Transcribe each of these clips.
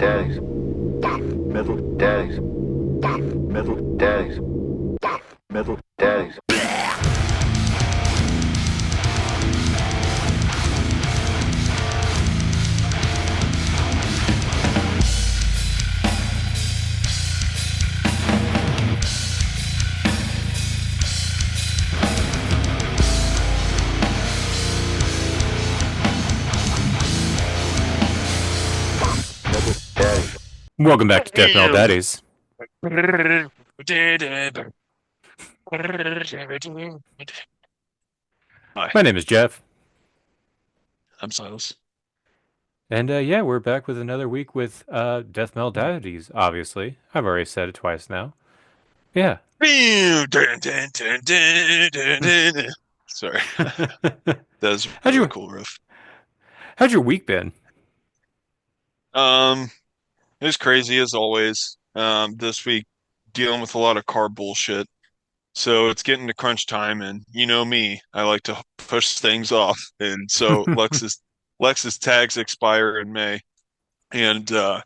daddies, metal daddies, metal daddies, metal daddies. Metal daddies. Welcome back to Death Metal Daddies. Hi, My name is Jeff, I'm Silas. and yeah, we're back with another week with Death Metal Daddies. Obviously, I've already said it twice now. Yeah. Sorry, that was a how'd really you cool riff. How'd your week been? Um, it was crazy as always. This week dealing with a lot of car bullshit. So it's getting to crunch time, and you know me, I like to push things off. And so Lexus tags expire in May, and gotta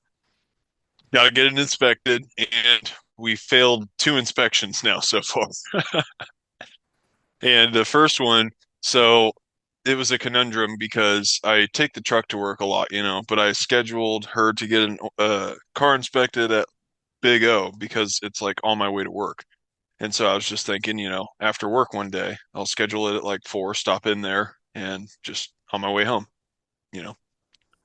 get it inspected. And we failed two inspections now so far. And the first one, so it was a conundrum because I take the truck to work a lot, but I scheduled her to get a car inspected at Big O because it's like on my way to work. And so I was just thinking, after work one day, I'll schedule it at like 4, stop in there and just on my way home, you know.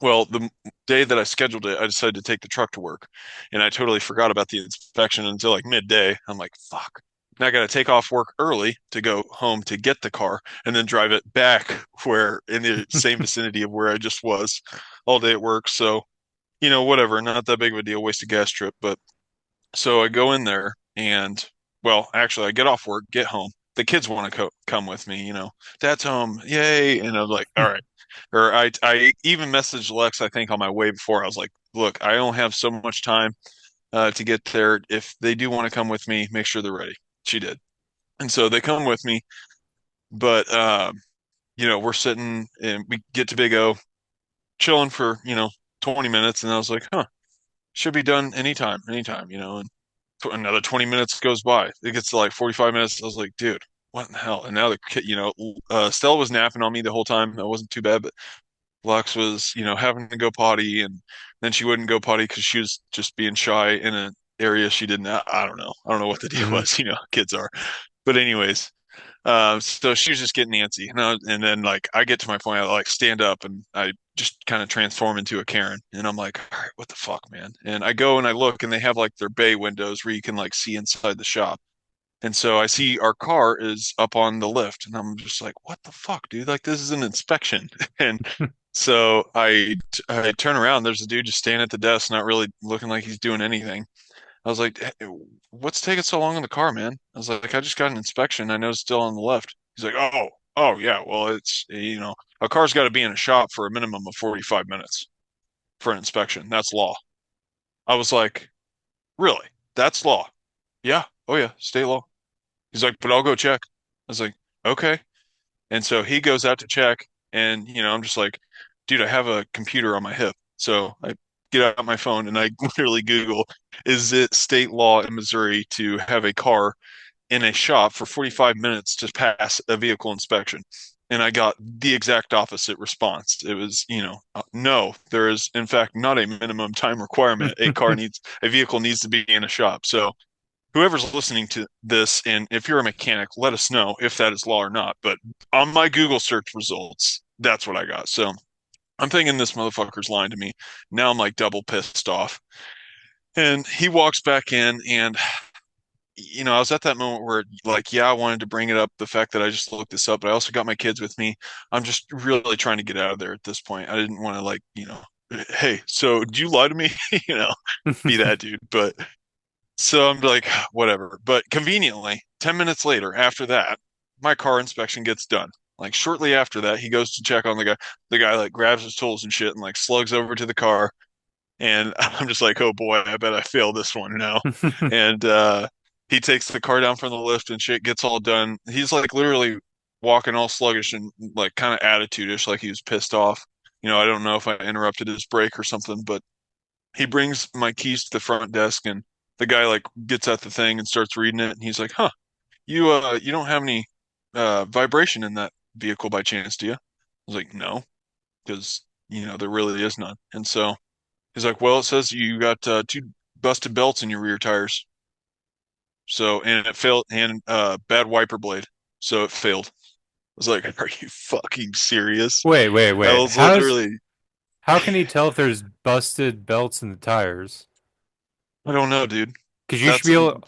Well, the day that I scheduled it, I decided to take the truck to work, and I totally forgot about the inspection until like midday. I'm like, fuck. Now I got to take off work early to go home to get the car and then drive it back where in the same vicinity of where I just was all day at work. So, whatever, not that big of a deal, waste of gas trip. But so I go in there and, well, actually, I get off work, get home. The kids want to come with me, Dad's home, yay! And I'm like, all right. Or I even messaged Lex, I think, on my way before. I was like, look, I only have so much time to get there. If they do want to come with me, make sure they're ready. She did, and so they come with me. But we're sitting and we get to Big O, chilling for 20 minutes, and I was like, huh, should be done anytime, and another 20 minutes goes by. It gets to like 45 minutes. I was like, dude, what in the hell? And now the kid, Stella was napping on me the whole time. That wasn't too bad, but Lex was, having to go potty, and then she wouldn't go potty because she was just being shy in an area she didn't. I don't know. I don't know what the deal hmm was. Kids are. But anyways, so she was just getting antsy, and then like I get to my point, I like stand up and I just kind of transform into a Karen, and I'm like, all right, what the fuck, man? And I go and I look, and they have like their bay windows where you can like see inside the shop. And so I see our car is up on the lift, and I'm just like, what the fuck, dude? Like this is an inspection. And so I turn around, there's a dude just standing at the desk, not really looking like he's doing anything. I was like, "Hey, what's taking so long in the car, man?" I was like, I just got an inspection. I know it's still on the left. He's like, oh yeah, well it's a car's got to be in a shop for a minimum of 45 minutes for an inspection. That's law. I was like, really? That's law? Yeah. Oh yeah, state law. He's like, but I'll go check. I was like, okay. And so he goes out to check, and I'm just like, dude, I have a computer on my hip. So I get out my phone and I literally Google, is it state law in Missouri to have a car in a shop for 45 minutes to pass a vehicle inspection? And I got the exact opposite response. It was, no, there is in fact not a minimum time requirement. A vehicle needs to be in a shop. So whoever's listening to this, and if you're a mechanic, let us know if that is law or not. But on my Google search results, that's what I got. So I'm thinking this motherfucker's lying to me. Now I'm like double pissed off. And he walks back in, and I was at that moment where, like, yeah, I wanted to bring it up, the fact that I just looked this up, but I also got my kids with me. I'm just really trying to get out of there at this point. I didn't want to, like, hey, so did you lie to me? You know, be that dude. But so I'm like, whatever. But conveniently, 10 minutes later, after that, my car inspection gets done. Like shortly after that, he goes to check on the guy. The guy like grabs his tools and shit and like slugs over to the car. And I'm just like, oh boy, I bet I failed this one now. And he takes the car down from the lift and shit gets all done. He's like literally walking all sluggish and like kind of attitude-ish, like he was pissed off. I don't know if I interrupted his break or something, but he brings my keys to the front desk, and the guy like gets at the thing and starts reading it, and he's like, "Huh, you don't have any vibration in that vehicle by chance, do you?" I was like, "No, because there really is none." And so he's like, "Well, it says you got two busted belts in your rear tires." So, and it failed, and bad wiper blade. So it failed. I was like, "Are you fucking serious?" Wait, wait, I wait. was literally, How can he tell if there's busted belts in the tires? I don't know, dude. Because you should That's be able.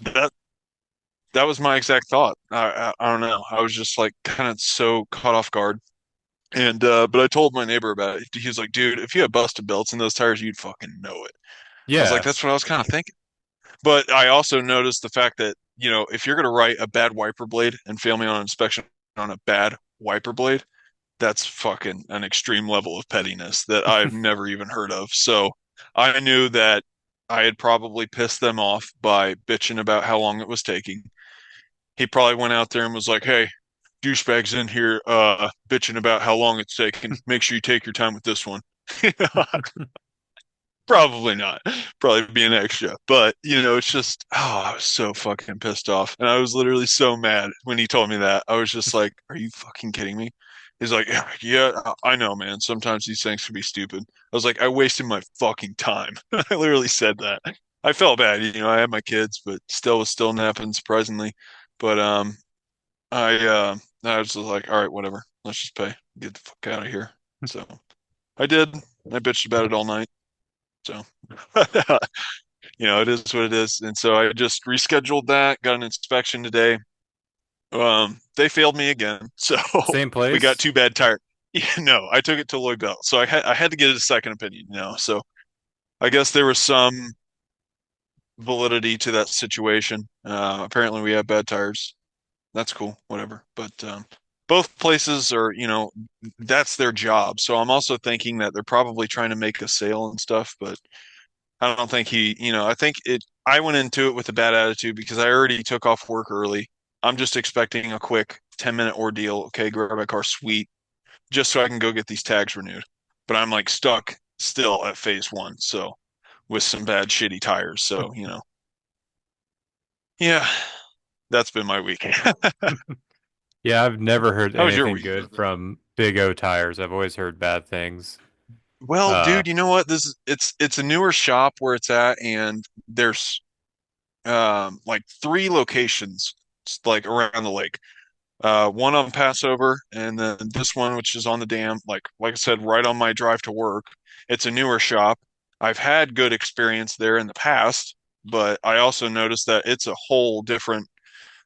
that was my exact thought. I don't know. I was just like kind of so caught off guard. And but I told my neighbor about it. He was like, "Dude, if you had busted belts in those tires, you'd fucking know it." I was like, Yeah. "That's what I was kind of thinking." But I also noticed the fact that, if you're gonna write a bad wiper blade and fail me on inspection on a bad wiper blade, that's fucking an extreme level of pettiness that I've never even heard of. So I knew that I had probably pissed them off by bitching about how long it was taking. He probably went out there and was like, "Hey, douchebags in here bitching about how long it's taking. Make sure you take your time with this one." Probably not. Probably being extra. But, it's just, I was so fucking pissed off. And I was literally so mad when he told me that. I was just like, are you fucking kidding me? He's like, "Yeah, yeah, I know, man. Sometimes these things can be stupid." I was like, I wasted my fucking time. I literally said that. I felt bad. I had my kids, but still was still napping, surprisingly. But I was just like, all right, whatever. Let's just pay. Get the fuck out of here. So I did. I bitched about it all night. So it is what it is. And so I just rescheduled that, got an inspection today. They failed me again. So Same we got place? two bad tires. Yeah, no, I took it to Lloyd Bell. So I had to get a second opinion. So I guess there was some validity to that situation. Apparently we have bad tires. That's cool, whatever. But both places are, that's their job. So I'm also thinking that they're probably trying to make a sale and stuff, but I don't think I think I went into it with a bad attitude because I already took off work early. I'm just expecting a quick 10-minute ordeal. Okay, grab my car, sweet, just so I can go get these tags renewed. But I'm like stuck still at phase one. So with some bad, shitty tires. So, yeah, that's been my week. Yeah, I've never heard How was your anything week? good from Big O tires. I've always heard bad things. Well, Uh, dude, you know what? It's a newer shop where it's at, and there's like three locations like around the lake. One on Passover, and then this one, which is on the dam, like I said, right on my drive to work. It's a newer shop. I've had good experience there in the past, but I also noticed that it's a whole different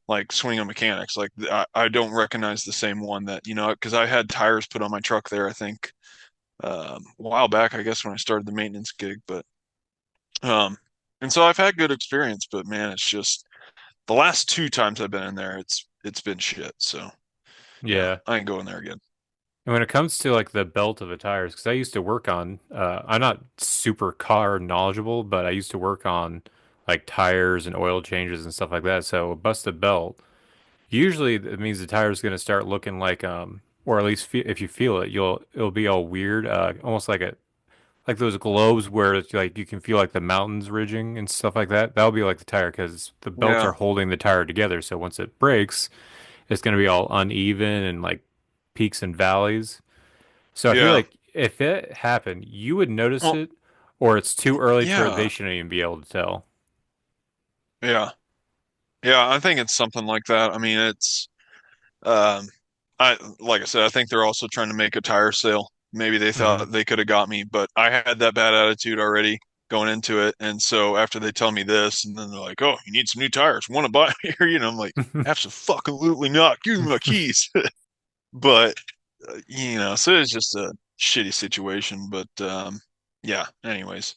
like swing of mechanics. Like I don't recognize the same one that because I had tires put on my truck there. I think a while back, I guess when I started the maintenance gig, but um, and so I've had good experience, but man, it's just the last two times I've been in there, it's been shit. So yeah, yeah. I ain't going there again. And when it comes to like the belt of the tires, because I used to work on, I'm not super car knowledgeable, but I used to work on like tires and oil changes and stuff like that. So a busted belt, usually it means the tire's going to start looking like, or at least fe if you feel it, it'll be all weird, almost like those globes where it's like you can feel like the mountains ridging and stuff like that. That'll be like the tire because the belts Yeah, are holding the tire together. So once it breaks, it's going to be all uneven and like peaks and valleys. So I feel yeah. like if it happened, you would notice Well, it, or it's too early to where they yeah, shouldn't even be able to tell. yeah, yeah. I think it's something like that. I mean, it's um, I like I said, I think they're also trying to make a tire sale. Maybe they Hmm. thought they could have got me, but I had that bad attitude already going into it. And so after they tell me this, and then they're like, "Oh, you need some new tires. Want to buy here?" I'm like, "Absolutely not. Give me my keys." But so it's just a shitty situation. But yeah. Anyways,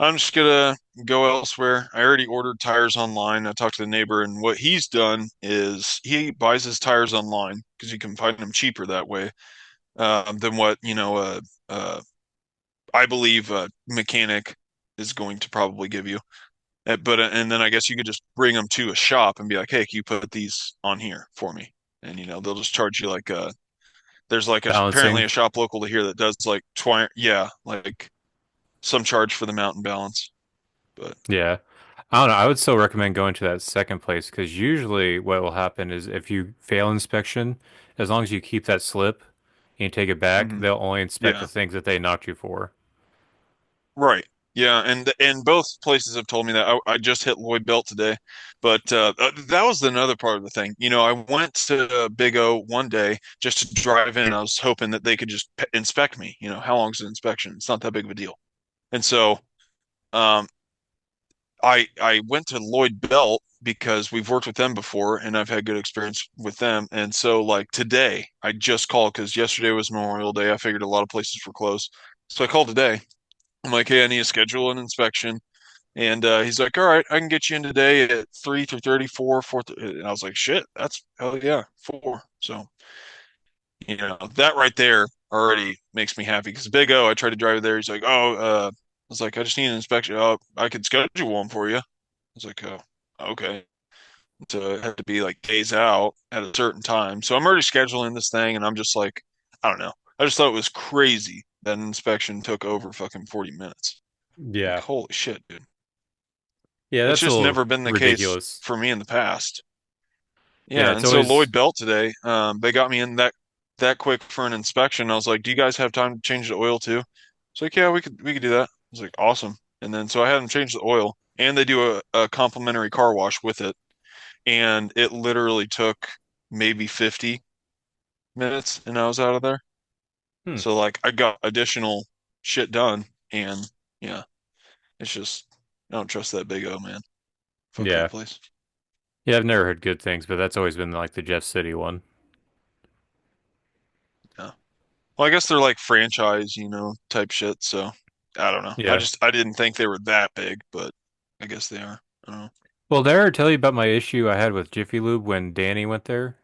I'm just gonna go elsewhere. I already ordered tires online. I talked to the neighbor, and what he's done is he buys his tires online because you can find them cheaper that way than what I believe a mechanic is going to probably give you. But and then I guess you could just bring them to a shop and be like, "Hey, can you put these on here for me?" And they'll just charge you like there's like apparently Balancing. a shop local to here that does like yeah, like some charge for the mount and balance. But Yeah. I don't know. I would still recommend going to that second place because usually what will happen is if you fail inspection, as long as you keep that slip and you take it back, mhm. they'll only inspect the Yeah, things that they knocked you for. right. Yeah, and both places have told me that. I just hit Lloyd Belt today, but that was another part of the thing. I went to Big O one day just to drive in. I was hoping that they could just inspect me. How long is an inspection? It's not that big of a deal. And so um, I went to Lloyd Belt because we've worked with them before and I've had good experience with them. And so like today, I just called because yesterday was Memorial Day. I figured a lot of places were closed, so I called today. I'm like, hey, I need to schedule an inspection. And he's like, all right, I can get you in today at 3, 3:30, 4, 4. And I was like, shit, that's hell yeah, 4. So, that right there already makes me happy because Big O, I tried to drive there. He's like, oh, I was like, I just need an inspection. Oh, I could schedule one for you. I was like, oh, okay. So it had to be like days out at a certain time. So I'm already scheduling this thing and I'm just like, I don't know. I just thought it was crazy that an inspection took over fucking 40 minutes. Like, Yeah. holy shit, dude. Yeah, It's that's a just little never been the case ridiculous. for me in the past. Yeah, Yeah, it's and so always, Lloyd Belt today, they got me in that quick for an inspection. I was like, "Do you guys have time to change the oil too?" It's like, "Yeah, we could do that." I was like, "Awesome." And then so I had them change the oil, and they do a complimentary car wash with it, and it literally took maybe 50 minutes, and I was out of there. hmm, So like, I got additional shit done, and yeah, it's just I don't trust that Big O, man. Fuck that yeah. place. Yeah, I've never heard good things, but that's always been like the Jeff City one. Yeah. Well, I guess they're like franchise, type shit. So I don't know. Yeah. I didn't think they were that big, but I guess they are. I don't know. Well, did I ever tell you about my issue I had with Jiffy Lube when Danny went there?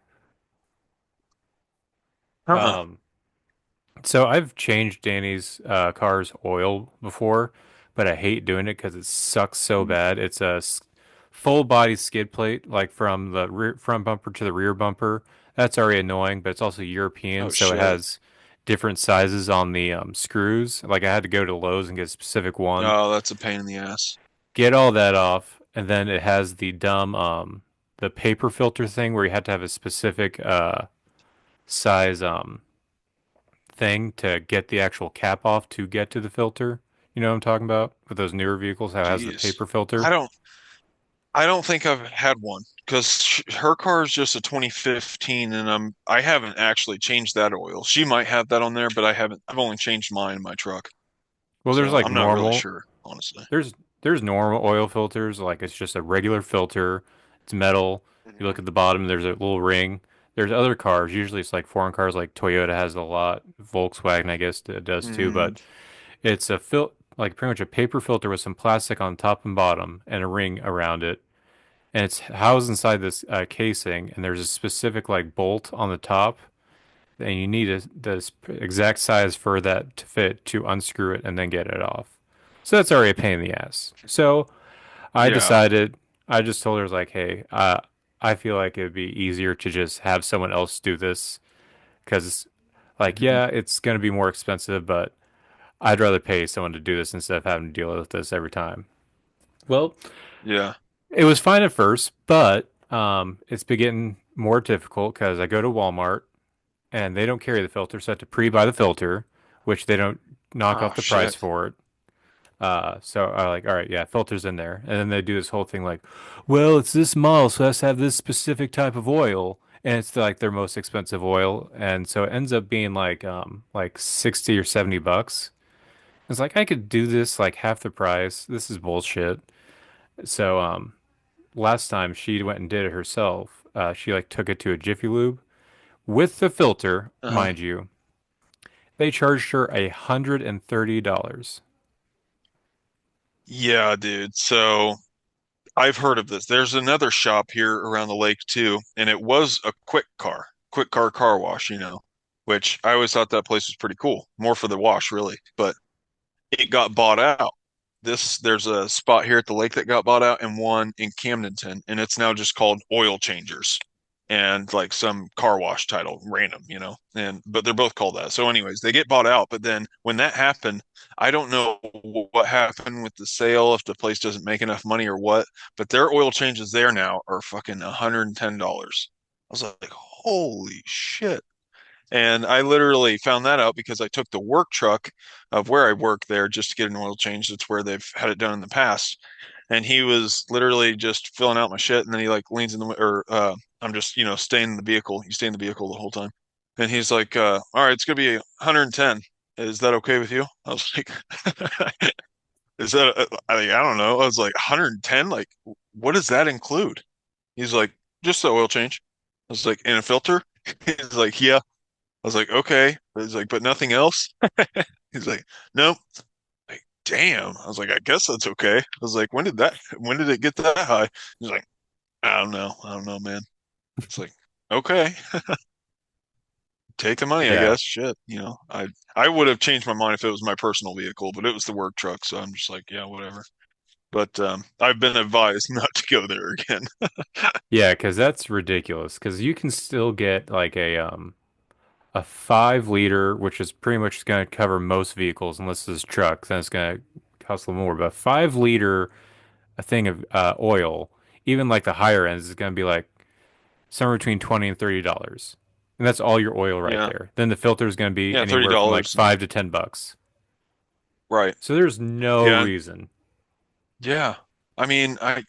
Uh-uh. Um, So I've changed Danny's car's oil before, but I hate doing it because it sucks so Mm. bad. It's a full body skid plate, like from the rear front bumper to the rear bumper. That's already annoying, but it's also European, Oh so it shit. has different sizes on the screws. Like I had to go to Lowe's and get a specific one, Oh, that's a pain in the ass. get all that off, and then it has the dumb the paper filter thing where you have to have a specific size thing to get the actual cap off to get to the filter. You know what I'm talking about? With those newer vehicles, how it has the Jeez. paper filter. I don't I don't think I've had one because her car is just a 2015 and I haven't actually changed that oil. She might have that on there, but I haven't. I've only changed mine in my truck. Well, there's So like I'm not really normal. sure, honestly. There's normal oil filters, like it's just a regular filter. It's metal. You Mhm. look at the bottom, there's a little ring. There's other cars, usually it's like foreign cars like Toyota has a lot, Volkswagen I guess does too, Mm, but it's a like pretty much a paper filter with some plastic on top and bottom and a ring around it. And it's housed inside this casing, and there's a specific like bolt on the top, and you need the exact size for that to fit to unscrew it and then get it off. So that's already a pain in the ass. So I yeah. decided, I just told her, I was like, hey, I feel like it'd be easier to just have someone else do this because, like, Mhm. yeah, it's gonna be more expensive, but I'd rather pay someone to do this instead of having to deal with this every time. Well, Yeah. it was fine at first, but it's been getting more difficult because I go to Walmart and they don't carry the filter, so I have to pre-buy the filter, which they don't knock Oh off the price shit. for it. So I like, all right, yeah, filter's in there, and then they do this whole thing like, well, it's this model, so it has to have this specific type of oil, and it's like their most expensive oil, and so it ends up being like 60 or $70. It's like I could do this like half the price. This is bullshit. So last time she went and did it herself. She like took it to a Jiffy Lube with the filter, Uh-huh. mind you. They charged her $130. Yeah, dude. So I've heard of this. There's another shop here around the lake too, and it was a quick car wash, which I always thought that place was pretty cool. More for the wash, really, but it got bought out. There's a spot here at the lake that got bought out and one in Camdenton, and it's now just called Oil Changers. and like some car wash title, random, and but they're both called that. So, anyways, they get bought out. But then when that happened, I don't know what happened with the sale, if the place doesn't make enough money or what, but their oil changes there now are fucking $110. I was like, holy shit. And I literally found that out because I took the work truck of where I work there just to get an oil change. That's where they've had it done in the past. And he was literally just filling out my shit. And then he like leans in the, or I'm just, staying in the vehicle. You stay in the vehicle the whole time. And he's like, all right, it's going to be 110. Is that okay with you? I was like, is that, I don't know. I was like, 110? Like, what does that include? He's like, just the oil change. I was like, and a filter? He's like, yeah. I was like, okay. He's like, but nothing else? He's like, nope. Like, damn. I was like, I guess that's okay. I was like, when did it get that high? He's like, I don't know. I don't know, man. It's like, okay, take the money, I Yeah. guess. Shit. I would have changed my mind if it was my personal vehicle, but it was the work truck. So I'm just like, yeah, whatever. But I've been advised not to go there again. Yeah, because that's ridiculous. Because you can still get like a 5 liter, which is pretty much going to cover most vehicles, unless it's trucks, then it's going to cost a little more. But 5 liter a thing of oil, even like the higher ends, is going to be like somewhere between $20 and $30, and that's all your oil right Yeah. there. Then the filter is going to be Yeah, anywhere from like $30 and $5 to $10. right. So there's no Yeah. reason. Yeah. I mean, I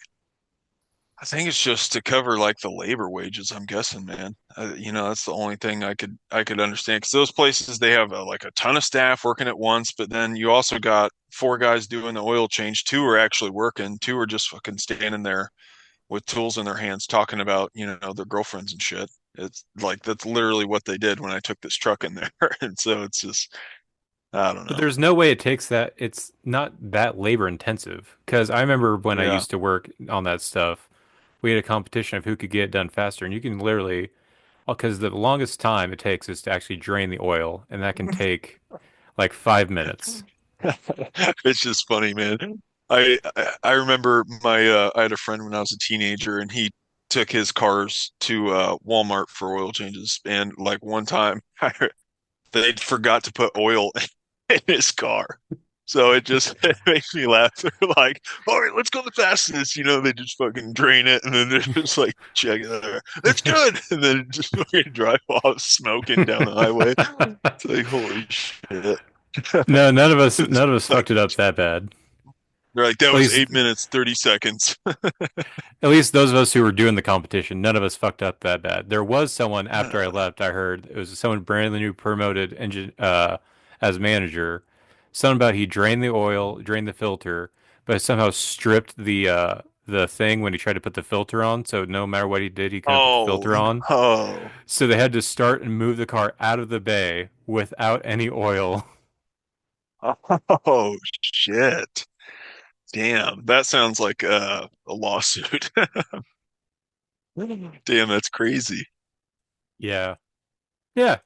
think it's just to cover like the labor wages, I'm guessing, man. That's the only thing I could understand because those places they have like a ton of staff working at once, but then you also got 4 guys doing the oil change. 2 are actually working. 2 are just fucking standing there with tools in their hands talking about, their girlfriends and shit. It's like that's literally what they did when I took this truck in there. And so it's just I don't But know. there's no way it takes that. It's not that labor intensive. Because I remember when I Yeah. used to work on that stuff, we had a competition of who could get it done faster, and you can literally, because the longest time it takes is to actually drain the oil, and that can take like 5 minutes. It's just funny, man. I remember I had a friend when I was a teenager and he took his cars to Walmart for oil changes and like one time they forgot to put oil in his car. So it just it makes me laugh. They're like, all right, let's go the fastest. They just fucking drain it and then they're just like, check it out. It's good. And then just fucking drive off smoking down the highway. It's like, holy shit. No, none of us, It's none of us like fucked it up that bad. they're like, that At was least, 8 minutes, 30 seconds. at least those of us who were doing the competition, none of us fucked up that bad. There was someone after I left. I heard it was someone brand new promoted engine as manager. Something about he drained the oil, drained the filter, but somehow stripped the thing when he tried to put the filter on. So no matter what he did, he couldn't put the Oh filter on. no. So they had to start and move the car out of the bay without any oil. Oh shit. Damn, that sounds like a lawsuit. Damn, that's crazy. Yeah. Yeah.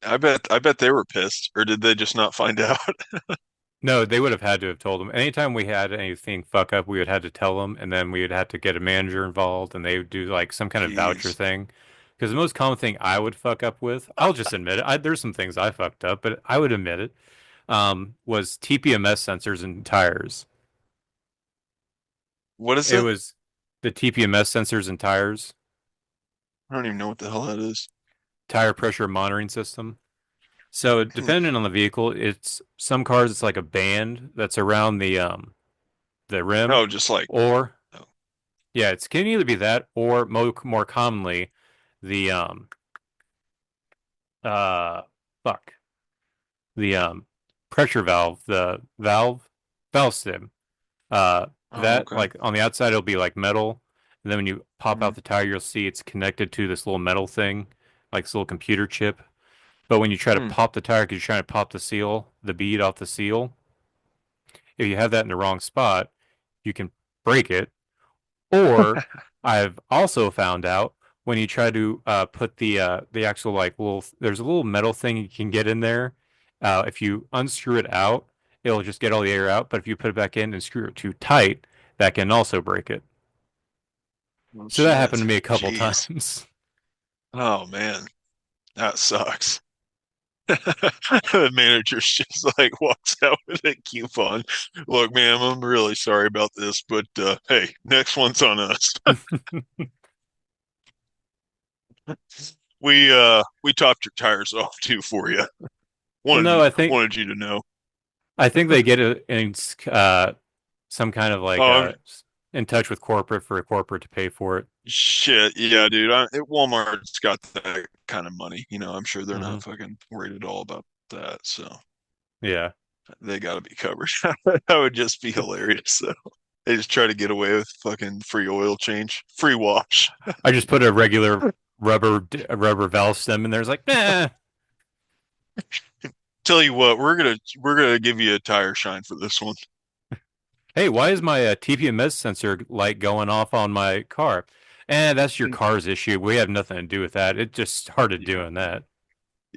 I bet they were pissed, or did they just not find out? No, they would have had to have told them. Anytime we had anything fuck up, we would have to tell them, and then we would have to get a manager involved, and they would do like some kind of voucher Jeez. thing. Because the most common thing I would fuck up with, I'll just admit it. There's some things I fucked up, but I would admit it. Was TPMS sensors in tires. What is It it? was the TPMS sensors in tires, I don't even know what the hell that is. tire pressure monitoring system. So Hmm. depending on the vehicle, it's some cars it's like a band that's around the rim, Oh, just like or oh, yeah, it can either be that or more commonly the uh fuck the pressure valve, the valve stem. oh, That okay. like on the outside it'll be like metal, and then when you pop Hmm. out the tire, you'll see it's connected to this little metal thing, like this little computer chip. But when you try to Hmm. pop the tire, because you're trying to pop the seal, the bead off the seal, if you have that in the wrong spot, you can break it. Or I've also found out when you try to put the actual like little there's a little metal thing you can get in there. If you unscrew it out, it'll just get all the air out. But if you put it back in and screw it too tight, that can also break it. Oh So that happened shit. to me a couple Jeez. times. Oh man, that sucks. The manager just like walks out with a coupon. Look, ma'am, I'm really sorry about this, but hey, next one's on us. We topped your tires off too for you. Well, Wanted no, you, I think wanted you to know. I think they get it in some kind of like Oh in touch with corporate for a corporate to pay for it. shit, yeah, dude. Walmart's got that kind of money. I'm sure they're Hmm. not fucking worried at all about that. So Yeah. they got to be covered. That would just be hilarious. So they just try to get away with fucking free oil change, free wash. I just put a regular rubber valve stem in there. It's like, nah. Tell you what, we're gonna give you a tire shine for this one. Hey, why is my TPMS sensor light going off on my car? And that's your car's issue. We have nothing to do with that. It just started Yeah. doing that.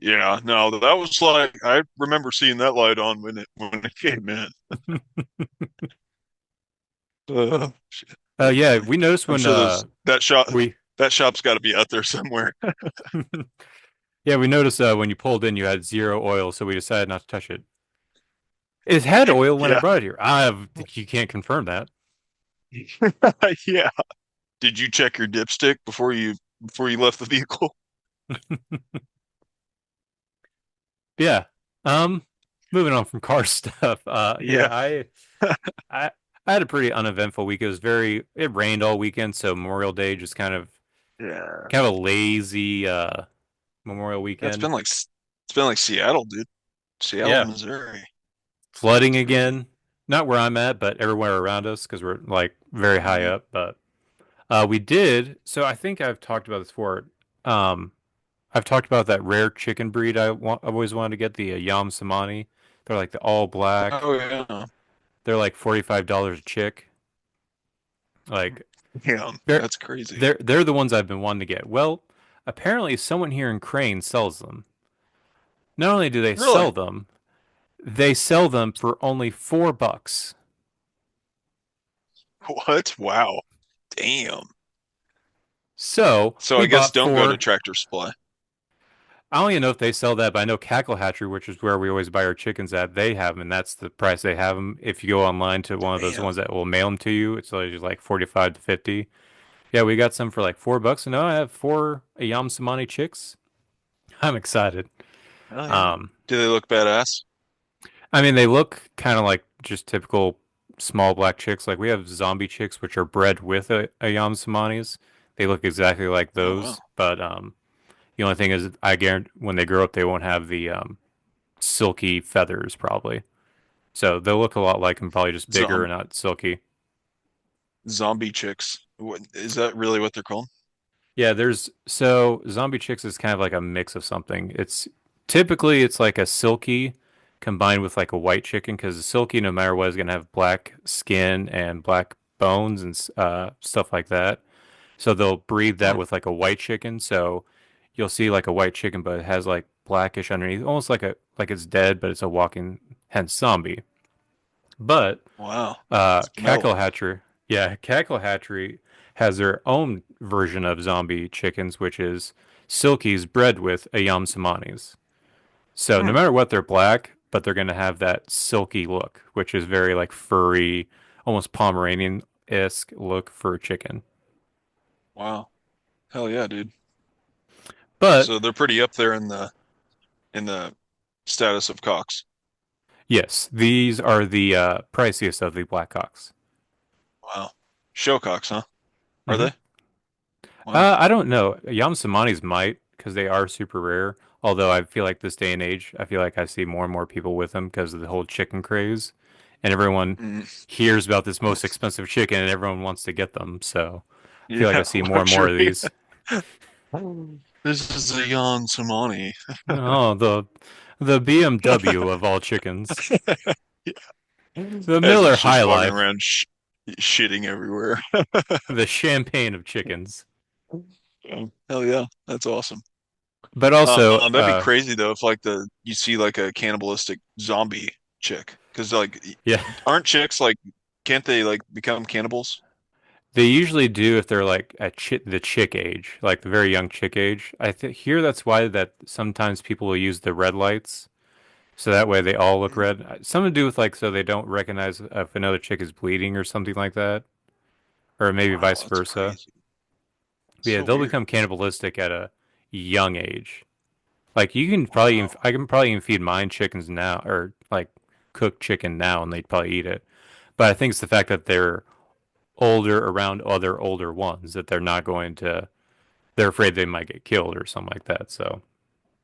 Yeah, no, that was like I remember seeing that light on when it came in. Shit. Yeah, we noticed I'm when sure those we that shop's got to be out there somewhere. yeah, we noticed when you pulled in you had zero oil, so we decided not to touch it. It had oil when I Yeah. brought it here. You can't confirm that. Yeah. Did you check your dipstick before you left the vehicle? Yeah. Um, moving on from car stuff. Yeah. Yeah, I I had a pretty uneventful week. It rained all weekend, so Memorial Day just Yeah. kind of a lazy Memorial That's weekend. been like Seattle, dude. Seattle, Yeah, Missouri. flooding It's crazy. again. Not where I'm at, but everywhere around us because we're like very high Mhm. up. But we did. So I think I've talked about this before. Um, I've talked about that rare chicken breed I've always wanted to get, the Yam Samani. They're like the all black. Oh yeah. They're like $45 a chick. Like Yeah, they're that's crazy. they're the ones I've been wanting to get. Well, apparently someone here in Crane sells them. Not only do Really? they sell them for only $4. What? Wow. Damn. So So we I guess bought don't go to four. Tractor Supply. I don't even know if they sell that, but I know Cackle Hatchery, which is where we always buy our chickens at, they have them, and that's the price they have them. If you go online to one of those Damn. ones that will mail them to you, it's like 45 to 50. Yeah, we got some for like $4, and now I have four Ayam Samani chicks. I'm excited. Oh yeah. Um, Do they look badass? I mean, they look kind of like just typical small black chicks. Like we have zombie chicks, which are bred with Ayam Samanis. They look exactly like Oh wow. those, but the only thing is, I guarantee when they grow up, they won't have the silky feathers probably. So they'll look a lot like them, probably just bigger Zom and not silky. zombie chicks. What is that really what they're called? Yeah, so zombie chicks is kind of like a mix of something. It's like a silky combined with like a white chicken because the silky, no matter what, is gonna have black skin and black bones and stuff like that. So they'll breed that Hmm. with like a white chicken. So you'll see like a white chicken, but it has like blackish underneath, almost like it's dead, but it's a walking, hence zombie. But Wow. It's Cackle metal. Hatchery, yeah, Cackle Hatchery has their own version of zombie chickens, which is Silkies bred with Ayam Samanis. So no Hmm. matter what, they're black, but they're going to have that silky look, which is very like furry, almost Pomeranian-esque look for a chicken. Wow. Hell yeah, dude. But So they're pretty up there in the status of cocks. yes, these are the priciest of the Blackhawks. Wow. Show cocks, huh? Are Hmm. they? Wow. I don't know. Yamsamanis might because they are super rare. Although I feel like this day and age, I feel like I see more and more people with them because of the whole chicken craze, and everyone Mm. hears about this most expensive chicken, and everyone wants to get them. So I feel like I Yeah, see more and more of luxury. these. This is a Jan Samani. Oh, the BMW of all chickens, the As Miller it's High just walking Life, around shitting everywhere. the champagne of chickens. Hell yeah, that's awesome. But also, That'd be crazy though if like the you see like a cannibalistic zombie chick because like yeah, aren't chicks like can't they like become cannibals? They usually do if they're like at the chick age, like the very young chick age. I hear that's why that sometimes people will use the red lights, so that way they all look red. Something to do with like so they don't recognize if another chick is bleeding or something like that, or maybe Wow, vice that's versa. crazy. But yeah, So they'll weird. become cannibalistic at a young age. Like you can probably Wow. I can probably even feed mine chickens now, or like cook chicken now, and they'd probably eat it. But I think it's the fact that they're older around other older ones that they're not going to. They're afraid they might get killed or something like that. So,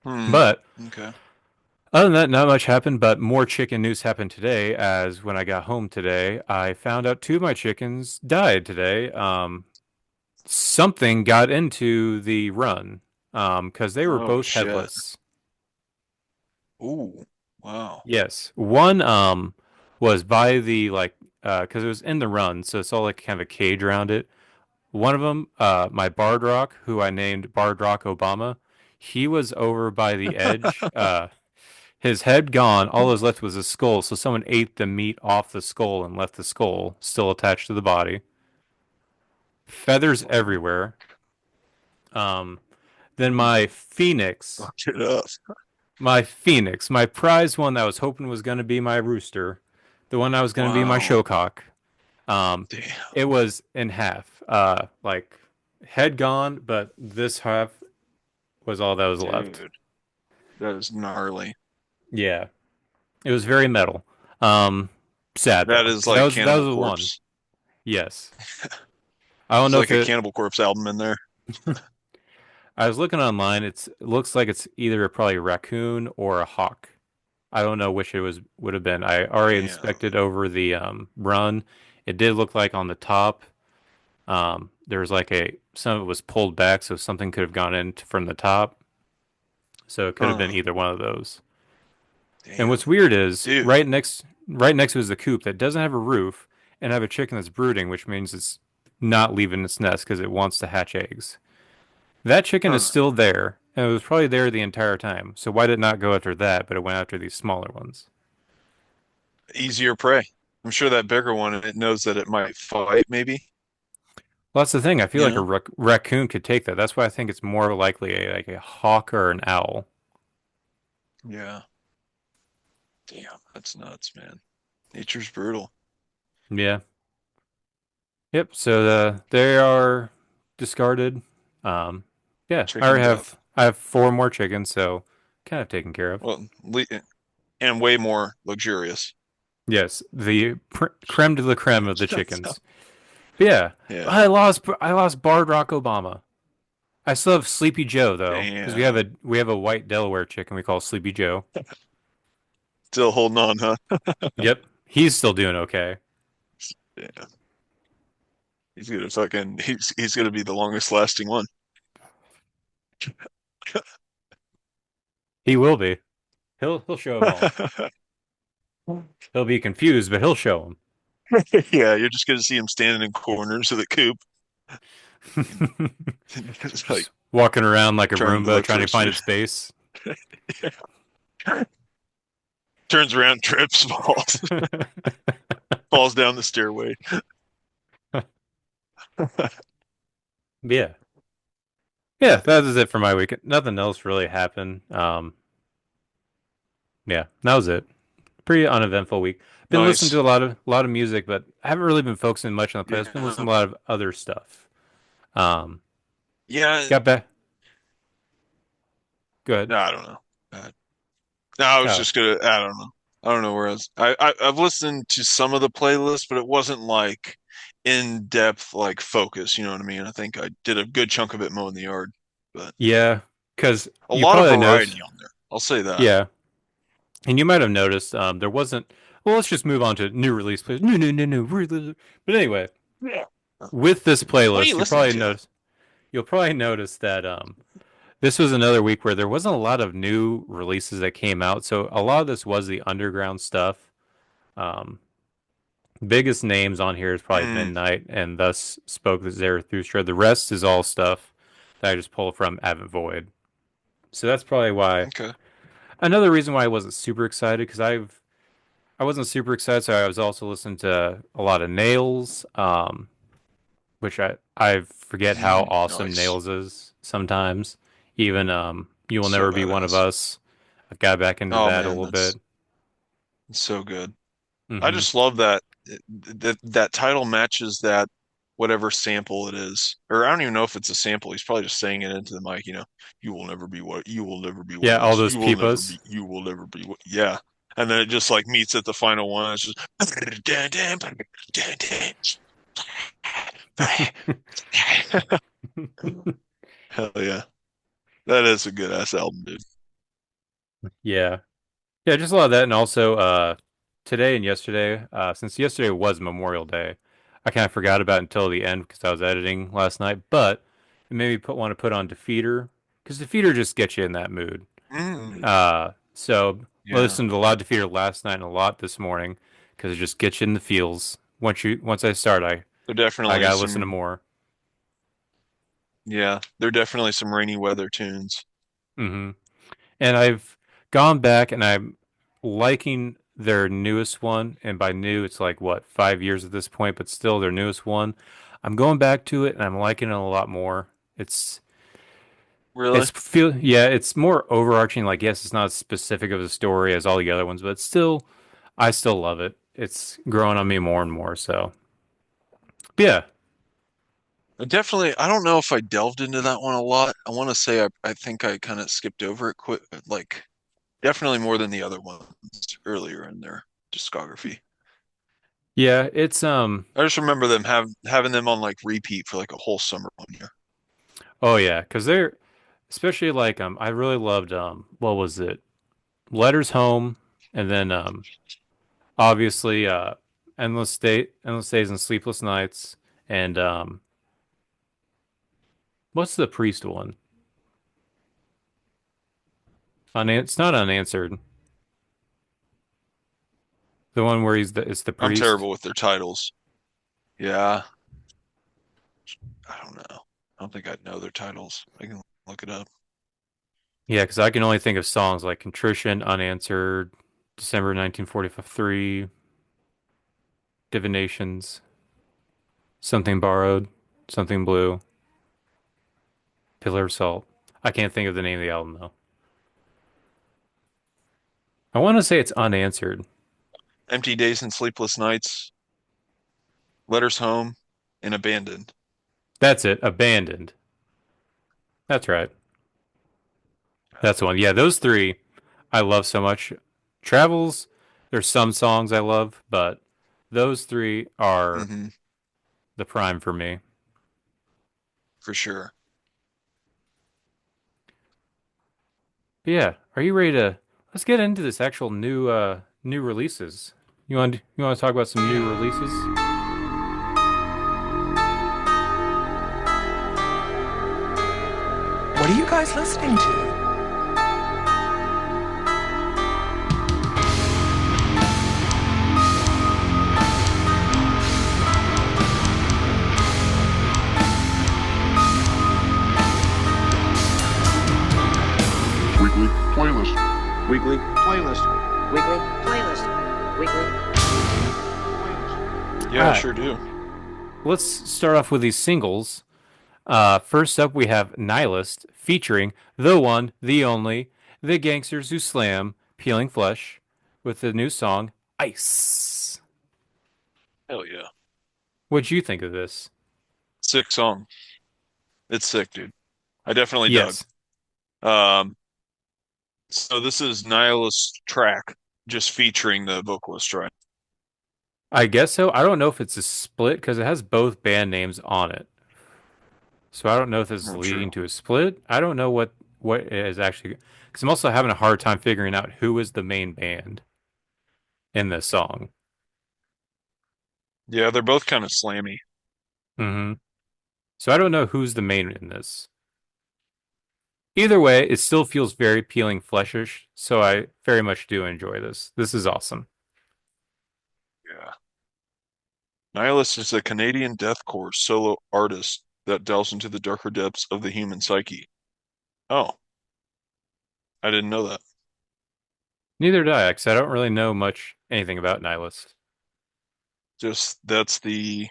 Hmm. but Okay. other than that, not much happened. But more chicken news happened today. As when I got home today, I found out two of my chickens died today. Something got into the run. Because they were Oh both shit. headless. Ooh. Wow. Yes. One was by the like because it was in the run, so it's all like kind of a cage around it. One of them, my Bardrock, who I named Bardrock Obama, he was over by the edge. His head gone. All that was left was his skull. So someone ate the meat off the skull and left the skull still attached to the body. Feathers Oh, everywhere. Um, then ooh. Fuck it up. my Phoenix, my prize one that I was hoping was going to be my rooster, the one that was going to be my Wow. showcock. Um, Damn, it was in half. Like head gone, but this half was all that was left. dude. That is gnarly. Yeah, it was very metal. Um, sad That though, is because that like was that was Cannibal the one. Corpse. Yes, I don't There's know like if a it. Cannibal Corpse album in there. I was looking online. It looks like it's either probably a raccoon or a hawk. I don't know which it was would have been. I already Damn. inspected over the run. It did look like on the top. There was like a some of it was pulled back, so something could have gone in from the top. So it could have been Huh. either one of those. And Damn. what's weird is Dude. right next to is the coop that doesn't have a roof and have a chicken that's brooding, which means it's not leaving its nest because it wants to hatch eggs. That chicken is Huh. still there, and it was probably there the entire time. So why did it not go after that, but it went after these smaller ones? Easier prey. I'm sure that bigger one, it knows that it might fight, maybe. Well, that's the thing. I feel You like a know? raccoon could take that. That's why I think it's more likely like a hawk or an owl. Yeah. Damn. That's nuts, man. Nature's brutal. Yeah. Yep. So they are discarded. Um, yeah. Chicken death. I have four more chickens, so kind of taken care of. Well, and way more luxurious. Yes, the creme de la creme of the So, chickens. But yeah, yeah. I lost Bardrock Obama. I still have Sleepy Joe though, because Damn. we have a white Delaware chicken we call Sleepy Joe. Still holding on, huh? Yep, he's still doing okay. Yeah. He's gonna be the longest lasting one. He will be. He'll show them all. He'll be confused, but he'll show Yeah, you're just gonna see him standing in corners of the coop, them. just like Just walking around like a trying to Roomba, look trying for to a find suit. its base. Turns around, trips, falls down the stairway. Yeah. Yeah, that is it for my weekend. Nothing else really happened. Yeah, that was it. Pretty uneventful week. Been listening Nice. to a lot of music, but I haven't really been focusing much on the playlist. Been listening Yeah. to a lot of other stuff. Um, Yeah. got back. Good. No, I don't know. No, I was Oh, just gonna. I don't know. I don't know where else. I've listened to some of the playlists, but it wasn't like in depth, like focus. You know what I mean? I think I did a good chunk of it mowing the yard, but yeah. Because a you lot of probably noticed. variety on there. I'll say that. Yeah, and you might have noticed. There wasn't. Well, let's just move on to new release plays. No. But anyway, Yeah. with this What are playlist, you listening to? you'll probably notice that this was another week where there wasn't a lot of new releases that came out. So a lot of this was the underground stuff. Um, biggest names on here is probably Mm, Midnight and thus Spoke Zarathustra. The rest is all stuff that I just pulled from Avant Void. So that's probably why. okay. Another reason why I wasn't super excited because I wasn't super excited. So I was also listening to a lot of Nails. which I forget how awesome Nice. Nails is sometimes. Even You Will So Never Be One of badass. Us. I've got back into Oh that a man, little bit. that's so good. I Hmm. just love that that title matches that whatever sample it is. Or I don't even know if it's a sample. He's probably just saying it into the mic, You will never be what you will never be one Yeah, of all us. those peepos. You will never be what yeah. And then it just like meets at the final one. It's just hell yeah. That is a good ass album, dude. Yeah. Yeah, just a lot of that. And also today and yesterday, since yesterday was Memorial Day, I kind of forgot about it until the end because I was editing last night. But it made me want to put on Defeater because Defeater just gets you in that mood. Mm, So I yeah. listened to a lot of Defeater last night and a lot this morning because it just gets you in the feels. Once I start, There I definitely gotta is listen to some more. yeah, there are definitely some rainy weather tunes. Hmm. And I've gone back and I'm liking their newest one. And by new, it's like what, 5 years at this point, but still their newest one. I'm going back to it and I'm liking it a lot more. It's Really? yeah, it's more overarching. Like, yes, it's not as specific of a story as all the other ones, but still, I still love it. It's growing on me more and more. So, yeah, Definitely, I don't know if I delved into that one a lot. I want to say I think I kind of skipped over it quick, like definitely more than the other ones earlier in their discography. yeah, it's I just remember them having them on like repeat for like a whole summer one year. oh yeah, because they're especially like I really loved what was it? Letters Home, and then obviously Endless Days and Sleepless Nights, and what's the Priest one? It's not Unanswered. The one where it's the I'm priest. terrible with their titles. Yeah, I don't know. I don't think I'd know their titles. I can look it up. Yeah, because I can only think of songs like Contrition, Unanswered, December 1943, Divinations, Something Borrowed, Something Blue, Pillar of Salt. I can't think of the name of the album though. I want to say it's Unanswered. Empty Days and Sleepless Nights, Letters Home, and Abandoned. That's it. Abandoned. That's right. That's the one. Yeah, those three I love so much. Travels, there's some songs I love, but those three are Mm-hmm, the prime for me. for sure. But yeah, are you ready to let's get into this actual new releases. You want to talk about some new releases? What are you guys listening to? Weekly playlist. Weekly playlist. Weekly playlist. Weekly. All Yeah, I right. sure do. Let's start off with these singles. First up we have Nihilist featuring the one, the only, the Gangsters Who Slam, Peeling Flesh, with the new song Ice. Hell yeah. What'd you think of this? Sick song. It's sick, dude. I definitely dug. Yes. Um, so this is Nihilist track, just featuring the vocalist, right? I guess so. I don't know if it's a split because it has both band names on it. So I don't know if this is Oh, leading true. to a split. I don't know what it is actually because I'm also having a hard time figuring out who is the main band in this song. Yeah, they're both kind of slammy. Hmm. So I don't know who's the main in this. Either way, it still feels very peeling fleshish, so I very much do enjoy this. This is awesome. Yeah. Nihilist is a Canadian deathcore solo artist that delves into the darker depths of the human psyche. Oh, I didn't know that. Neither do I, because I don't really know much anything about Nihilist. Just that's the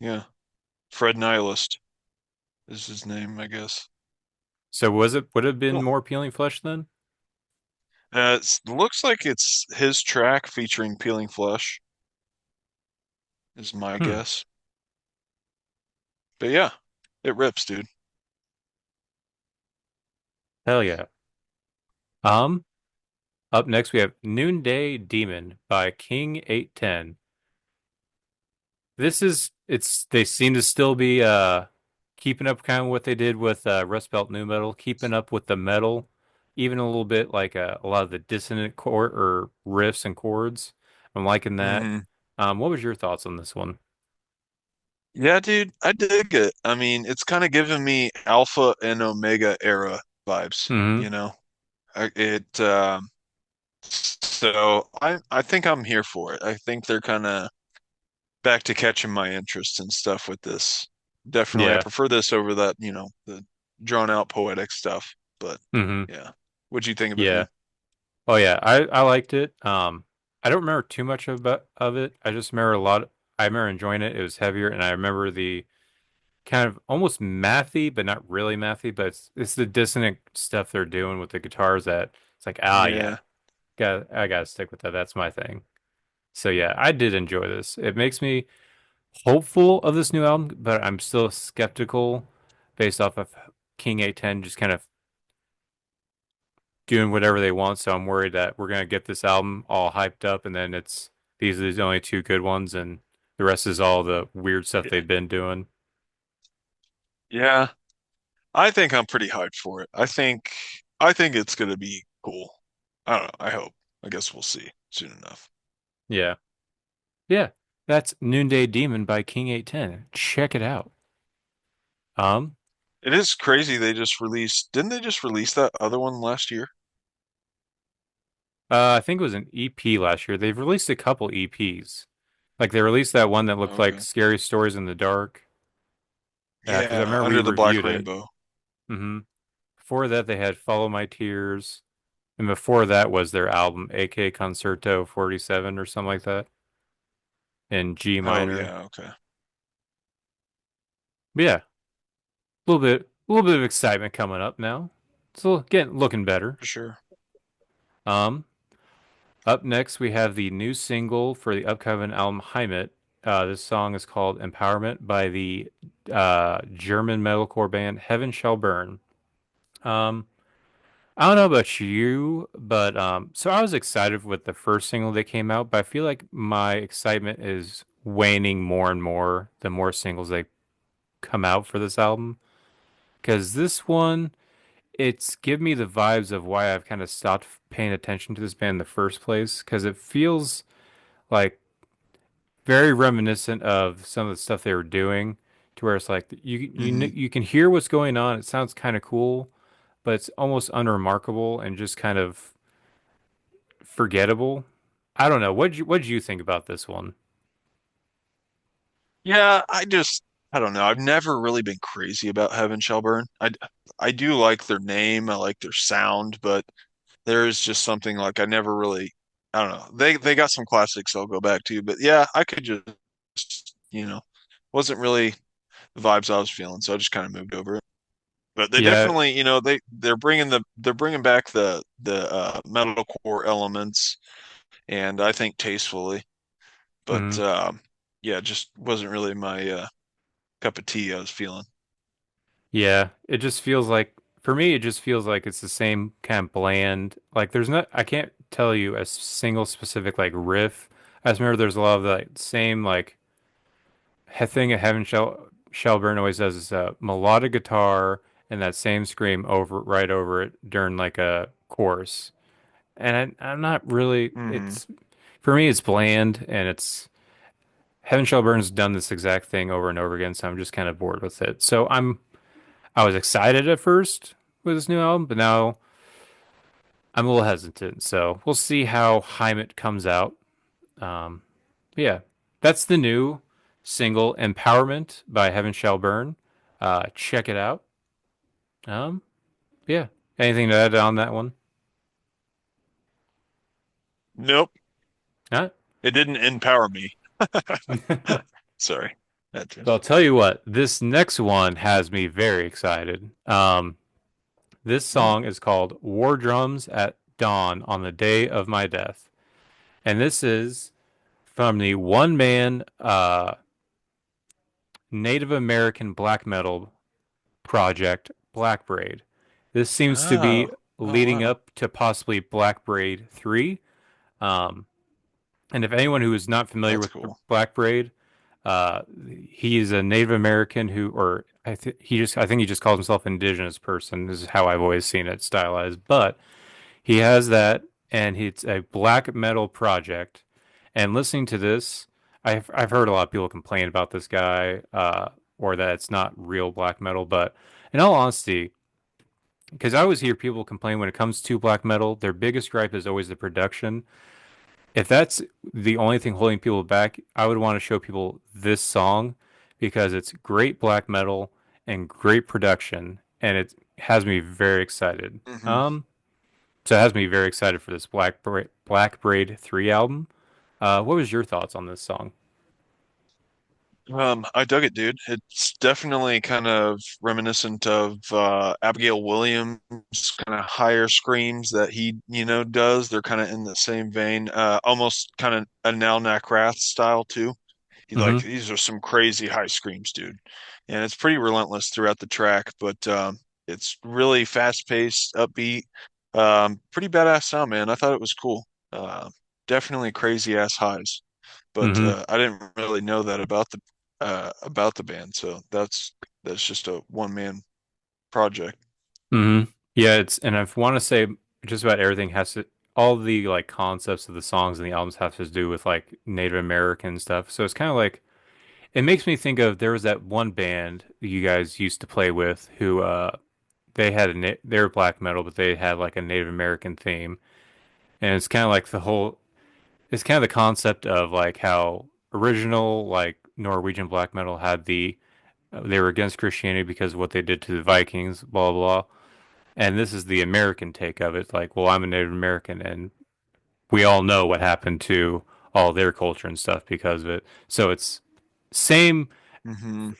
yeah. Fred Nihilist is his name, I guess. So would it have been Cool. more Peeling Flesh then? Looks like it's his track featuring Peeling Flesh, is my Hmm. guess. But yeah, it rips, dude. Hell yeah. Um, Up next we have Noonday Demon by King 810. It's they seem to still be keeping up kind of what they did with Rust Belt New Metal, keeping up with the metal, even a little bit like a lot of the dissonant chord or riffs and chords. I'm liking that. Hmm. What was your thoughts on this one? Yeah, dude, I dig it. I mean, it's kind of giving me Alpha and Omega era vibes, Hmm. you know? It so I think I'm here for it. I think they're kind of back to catching my interest and stuff with this. Definitely, I Yeah. prefer this over that, the drawn out poetic stuff. But Hmm. yeah. What'd you think of it, Yeah. man? Oh yeah, I liked it. I don't remember too much of it. I just remember a lot. I remember enjoying it. It was heavier, and I remember the kind of almost mathy, but not really mathy. But it's the dissonant stuff they're doing with the guitars that it's like, ah, yeah, Yeah. I gotta stick with that. That's my thing. So yeah, I did enjoy this. It makes me hopeful of this new album, but I'm still skeptical based off of King 810 just kind of doing whatever they want. So I'm worried that we're gonna get this album all hyped up, and then these are the only two good ones, and the rest is all the weird stuff they've been doing. Yeah. I think I'm pretty hyped for it. I think it's gonna be cool. I don't know. I hope. I guess we'll see soon enough. Yeah, yeah. That's Noonday Demon by King 810. Check it out. Um, It is crazy didn't they just release that other one last year? I think it was an EP last year. They've released a couple EPs. Like they released that one that looked like Okay. Scary Stories in the Dark. Because I Yeah, remember we Under the Black reviewed it. Rainbow. Hmm. Before that, they had Follow My Tears. And before that was their album, AK Concerto 47 or something like that, in G Oh minor. yeah, okay. But yeah, a little bit of excitement coming up now. It's getting looking better. For sure. Um, Up next we have the new single for the upcoming album Heimat. This song is called Empowerment by the German metalcore band Heaven Shall Burn. Um, I don't know about you, but so I was excited with the first single that came out, but I feel like my excitement is waning more and more the more singles they come out for this album. Because this one, it's give me the vibes of why I've kind of stopped paying attention to this band in the first place. Because it feels like very reminiscent of some of the stuff they were doing, to where it's like Hmm. you can hear what's going on. It sounds kind of cool, but it's almost unremarkable and just kind of forgettable. I don't know. What'd you think about this one? Yeah, I don't know. I've never really been crazy about Heaven Shall Burn. I do like their name, I like their sound, but there is just something like I never really I don't know. They got some classics I'll go back to, but yeah, I could just, wasn't really the vibes I was feeling, so I just kind of moved over it. But they Yeah. definitely, they're bringing back the metalcore elements, and I think tastefully. But Mhm. yeah, it just wasn't really my cup of tea I was feeling. Yeah. It just feels like for me, it just feels like it's the same kind of bland. Like there's not. I can't tell you a single specific like riff. I just remember there's a lot of the same like thing a Heaven Shall Burn always does is a melodic guitar and that same scream over right over it during like a chorus. And I'm not really. Hmm. It's for me, it's bland and it's Heaven Shall Burn's done this exact thing over and over again, so I'm just kind of bored with it. I was excited at first with this new album, but now I'm a little hesitant. So we'll see how Heimat comes out. Um, yeah, that's the new single "Empowerment" by Heaven Shall Burn. Check it out. Um, yeah. Anything to add on that one? Nope, Huh? it didn't empower me. Sorry. Gotcha. So I'll tell you what, this next one has me very excited. This Hmm. song is called War Drums at Dawn on the Day of My Death. And this is from the one man Native American black metal project, Blackbraid. This seems to Oh, be oh leading wow. up to possibly Blackbraid 3. Um, and if anyone who is not familiar That's with cool. Blackbraid, uh, he is a Native American who, or I think he just calls himself indigenous person. This is how I've always seen it stylized. But he has that, and it's a black metal project. And listening to this, I've heard a lot of people complain about this guy, or that it's not real black metal. But in all honesty, because I always hear people complain when it comes to black metal, their biggest gripe is always the production. If that's the only thing holding people back, I would want to show people this song because it's great black metal and great production, and it has me very excited. Hmm. So it has me very excited for this Black Braid 3 album. What was your thoughts on this song? I dug it, dude. It's definitely kind of reminiscent of Abigail Williams' kind of higher screams that he, does. They're kind of in the same vein, almost kind of a Nal Nakrath style too. He like Mm-hmm. these are some crazy high screams, dude, and it's pretty relentless throughout the track, but it's really fast-paced, upbeat, pretty badass sound, man. I thought it was cool. Definitely crazy ass highs, but Mm-hmm. I didn't really know that about the band, so that's just a one man project. Mm-hmm. Yeah, and I want to say just about everything has to, all the like concepts of the songs and the albums have to do with like Native American stuff. So it's kind of like, it makes me think of, there was that one band you guys used to play with who they were black metal, but they had like a Native American theme. And it's kind of like it's kind of the concept of like how original like Norwegian black metal had they were against Christianity because of what they did to the Vikings, blah blah. And this is the American take of it. Like, well, I'm a Native American, and we all know what happened to all their culture and stuff because of it. So it's same Hmm.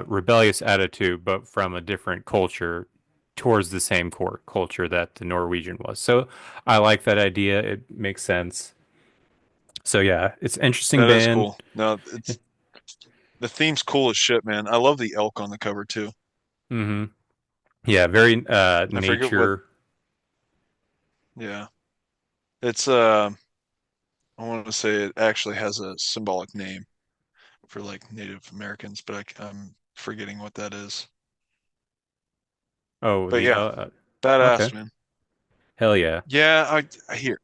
rebellious attitude, but from a different culture towards the same core culture that the Norwegian was. So I like that idea. It makes sense. So yeah, it's an interesting That is band. cool. No, it's the theme's cool as shit, man. I love the elk on the cover too. Hmm. Yeah, very I forget what. nature. Yeah, it's I want to say it actually has a symbolic name for like Native Americans, but I'm forgetting what that is. Oh, But the yeah, okay. badass, man. Hell yeah. Yeah, I hear.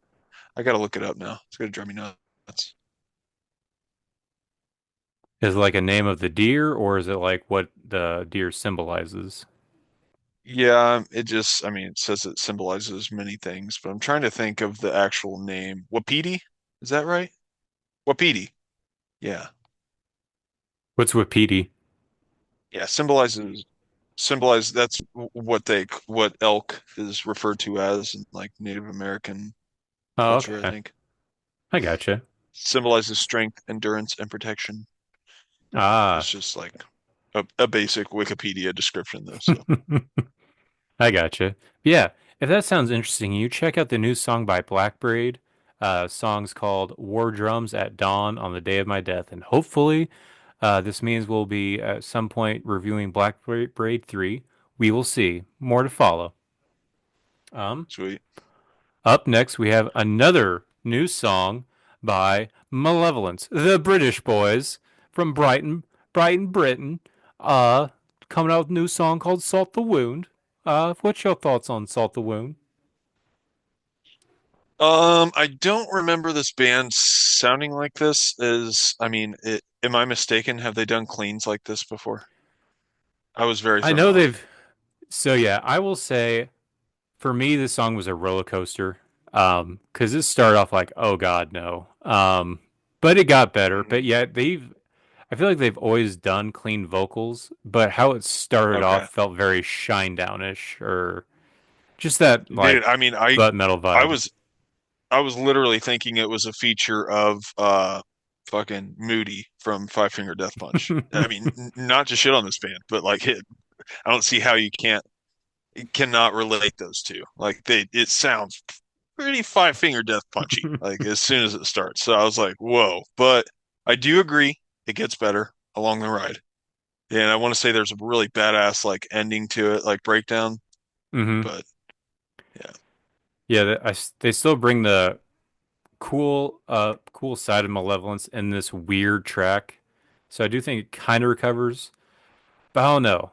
I gotta look it up now. It's gonna drive me nuts. Is it like a name of the deer, or is it like what the deer symbolizes? Yeah, I mean, it says it symbolizes many things, but I'm trying to think of the actual name. Wapiti? Is that right? Wapiti. Yeah. What's Wapiti? Yeah, symbolize that's what elk is referred to as in like Native American Oh, culture, I okay. think. I gotcha. Symbolizes strength, endurance, and protection. Ah. It's just like a basic Wikipedia description though, so I gotcha. Yeah, if that sounds interesting, you check out the new song by Blackbraid. Song's called War Drums at Dawn on the Day of My Death. And hopefully, this means we'll be at some point reviewing Blackbraid 3. We will see. More to follow. Um, sweet. Up next, we have another new song by Malevolence, the British boys from Brighton, Britain. Uh, Coming out with a new song called Salt the Wound. What's your thoughts on Salt the Wound? I don't remember this band sounding like this. Am I mistaken? Have they done cleans like this before? I was very I thrown know off. they've. So yeah, I will say for me, this song was a roller coaster. Because it started off like, oh God, no. But it got better. Mhm. But yeah, I feel like they've always done clean vocals, but how it started Okay. off felt very Shinedown-ish, or just that like Dude, I mean, butt metal I vibe. was I was literally thinking it was a feature of fucking Moody from Five Finger Death Punch. I mean, not to shit on this band, but like I don't see how you cannot relate those two. Like it sounds pretty Five Finger Death Punchy, like as soon as it starts. So I was like, whoa. But I do agree it gets better along the ride. And I want to say there's a really badass like ending to it, like breakdown. Hmm. But yeah. Yeah, they still bring the cool side of Malevolence in this weird track. So I do think it kind of recovers, but I don't know.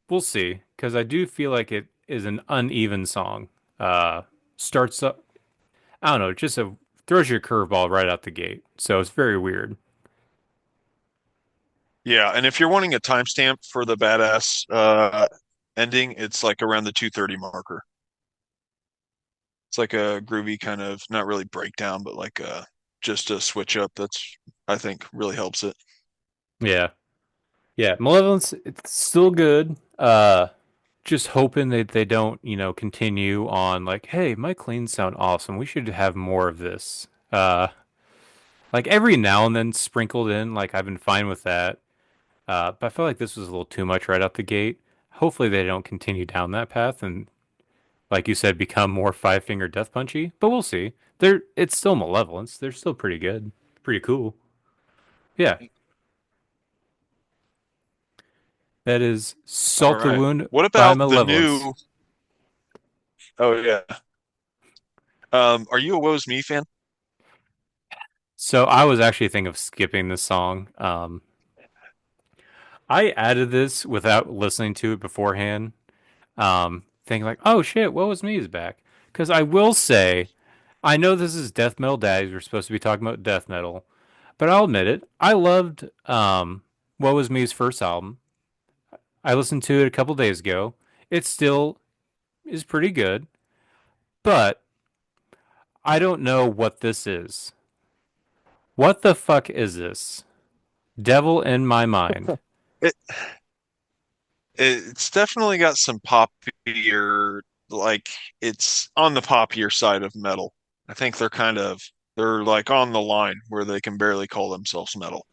We'll see, because I do feel like it is an uneven song. Uh, Starts up, I don't know, throws you a curveball right out the gate. So it's very weird. Yeah, and if you're wanting a timestamp for the badass ending, it's like around the 2:30 marker. It's like a groovy kind of not really breakdown, but like just a switch up that's I think really helps it. Yeah. Yeah, Malevolence, it's still good. Just hoping that they don't, continue on like, hey, my cleans sound awesome. We should have more of this. Like every now and then sprinkled in, like I've been fine with that. But I feel like this was a little too much right out the gate. Hopefully they don't continue down that path and, like you said, become more Five Finger Death Punchy. But we'll see. It's still Malevolence. They're still pretty good, pretty cool. Yeah, that is All Salt the right. Wound What by about the Malevolence. new? Oh yeah. Are you a Woe's Me fan? So I was actually thinking of skipping this song. I added this without listening to it beforehand, thinking like, "Oh shit, what was me is back." Because I will say, I know this is death metal daddies. We're supposed to be talking about death metal, but I'll admit it. I loved what was me's first album. I listened to it a couple days ago. It still is pretty good, but I don't know what this is. What the fuck is this? Devil in my mind. It it's definitely got some poppier, like it's on the poppier side of metal. I think they're like on the line where they can barely call themselves metal.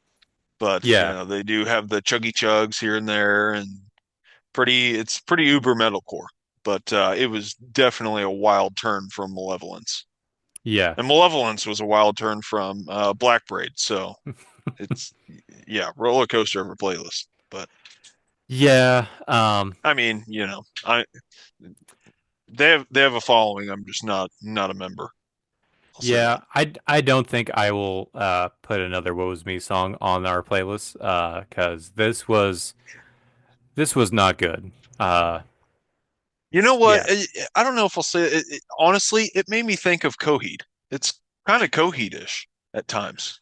But Yeah, they do have the chuggy chugs here and there, and it's pretty uber metalcore. But it was definitely a wild turn from Malevolence, yeah. and Malevolence was a wild turn from Blackbraid. So it's yeah, roller coaster of a playlist. But Yeah, I mean, they have a following. I'm just not a member. I'll say yeah, that. I don't think I will put another Woes Me song on our playlist because this was not good. Uh You know what? yeah. I don't know if I'll say honestly, it made me think of Coheed. It's kind of Coheed-ish at times.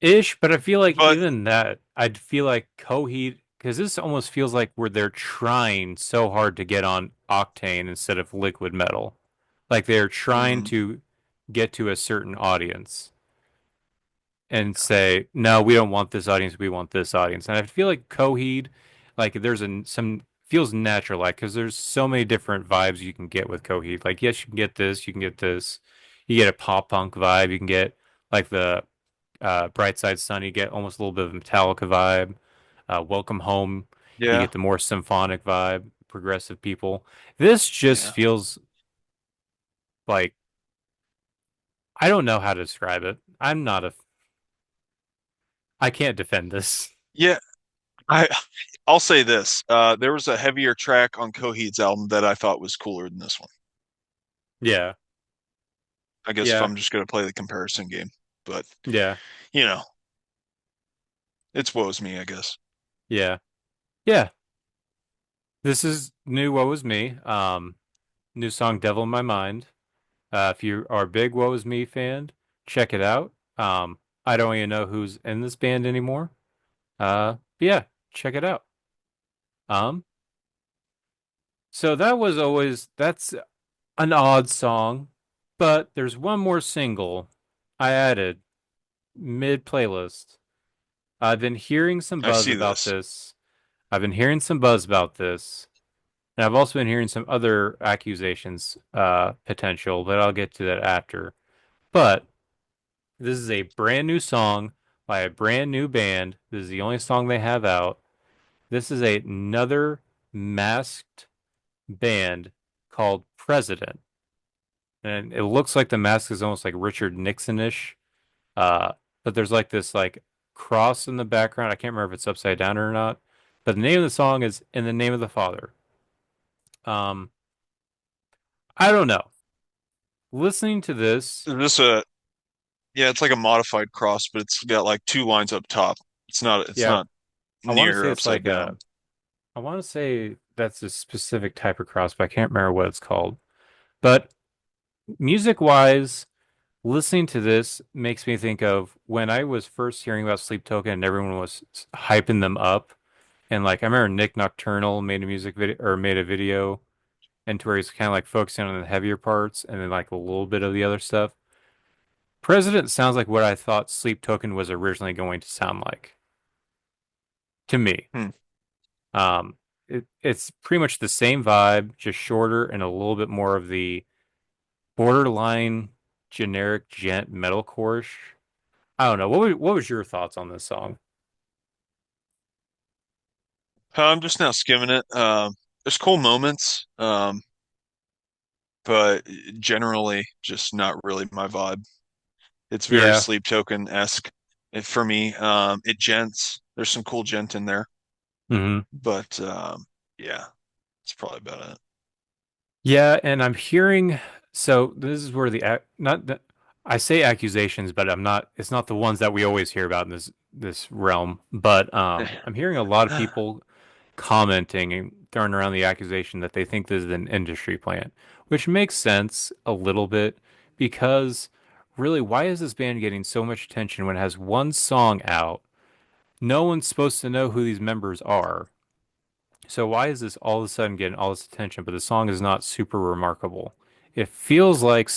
Ish, but I feel like But even that I'd feel like Coheed because this almost feels like where they're trying so hard to get on Octane instead of liquid metal. Like they're trying mm, to get to a certain audience and say, no, we don't want this audience, we want this audience. And I feel like Coheed, like there's some feels natural, like because there's so many different vibes you can get with Coheed. Like yes, you can get this, you can get this, you get a pop punk vibe, you can get like the Bright Side Sun, you get almost a little bit of a Metallica vibe. Welcome Home, you yeah, get the more symphonic vibe, progressive people. This just yeah, feels like I don't know how to describe it. I can't defend this. yeah. I I'll say this. There was a heavier track on Coheed's album that I thought was cooler than this one. Yeah, I guess if yeah, I'm just gonna play the comparison game, but yeah, you know, it's woes me, I guess. yeah, yeah. This is new Woe Is Me. New song Devil in My Mind. If you are a big Woe Is Me fan, check it out. I don't even know who's in this band anymore. Yeah, check it out. Um, so that's an odd song, but there's one more single I added mid playlist. I've been hearing some I buzz see about this. this. I've been hearing some buzz about this. And I've also been hearing some other accusations, potential, but I'll get to that after. But This is a brand new song by a brand new band. This is the only song they have out. This is another masked band called President. And it looks like the mask is almost like Richard Nixon-ish. Uh, but there's like this like cross in the background. I can't remember if it's upside down or not. But the name of the song is In the Name of the Father. Um, I don't know. Listening to this, Is this a yeah, it's like a modified cross, but it's got like two lines up top. It's yeah, not I want to say near it's upside like down. I want to say that's a specific type of cross, but I can't remember what it's called. But music-wise, listening to this makes me think of when I was first hearing about Sleep Token and everyone was hyping them up. And like I remember Nick Nocturnal made a music video or made a video and to where he's kind of like focusing on the heavier parts and then like a little bit of the other stuff. President sounds like what I thought Sleep Token was originally going to sound like to me. Hmm. It's pretty much the same vibe, just shorter and a little bit more of the borderline generic gent metalcore-ish. I don't know. What was your thoughts on this song? I'm just now skimming it. There's cool moments, but generally just not really my vibe. It's very Yeah. Sleep Token-esque for me. It gents. There's some cool gent in there, hmm but yeah, it's probably about it. Yeah, and I'm hearing so this is where not that I say accusations, but I'm not it's not the ones that we always hear about in this realm. But I'm hearing a lot of people commenting and throwing around the accusation that they think this is an industry plant, which makes sense a little bit because really, why is this band getting so much attention when it has one song out? No one's supposed to know who these members are. So why is this all of a sudden getting all this attention, but the song is not super remarkable? It feels like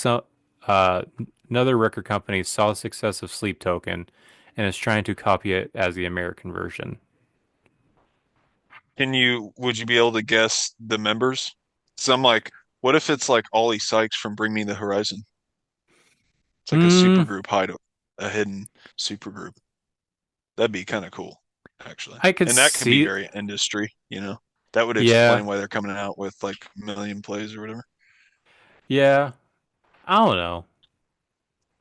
uh, another record company saw the success of Sleep Token and is trying to copy it as the American version. Would you be able to guess the members? So I'm like, what if it's like Ollie Sykes from Bring Me the Horizon? It's like a Hmm, supergroup hideout, a hidden supergroup. That'd be kind of cool, actually. I could And that can be see, very industry, you know. That would yeah, explain why they're coming out with like a million plays or whatever. yeah. I don't know.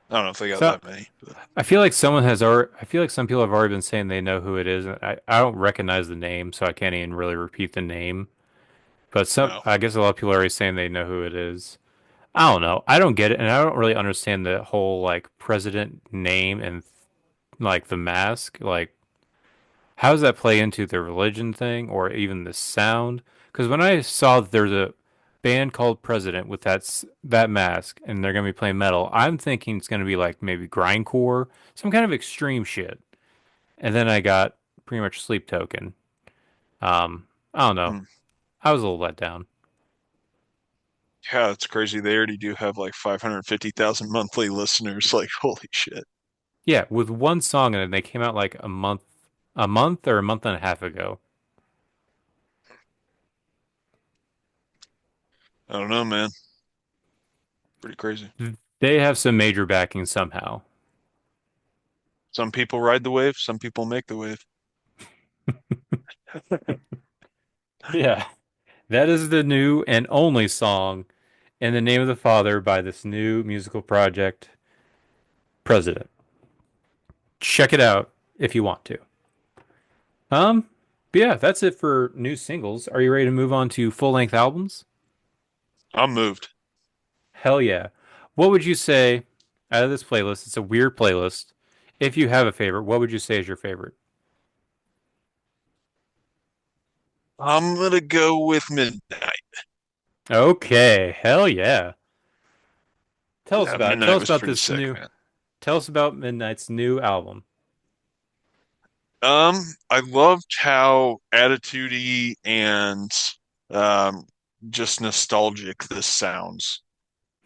I don't know if they got So that many, but I feel like someone has already. I feel like some people have already been saying they know who it is. And I don't recognize the name, so I can't even really repeat the name. But some, no. I guess a lot of people are already saying they know who it is. I don't know. I don't get it, and I don't really understand the whole like president name and like the mask. Like, how does that play into the religion thing or even the sound? Because when I saw that there's a band called President with that mask and they're gonna be playing metal, I'm thinking it's gonna be like maybe grindcore, some kind of extreme shit. And then I got pretty much Sleep Token. I don't know. Hmm. I was a little let down. Yeah, it's crazy. They already do have like 550,000 monthly listeners. Like, holy shit. Yeah, with one song and they came out like a month or a month and a half ago. I don't know, man. Pretty crazy. They have some major backing somehow. Some people ride the wave, some people make the wave. Yeah. That is the new and only song in the name of the Father by this new musical project, President. Check it out if you want to. Um, but yeah, that's it for new singles. Are you ready to move on to full-length albums? I'm moved. Hell yeah. What would you say out of this playlist? It's a weird playlist. If you have a favorite, what would you say is your favorite? I'm gonna go with Midnight. Okay, hell yeah. Yeah, Tell Midnight us was about pretty this sick, new man. tell us about Midnight's new album. I loved how attitudey and um just nostalgic this sounds.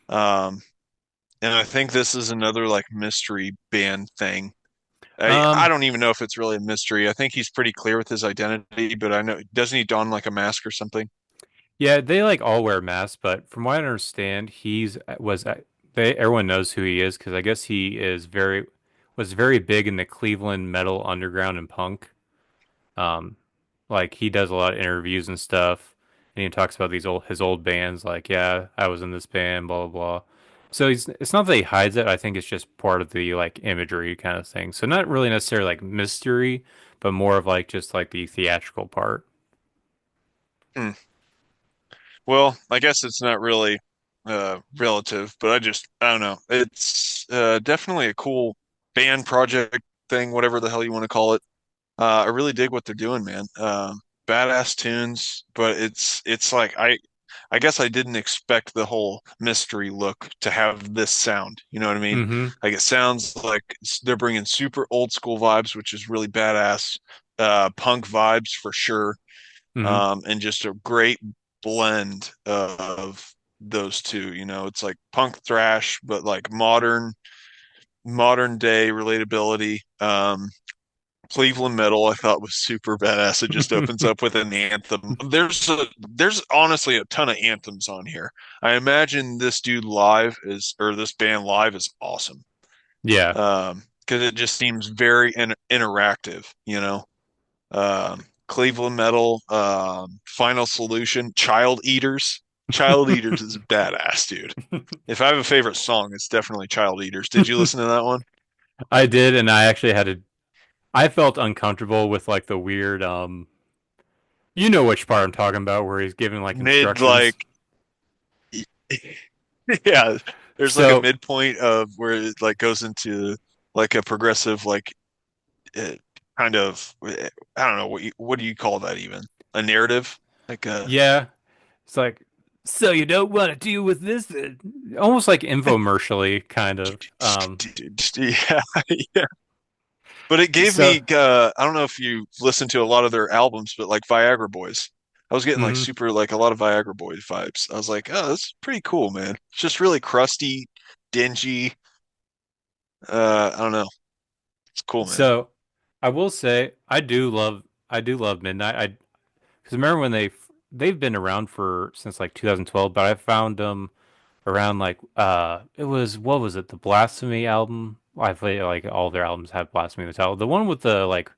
Um, and I think this is another like mystery band thing. I Um, don't even know if it's really a mystery. I think he's pretty clear with his identity, but I know doesn't he don like a mask or something? yeah, they like all wear masks, but from what I understand, everyone knows who he is because I guess he is was very big in the Cleveland metal underground and punk. Um, like he does a lot of interviews and stuff, and he talks about his old bands. Like, yeah, I was in this band, blah blah blah. So it's not that he hides it. I think it's just part of the like imagery kind of thing. So not really necessarily like mystery, but more of like just like the theatrical part. Hmm. Well, I guess it's not really relative, but I don't know. It's definitely a cool band project thing, whatever the hell you want to call it. I really dig what they're doing, man. Badass tunes, but it's like I guess I didn't expect the whole mystery look to have this sound. You know what I mean? Mm-hmm. Like it sounds like they're bringing super old school vibes, which is really badass. Punk vibes for sure, Mm-hmm. and just a great blend of those two. You know, it's like punk thrash, but like modern day relatability. Cleveland metal I thought was super badass. It just opens up with an anthem. There's honestly a ton of anthems on here. I imagine this dude live is or this band live is awesome. Yeah. Because it just seems very interactive, you know. Cleveland metal, Final Solution, Child Eaters. Child Eaters is badass, dude. If I have a favorite song, it's definitely Child Eaters. Did you listen to that one? I did, and I actually had to. I felt uncomfortable with like the weird you know which part I'm talking about where he's giving like Mid instructions. like yeah, there's like a So midpoint of where it like goes into like a progressive like uh, kind of I don't know what do you call that even? A narrative? Like a yeah, it's like so you don't want to deal with this, almost like infomercially kind of. yeah, yeah. But it gave So me I don't know if you listened to a lot of their albums, but like Viagra Boys. I was getting like mhm. super like a lot of Viagra Boys vibes. I was like, oh, that's pretty cool, man. It's just really crusty, dingy. I don't know. It's cool, man. So I will say I do love Midnight. I because remember when they've been around for since like 2012, but I found them around like it was what was it, the Blasphemy album. I feel like all their albums have Blasphemy in the title. The one with the like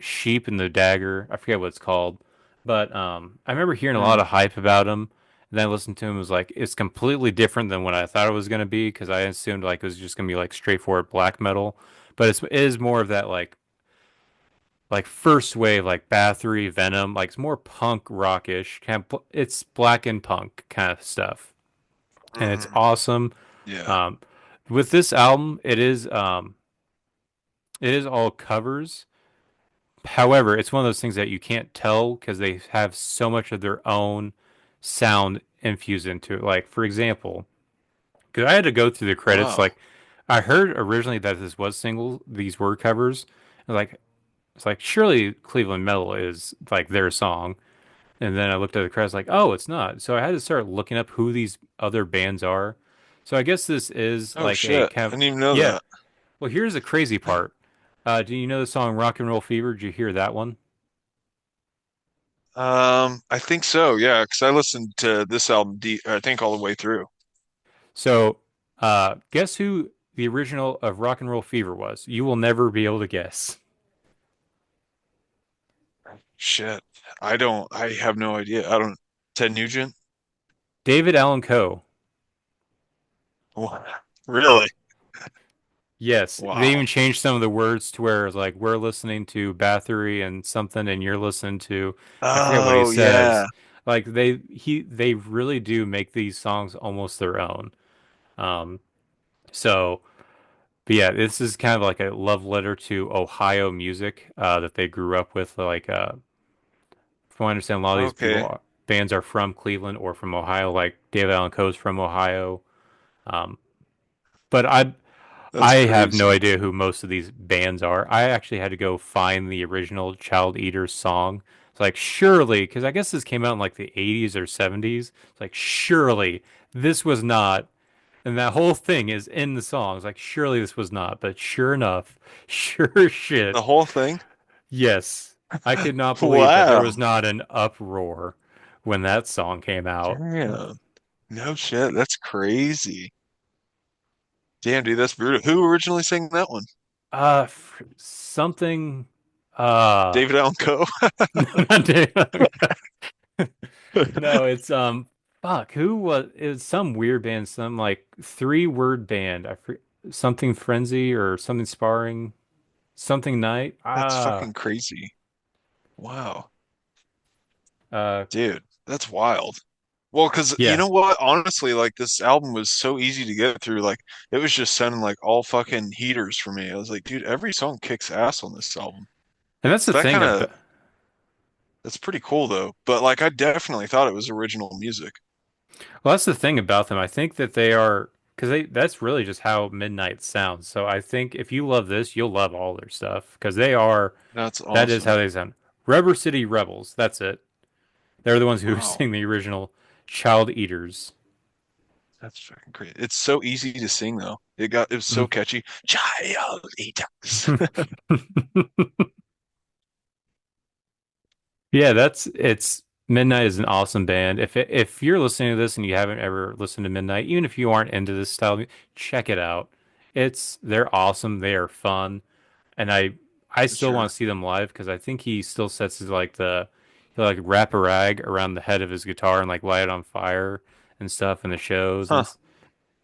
sheep and the dagger. I forget what it's called, but I remember hearing a lot Mm. of hype about him. And then I listened to him. It was like it's completely different than what I thought it was gonna be because I assumed like it was just gonna be like straightforward black metal, but it is more of that like first wave like Bathory, Venom, like it's more punk rockish. It's black and punk kind of stuff, and it's Hmm. awesome. Yeah. Um, with this album, it is all covers. However, it's one of those things that you can't tell because they have so much of their own sound infused into it. Like, for example, because I had to go through the credits, Wow. like, I heard originally that this was these were covers. Like, it's like, surely Cleveland Metal is like their song. And then I looked at the credits, like, oh, it's not. So I had to start looking up who these other bands are. So I guess this is Oh like a shit. kind I of, didn't even know yeah. that. Well, here's the crazy part. Do you know the song Rock and Roll Fever? Did you hear that one? I think so. Yeah, because I listened to this album, I think all the way through. So, guess who the original of Rock and Roll Fever was? You will never be able to guess. Shit. I don't. I have no idea. I don't. Ted Nugent. David Allan Coe. What? Really? Yes, they Wow. even changed some of the words to where it's like we're listening to Bathory and something, and you're listening to I forget what he Oh says. yeah. Like they really do make these songs almost their own. Um, so, but yeah, this is kind of like a love letter to Ohio music that they grew up with. Like from what I understand, a lot of these Okay. bands are from Cleveland or from Ohio. Like David Allan Coe's from Ohio. Um, but I That's have no crazy. idea who most of these bands are. I actually had to go find the original Child Eaters song. It's like surely, because I guess this came out in like the 80s or 70s. It's like surely this was not, and that whole thing is in the song. It's like surely this was not, but sure enough, sure The shit, whole thing? yes. I could not believe that there Wow. was not an uproar when that song came out. Damn. No shit. That's crazy. Damn, dude, that's brutal. Who originally sang that one? Something. Uh, David Allan Coe? not Dave- no, it's fuck. Who was? It was some weird band, some like three-word band. Something frenzy or something sparring, something night. That's fucking crazy. Wow. Uh, Dude, that's wild. Well, because you yeah. know what? Honestly, like this album was so easy to get through. Like it was just sounding like all fucking heaters for me. I was like, dude, every song kicks ass on this album. And that's the So that thing kind of about. that's pretty cool though. But like I definitely thought it was original music. Well, that's the thing about them. I think that they are because that's really just how Midnight sounds. So I think if you love this, you'll love all their stuff because That's that is how awesome. they sound. Rubber City Rebels. That's it. They're the ones who Wow. sing the original Child Eaters. That's fucking great. It's so easy to sing though. It was so catchy. Child eaters. Yeah, that's it's Midnight is an awesome band. If you're listening to this and you haven't ever listened to Midnight, even if you aren't into this style, check it out. They're awesome. They are fun, and I For still want sure. to see them live because I think he still sets his like the he'll like wrap a rag around the head of his guitar and like light it on fire and stuff in the shows and Huh.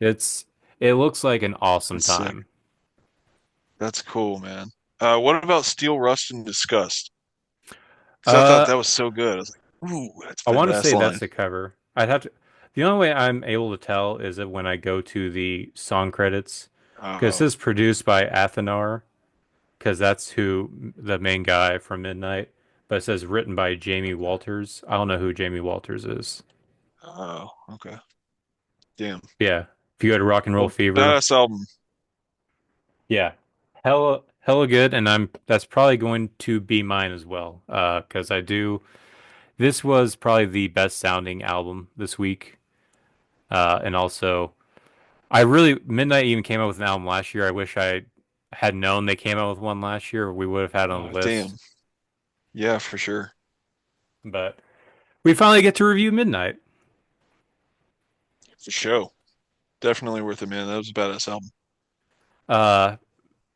it's it looks like an awesome That's sick. time. That's cool, man. What about Steel, Rust, and Disgust? Because I thought Uh, that was so good. I was like, ooh, that's I want to badass say line. that's the cover. I'd have to. The only way I'm able to tell is that when I go to the song credits, because Oh, this is produced by Athanar, because that's who the main guy from Midnight. But it says written by Jamie Walters. I don't know who Jamie Walters is. oh, okay. Damn. Yeah, if you go to Rock and Roll Well, Fever, badass album. yeah, hella good, and that's probably going to be mine as well. Because I do. This was probably the best sounding album this week. And also. I really Midnight even came out with an album last year. I wish I had known they came out with one last year. We would have had it on Oh, the damn. list. Yeah, for sure. But we finally get to review Midnight. For sure. Definitely worth it, man. That was a badass album. Uh,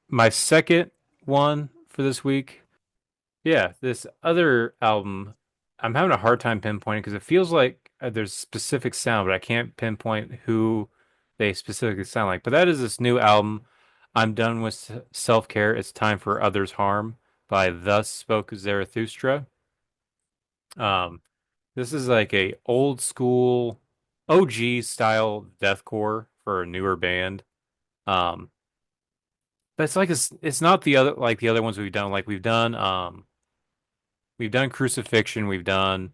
my second one for this week. Yeah, this other album. I'm having a hard time pinpointing because it feels like there's specific sound, but I can't pinpoint who they specifically sound like. But that is this new album. I'm done with self-care. It's time for others' harm by Thus Spoke Zarathustra. Um, this is like a old school OG style deathcore for a newer band. Um, but it's not the other like the other ones we've done. Like we've done Crucifixion, we've done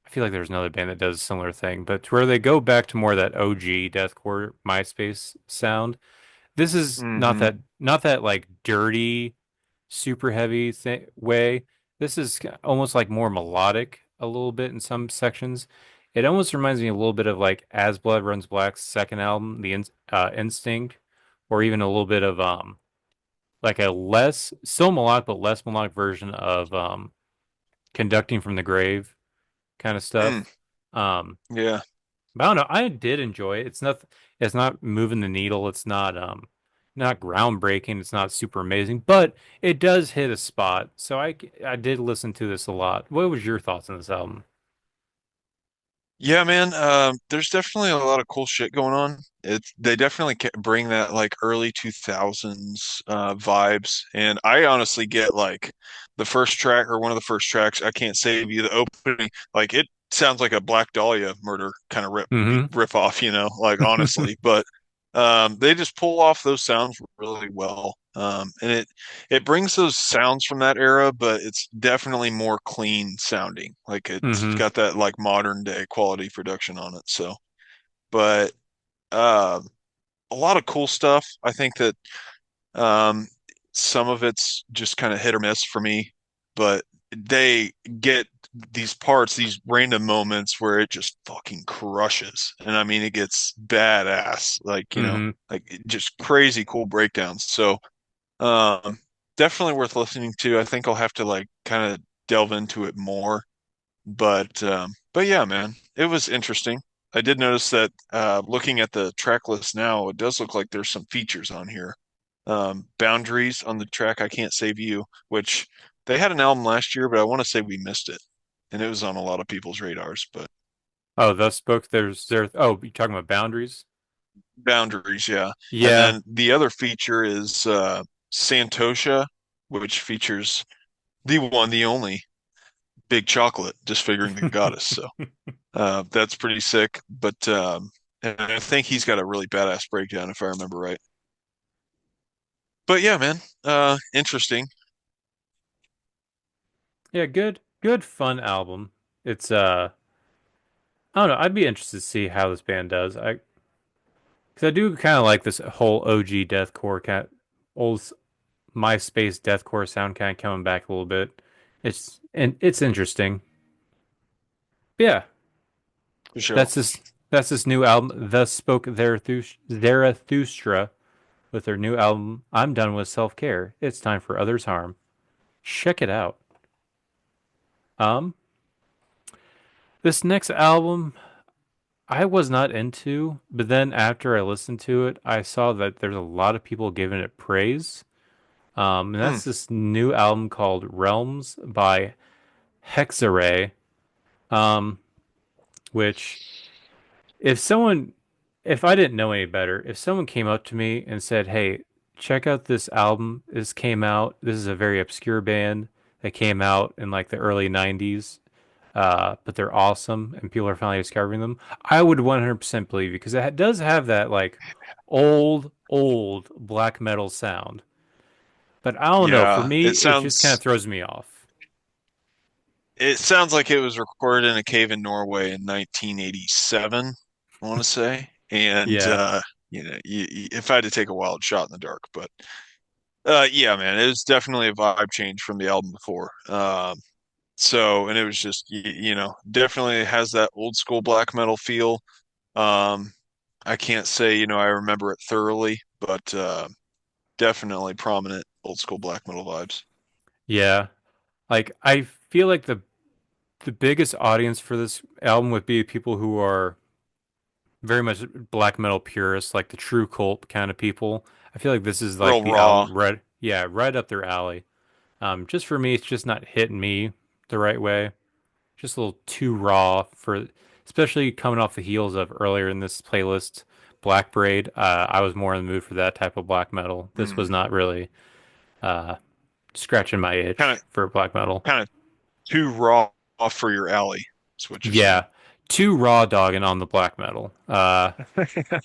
I feel like there's another band that does a similar thing, but to where they go back to more of that OG deathcore MySpace sound. This is Mm-hmm. not that like dirty, super heavy way. This is almost like more melodic a little bit in some sections. It almost reminds me a little bit of like As Blood Runs Black's second album, Instinct, or even a little bit of like a less still melodic but less melodic version of Conducting from the Grave kind of Mm, stuff. Um, yeah. but I don't know. I did enjoy it. It's not moving the needle. It's not groundbreaking. It's not super amazing, but it does hit a spot. So I did listen to this a lot. What was your thoughts on this album? Yeah, man. There's definitely a lot of cool shit going on. They definitely bring that like early 2000s vibes, and I honestly get like the first track or one of the first tracks. I Can't Save You. The opening, like it sounds like a Black Dahlia murder kind of Hmm. rip off, like honestly. But they just pull off those sounds really well, and it brings those sounds from that era, but it's definitely more clean sounding. Like it's Hmm. got that like modern day quality production on it. So, but um, a lot of cool stuff. I think that um, some of it's just kind of hit or miss for me, but they get these parts, these random moments where it just fucking crushes. And I mean, it gets badass, like, Hmm. just crazy cool breakdowns. So, um, definitely worth listening to. I think I'll have to like kind of delve into it more. But yeah, man, it was interesting. I did notice that looking at the track list now, it does look like there's some features on here. Boundaries on the track I Can't Save You, which they had an album last year, but I want to say we missed it. And it was on a lot of people's radars, but Oh, the Spoke there. Oh, you talking about boundaries? Boundaries, yeah. And Yeah. then the other feature is Santosha, which features the one, the only Big Chocolate disfiguring the goddess. So that's pretty sick. But and I think he's got a really badass breakdown if I remember right. But yeah, man, interesting. Yeah, good fun album. It's I don't know, I'd be interested to see how this band does. Cause I do kind of like this whole OG deathcore kind old MySpace deathcore sound kind of coming back a little bit. It's interesting. But yeah, For sure. that's this new album, The Spoke Zarathustra, with their new album, I'm Done with Self-Care. It's time for others' harm. Check it out. Um, this next album I was not into, but then after I listened to it, I saw that there's a lot of people giving it praise. And Hmm. that's this new album called Realms by Hexarray. Um, which if someone, if I didn't know any better, if someone came up to me and said, "Hey, check out this album. This came out. This is a very obscure band that came out in like the early '90s, but they're awesome and people are finally discovering them," I would 100% believe you because it does have that like old black metal sound. But I don't know. For Yeah, me, it just kind of throws me off. it sounds like it was recorded in a cave in Norway in 1987, I want to say. And Yeah. if I had to take a wild shot in the dark, but yeah, man, it was definitely a vibe change from the album before. And it was just definitely has that old school black metal feel. Um, I can't say, I remember it thoroughly, but definitely prominent old school black metal vibes. Yeah. Like I feel like the biggest audience for this album would be people who are very much black metal purists, like the true cult kind of people. I feel like this is like Real the raw. album right up their alley. Just for me, it's just not hitting me the right way. Just a little too raw for, especially coming off the heels of earlier in this playlist, Blackbraid. I was more in the mood for that type of black metal. This was Mm. not really uh, scratching my Kind itch of for black metal. kind of too raw for your alley, is what you're saying. Yeah, too raw dogging on the black metal.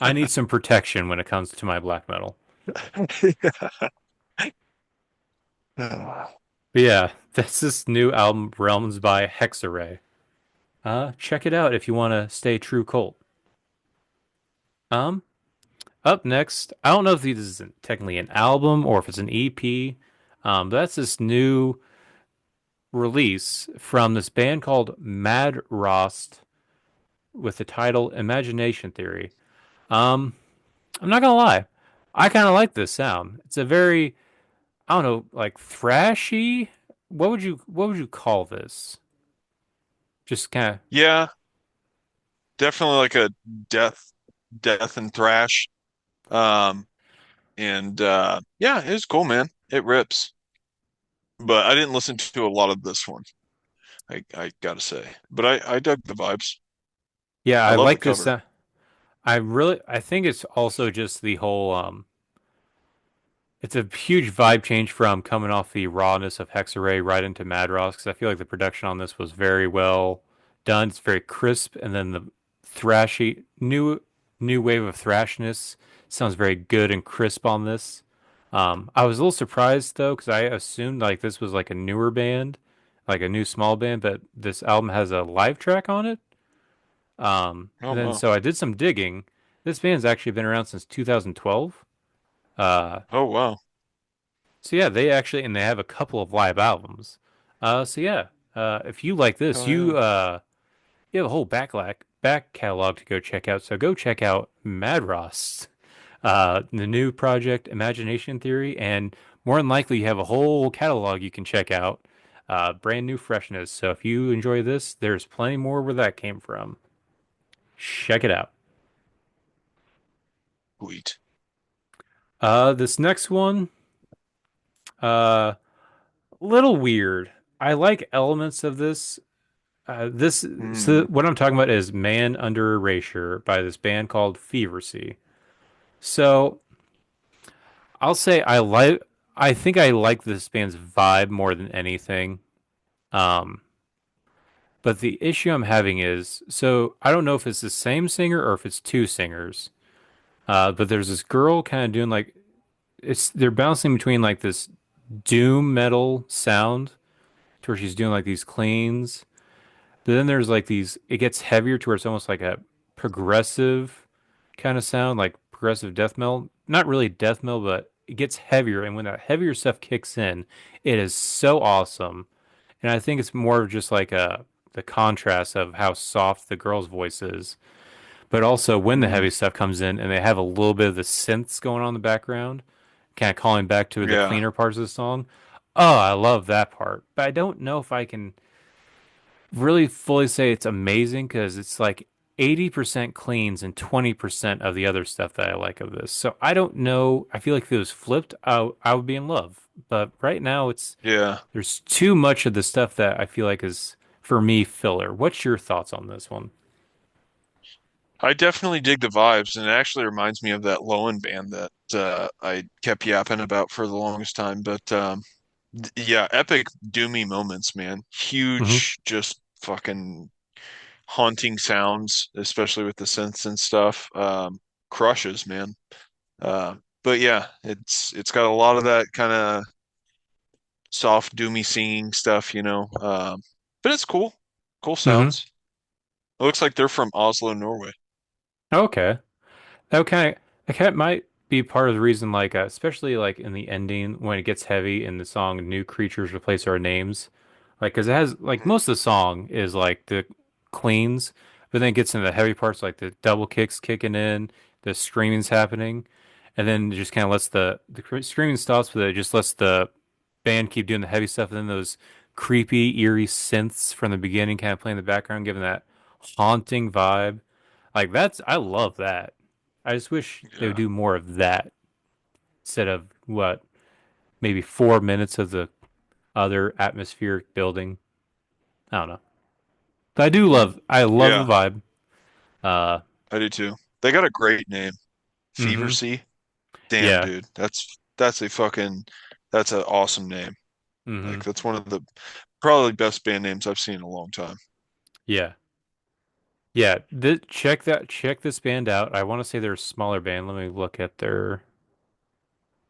I need some protection when it comes to my black metal. But yeah, that's this new album, Realms by Hexarray. Check it out if you want to stay true cult. Um, Up next, I don't know if this is technically an album or if it's an EP. But that's this new release from this band called Mad Rost with the title Imagination Theory. Um, I'm not gonna lie, I kind of like this sound. It's a very, I don't know, like thrashy. What would you call this? Just kind of, Yeah, definitely like a death, death and thrash. Um, and yeah, it was cool, man. It rips. But I didn't listen to a lot of this one. I gotta say, but I dug the vibes. yeah, I I love the like this. cover. I think it's also just the whole it's a huge vibe change from coming off the rawness of Hexarray right into Madross because I feel like the production on this was very well done. It's very crisp, and then the thrashy new wave of thrashness sounds very good and crisp on this. I was a little surprised though because I assumed like this was like a newer band, like a new small band, but this album has a live track on it. Oh And then wow. so I did some digging. This band's actually been around since 2012. Uh, Oh wow. So yeah, they have a couple of live albums. So yeah, if you like this, Hell yeah. you have a whole back catalog to go check out. So go check out Mad Ross, the new project Imagination Theory, and more than likely you have a whole catalog you can check out. Brand new freshness. So if you enjoy this, there's plenty more where that came from. Check it out. Sweet. This next one, uh, little weird. I like elements of this. So Mm. what I'm talking about is Man Under Erasure by this band called Feversea. So I'll say I think I like this band's vibe more than anything. Um, but the issue I'm having is, so I don't know if it's the same singer or if it's two singers. But there's this girl kind of doing like they're bouncing between like this doom metal sound to where she's doing like these cleans. But then there's like these, it gets heavier to where it's almost like a progressive kind of sound, like progressive death metal. Not really death metal, but it gets heavier. And when that heavier stuff kicks in, it is so awesome. And I think it's more of just like the contrast of how soft the girl's voice is, but also when the Mm. heavy stuff comes in and they have a little bit of the synths going on in the background, kind of calling back to the Yeah. cleaner parts of the song. Oh, I love that part. But I don't know if I can really fully say it's amazing because it's like 80% cleans and 20% of the other stuff that I like of this. So I don't know. I feel like if it was flipped, I would be in love. But right now Yeah. there's too much of the stuff that I feel like is for me filler. What's your thoughts on this one? I definitely dig the vibes, and it actually reminds me of that Lowen band that I kept yapping about for the longest time. But yeah, epic doomy moments, man. Hmm. Huge, just fucking haunting sounds, especially with the synths and stuff. Crushes, man. But yeah, it's got a lot of that kind of soft, doomy singing stuff, but it's cool. Cool Hmm. sounds. It looks like they're from Oslo, Norway. Okay. Okay, that kind of might be part of the reason, like especially like in the ending when it gets heavy in the song "New Creatures Replace Our Names," like because it has like Mhm. most of the song is like the cleans, but then it gets into the heavy parts like the double kicks kicking in, the screaming's happening, and then it just kind of lets the screaming stops, but it just lets the band keep doing the heavy stuff, and then those creepy, eerie synths from the beginning kind of play in the background, giving that haunting vibe. Like I love that. I just wish they would Yeah. do more of that instead of what, maybe 4 minutes of the other atmospheric building. I don't know. But Mhm. I love the Yeah, vibe. Uh, I do too. They got a great name. mm-hmm. Feversea. Damn, Yeah. dude. That's an awesome name. Mm-hmm. Like that's one of the probably best band names I've seen in a long time. Yeah. Yeah. Check this band out. I want to say they're a smaller band. Let me look at their,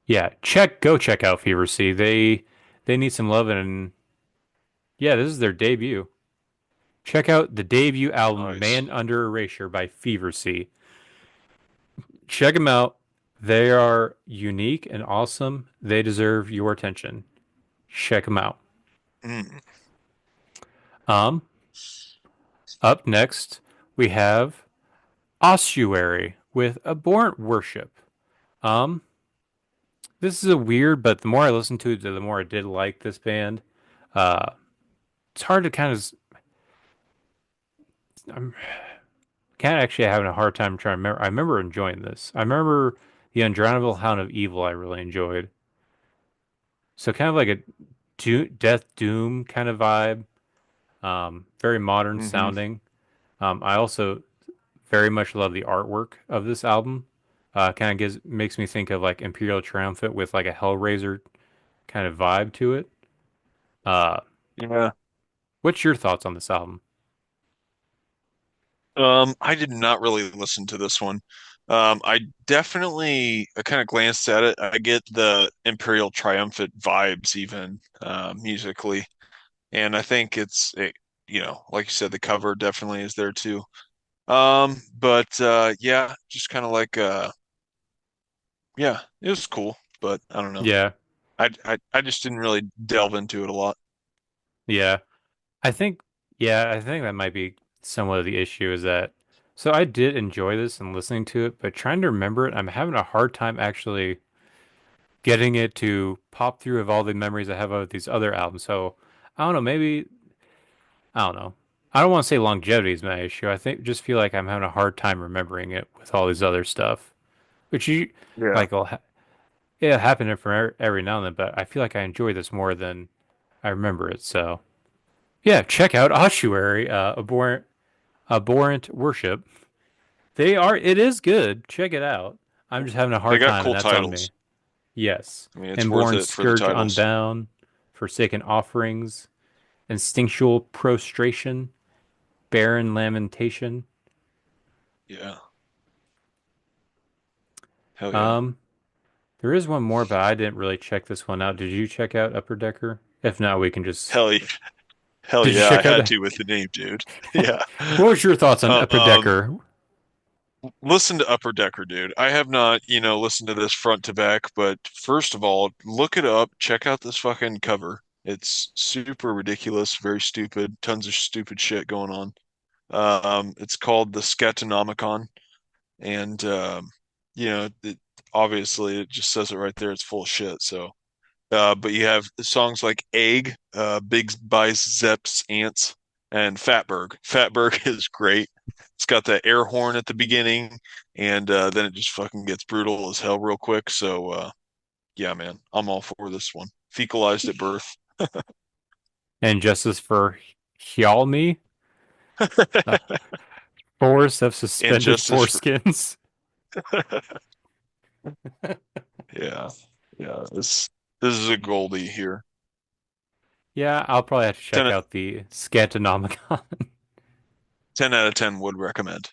yeah, go check out Fever Sea. They need some love and yeah, this is their debut. Check out the debut album Nice. Man Under Erasure by Fever Sea. Check them out. They are unique and awesome. They deserve your attention. Check them out. Mm. Um, Up next, we have Ossuary with Abhorrent Worship. Um, this is a weird, but the more I listened to it, the more I did like this band. Uh, it's hard to kind of, I'm kind of actually having a hard time trying to remember. I remember enjoying this. I remember the Undrownable Hound of Evil. I really enjoyed. So kind of like a Death Doom kind of vibe. Very modern Hmm. sounding. I also very much love the artwork of this album. Kind of makes me think of like Imperial Triumphant with like a Hellraiser kind of vibe to it. Uh, Yeah. what's your thoughts on this album? I did not really listen to this one. I kind of glanced at it. I get the Imperial Triumphant vibes even musically, and I think like you said, the cover definitely is there too. But yeah, just kind of like yeah, it was cool, but I don't know. Yeah, I just didn't really delve into it a lot. yeah. I think I think that might be somewhat of the issue is that so I did enjoy this and listening to it, but trying to remember it, I'm having a hard time actually getting it to pop through of all the memories I have of these other albums. So I don't know, maybe I don't know. I don't want to say longevity is my issue. I think just feel like I'm having a hard time remembering it with all these other stuff, which you Yeah. like will ha yeah happen from every now and then. But I feel like I enjoy this more than I remember it. So yeah, check out Ossuary, Abhorrent Worship. It is good. Check it out. I'm just having a They hard got time, and cool that's on me. titles. Yes. I mean, it's worth Inborn it for the Scourge titles. Unbound, Forsaken Offerings, Instinctual Prostration, Barren Lamentation. Yeah. Hell yeah. Um, there is one more, but I didn't really check this one out. Did you check out Upper Decker? If not, we can just. Hell yeah. Hell Did you yeah. I check out? had to with the name, dude. Yeah. What was your thoughts on Upper Um, Decker? Listen to Upper Decker, dude. I have not, listened to this front to back, but first of all, look it up. Check out this fucking cover. It's super ridiculous, very stupid, tons of stupid shit going on. It's called the Scatonomicon, and obviously it just says it right there. It's full of shit. So, but you have songs like Egg, Big Biceps Ants, and Fatberg. Fatberg is great. It's got that air horn at the beginning, and then it just fucking gets brutal as hell real quick. So, yeah, man, I'm all for this one. Fecalized at birth. And Justice for Hjalmi, uh, Force of And Suspended Justice for Foreskins. yeah, yeah. This is a Goldie here. Yeah, I'll probably have to check 10, out the Scatonomicon. 10 out of 10 would recommend.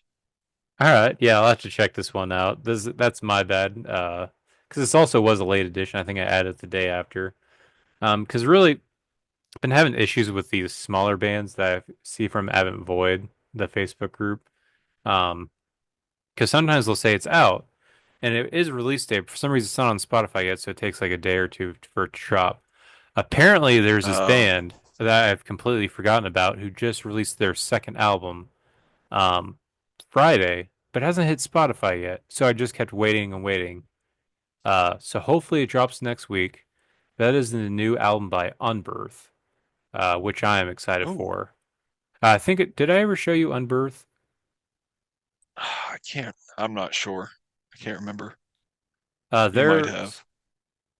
All right, yeah, I'll have to check this one out. That's my bad. Because this also was a late edition. I think I added it the day after. Because really, I've been having issues with these smaller bands that I see from Avant Void, the Facebook group. Because sometimes they'll say it's out, and it is release date. For some reason, it's not on Spotify yet, so it takes like a day or two for it to drop. Apparently, there's this Uh, band that I've completely forgotten about who just released their second album um, Friday, but hasn't hit Spotify yet. So I just kept waiting and waiting. So hopefully it drops next week. That is the new album by Unbirth, which I am excited oh, for. Did I ever show you Unbirth? I can't. I'm not sure. I can't remember. You might They're have.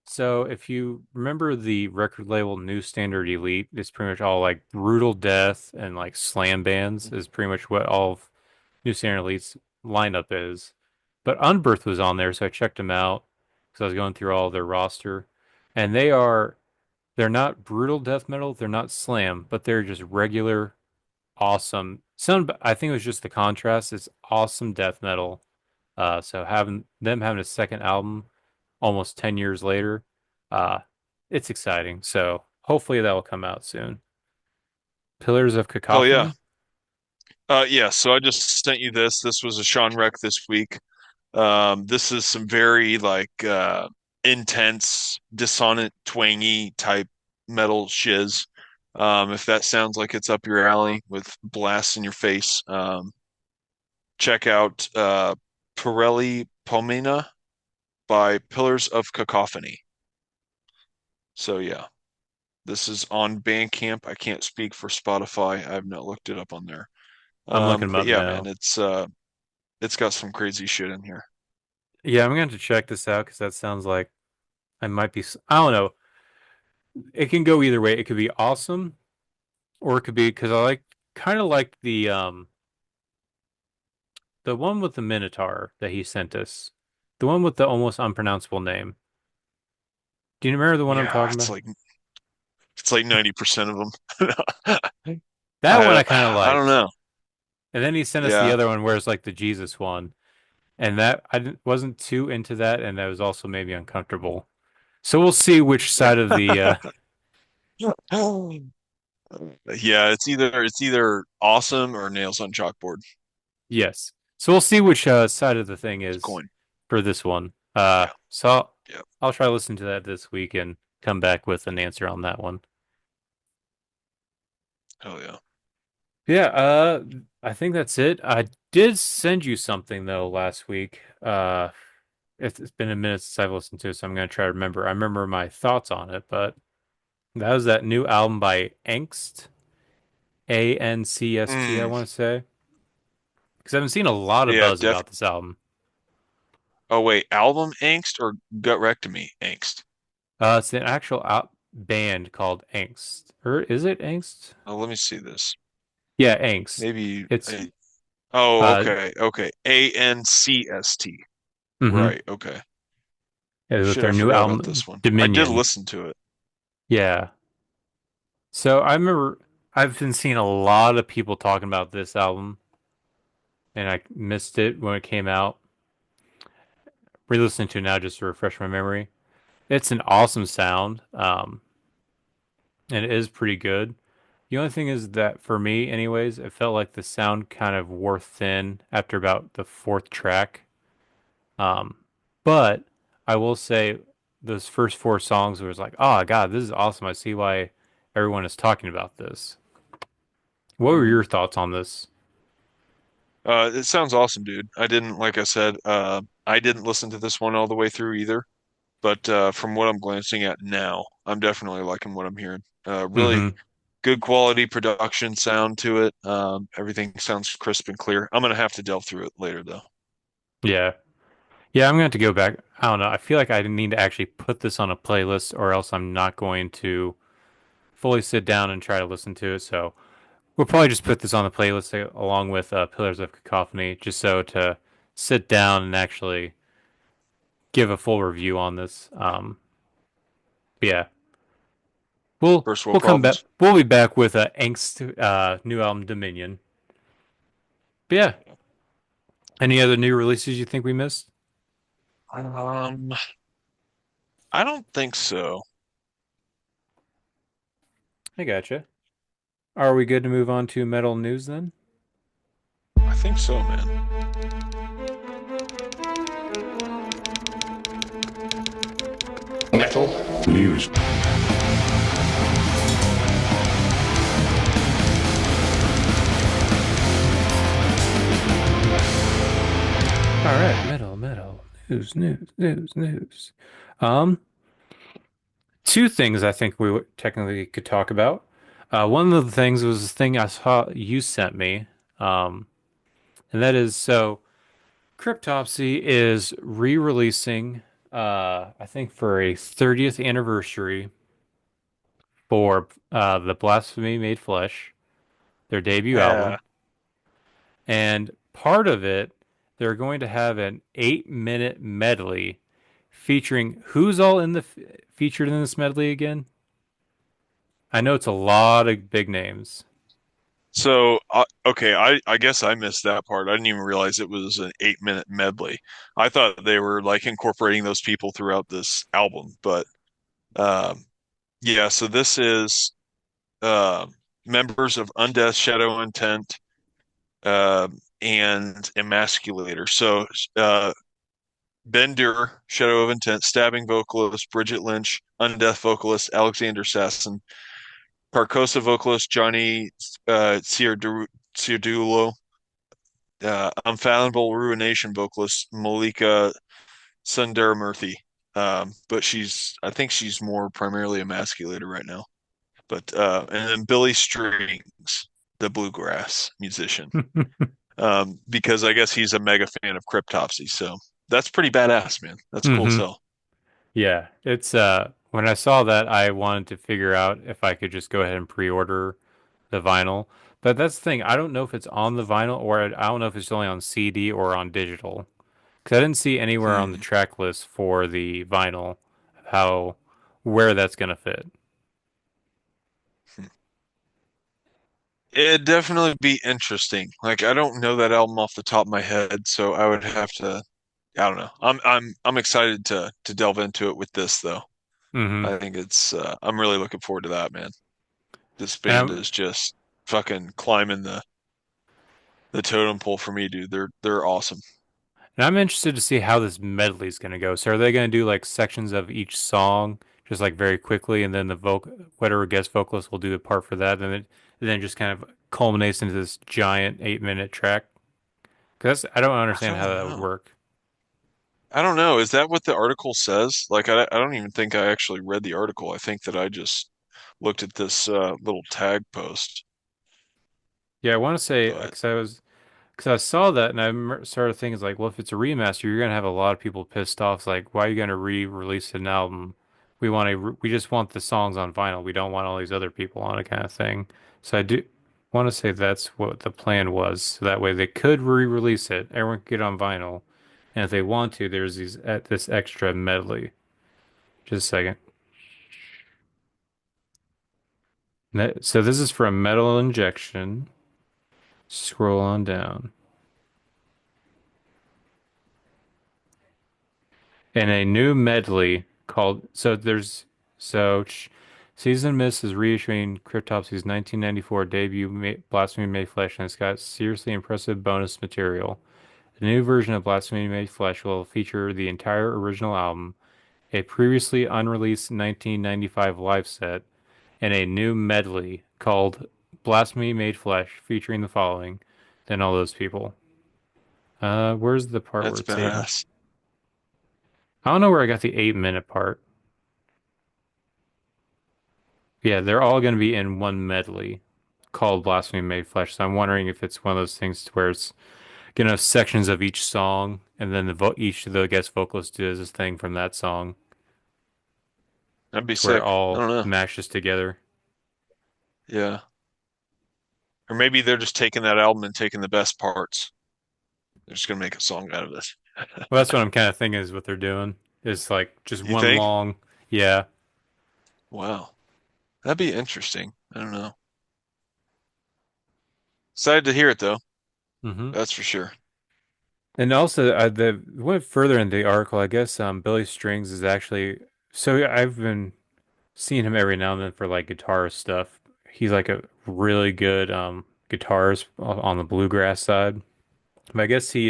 So if you remember the record label New Standard Elite, it's pretty much all like brutal death and like slam bands is pretty much what all of New Standard Elite's lineup is. But Unbirth was on there, so I checked them out because I was going through all their roster, and they're not brutal death metal, they're not slam, but they're just regular awesome. I think it was just the contrast. It's awesome death metal. So having a second album almost 10 years later, uh, it's exciting. So hopefully that will come out soon. Pillars of Hell yeah. Cacophony. Yeah, so I just sent you this. This was a Sean Rec this week. This is some very intense, dissonant, twangy type metal shiz. If that sounds like it's up your alley with blasts in your face, check out Pirelli Pomena by Pillars of Cacophony. So yeah, this is on Bandcamp. I can't speak for Spotify. I have not looked it up on there. I'm looking them But up yeah, man, now. it's got some crazy shit in here. Yeah, I'm going to check this out because that sounds like I might be. I don't know. It can go either way. It could be awesome, or it could be because kind of like the one with the Minotaur that he sent us, the one with the almost unpronounceable name. Do you remember the one I'm Yeah, talking about? it's like 90% of them. That one I kind of I don't liked. know. And then he sent us the Yeah. other one where it's like the Jesus one. And that wasn't too into that, and that was also maybe uncomfortable. So we'll see which side of the Yeah, it's either awesome or nails on chalkboard. yes. So we'll see which side of the thing It's a is coin. for this one. Yeah. So Yeah. I'll try to listen to that this week and come back with an answer on that one. Hell yeah. Yeah, I think that's it. I did send you something though last week. It's been a minute since I've listened to it, so I'm gonna try to remember. I remember my thoughts on it, but that was that new album by Angst. Ancst, I Mm, want to say, because I've been seeing a lot of yeah, buzz about this album. Oh wait, album angst or gutrectomy angst? It's an actual band called Angst, or is it Angst? Oh, let me see this. Yeah, Angst. Maybe. It's Oh, uh, okay, okay. ANCST. mm-hmm. Right. Okay. Yeah, with Shit, I their new forgot about album this one. I did Dominion. listen to it. Yeah. So I remember I've been seeing a lot of people talking about this album, and I missed it when it came out. Re-listening to it now just to refresh my memory. It's an awesome sound, and it is pretty good. The only thing is that for me, anyways, it felt like the sound kind of wore thin after about the fourth track. Um, but I will say those first four songs was like, oh God, this is awesome. I see why everyone is talking about this. What were Hmm. your thoughts on this? It sounds awesome, dude. I didn't, like I said, I didn't listen to this one all the way through either. But from what I'm glancing at now, I'm definitely liking what I'm hearing. Really Mm-hmm. good quality production sound to it. Everything sounds crisp and clear. I'm gonna have to delve through it later, though. Yeah. Yeah, I'm going to have to go back. I don't know. I feel like I need to actually put this on a playlist or else I'm not going to fully sit down and try to listen to it. So we'll probably just put this on the playlist along with Pillars of Cacophony, just so to sit down and actually give a full review on this. Yeah, First we'll world come back. problems. We'll be back with Angst new album Dominion. But yeah, any other new releases you think we missed? Um, I don't think so. I gotcha. Are we good to move on to metal news then? I think so, man. Metal news. All right, metal news. Um, two things I think we technically could talk about. One of the things was the thing I saw you sent me, um, and that is so Cryptopsy is re-releasing, I think for a 30th anniversary for the Blasphemy Made Flesh, their debut Yeah. album, and part of it they're going to have an 8-minute medley featuring who's all in the featured in this medley again? I know it's a lot of big names. So, okay, I guess I missed that part. I didn't even realize it was an 8-minute medley. I thought they were like incorporating those people throughout this album, but um, yeah. So this is uh, members of Undeath, Shadow Intent, and Emasculator. So, Ben Dure, Shadow of Intent, Stabbing vocalist Bridget Lynch, Undeath vocalist Alexander Sasson, Carcosa vocalist Johnny Ciardulo, Unfathomable Ruination vocalist Malika Sundaramurthy. But I think she's more primarily emasculator right now. But and then Billy Strings, the bluegrass musician, because I guess he's a mega fan of Cryptopsy. So that's pretty badass, man. That's cool as hmm hell. Yeah, it's when I saw that I wanted to figure out if I could just go ahead and pre-order the vinyl. But that's the thing, I don't know if it's on the vinyl or I don't know if it's only on CD or on digital. Because I didn't see anywhere on the Hmm. track list for the vinyl how where that's gonna fit. It'd definitely be interesting. Like I don't know that album off the top of my head, so I would have to. I don't know. I'm excited to delve into it with this though. hmm I think it's I'm really looking forward to that, man. This And band is just fucking climbing the totem pole for me, dude. They're awesome. I'm interested to see how this medley is gonna go. So are they gonna do like sections of each song, just like very quickly, and then the whatever guest vocalist will do the part for that, and then just kind of culminates into this giant 8-minute track? Because I don't I understand how don't that would know. work. I don't know. Is that what the article says? Like I don't even think I actually read the article. I think that I just looked at this little tag post. Yeah, I want to say But because I saw that and started thinking, it's like, well, if it's a remaster, you're gonna have a lot of people pissed off. It's like, why are you gonna re-release an album? We just want the songs on vinyl. We don't want all these other people on it, kind of thing. So I do want to say that's what the plan was. So that way they could re-release it. Everyone could get on vinyl, and if they want to, there's this extra medley. Just a second. So this is from Metal Injection. Scroll on down. And a new medley called Season Mist is reissuing Cryptopsy's 1994 debut Blasphemy Made Flesh, and it's got seriously impressive bonus material. The new version of Blasphemy Made Flesh will feature the entire original album, a previously unreleased 1995 live set, and a new medley called Blasphemy Made Flesh featuring the following. Then all those people. Where's the part where that's it's eight? badass. I don't know where I got the 8 minute part. Yeah, they're all going to be in one medley called Blasphemy Made Flesh. So I'm wondering if it's one of those things where it's going to have sections of each song, and then each of the guest vocalists does this thing from that song That'd be to where it sick. I all don't know. mashes together. Yeah. Or maybe they're just taking that album and taking the best parts. They're just gonna make a song out of this. Well, that's what I'm kind of thinking is what they're doing. It's like just You one think? long, yeah. Wow. That'd be interesting. I don't know. Excited to hear it though. hmm That's for sure. And also, the went further in the article. I guess Billy Strings is actually so I've been seeing him every now and then for like guitar stuff. He's like a really good guitarist on the bluegrass side. But I guess he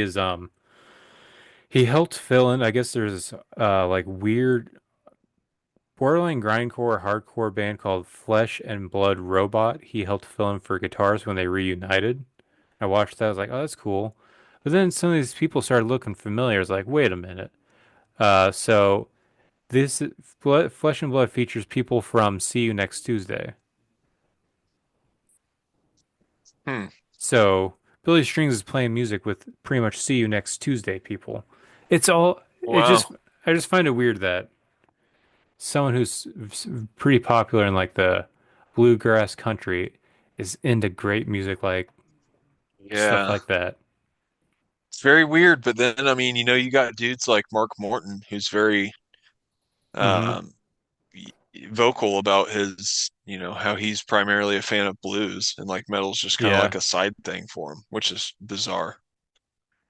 helped fill in. I guess there's like weird borderline grindcore hardcore band called Flesh and Blood Robot. He helped fill in for guitars when they reunited. I watched that. I was like, oh, that's cool. But then some of these people started looking familiar. I was like, wait a minute. So this Flesh and Blood features people from See You Next Tuesday. Hmm. So Billy Strings is playing music with pretty much See You Next Tuesday people. It's all it just Wow. I just find it weird that someone who's pretty popular in like the bluegrass country is into great music like stuff Yeah. like that. It's very weird, but then I mean, you got dudes like Mark Morton who's very hmm um vocal about how he's primarily a fan of blues and like metal's just kind of Yeah. like a side thing for him, which is bizarre,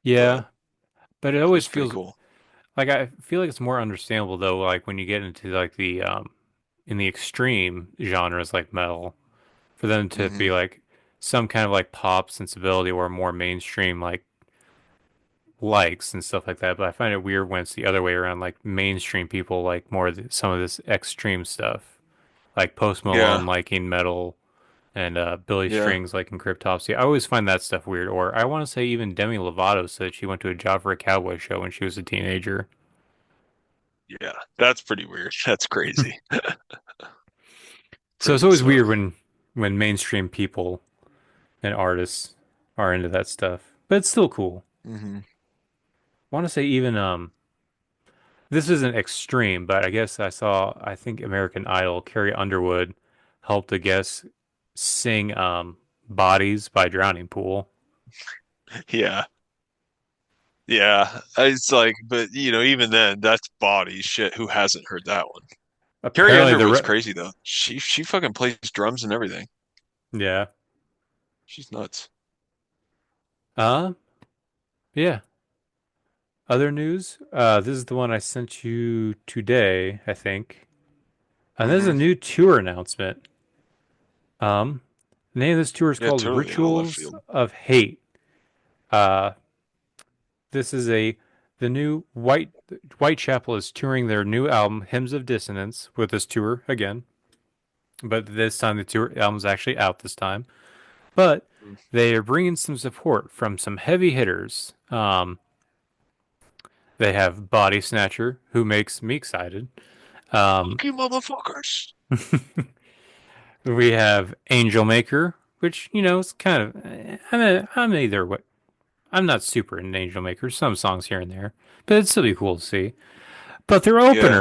but Yeah. But it always it's pretty feels cool. like I feel like it's more understandable though, like when you get into like the in the extreme genres like metal, for them to Hmm. be like some kind of like pop sensibility or more mainstream like likes and stuff like that. But I find it weird when it's the other way around, like mainstream people like more of some of this extreme stuff, like Post Yeah. Malone liking metal and Billy Yeah. Strings liking Cryptopsy. I always find that stuff weird. Or I want to say even Demi Lovato said she went to a Job for a Cowboy show when she was a teenager. Yeah. That's pretty weird. That's crazy. So Pretty it's always weird bizarre. when mainstream people and artists are into that stuff, but it's still cool. Hmm. I want to say even this isn't extreme, but I guess I think American Idol, Carrie Underwood helped a guest sing Bodies by Drowning Pool. Yeah. Yeah. It's like, but even then, that's body shit. Who hasn't heard that one? Carrie Apparently Underwood's crazy though. She fucking plays drums and everything. yeah. She's nuts. Uh yeah. Other news? This is the one I sent you today, I think. And there's a Hmm. new tour announcement. Um, the name of this tour is Yeah, called totally out of left Rituals field. of Hate. Uh, this is the new Whitechapel is touring their new album Hymns of Dissonance with this tour again, but this time the tour album's actually out this time. But they are bringing some support from some heavy hitters. They have Body Snatcher, who makes me excited. Um, Fuck you, motherfuckers. we have Angel Maker, which is kind of I'm either way. I'm not super into Angel Maker. Some songs here and there, but it'd still be cool to see. But Yeah,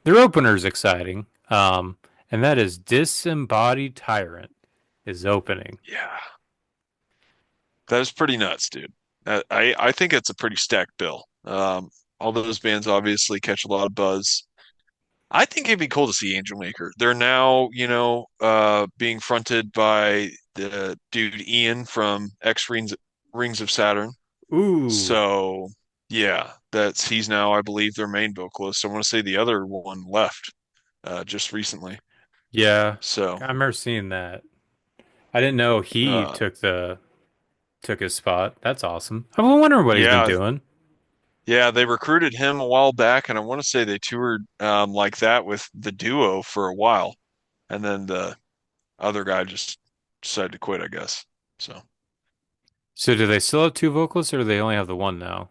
their opener is exciting. And that is Disembodied Tyrant is opening. yeah, that is pretty nuts, dude. I think it's a pretty stacked bill. All those bands obviously catch a lot of buzz. I think it'd be cool to see Angel Maker. They're now, being fronted by the dude Ian from X Rings of Saturn. Ooh, So yeah, he's now, I believe, their main vocalist. I want to say the other one left just recently. yeah, So I remember seeing that. I didn't know he uh, took his spot. That's awesome. I'm wondering what he's been yeah, doing. yeah, they recruited him a while back, and I want to say they toured like that with the duo for a while, and then the other guy just decided to quit, I guess. So So do they still have two vocalists, or do they only have the one now?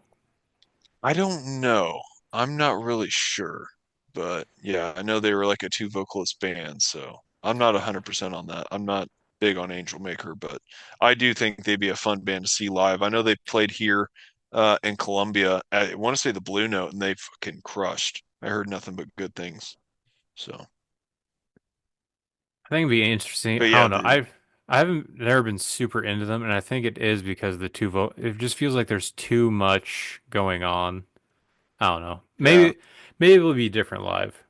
I don't know. I'm not really sure, but yeah, I know they were like a two vocalist band, so I'm not 100% on that. I'm not big on Angel Maker, but I do think they'd be a fun band to see live. I know they played here in Columbia at, I want to say the Blue Note, and they fucking crushed. I heard nothing but good things. So, I think it'd be interesting. but I yeah, don't know. I haven't never been super into them, and I think it is because the two vote. It just feels like there's too much going on. I don't know. yeah, Maybe it'll be different live.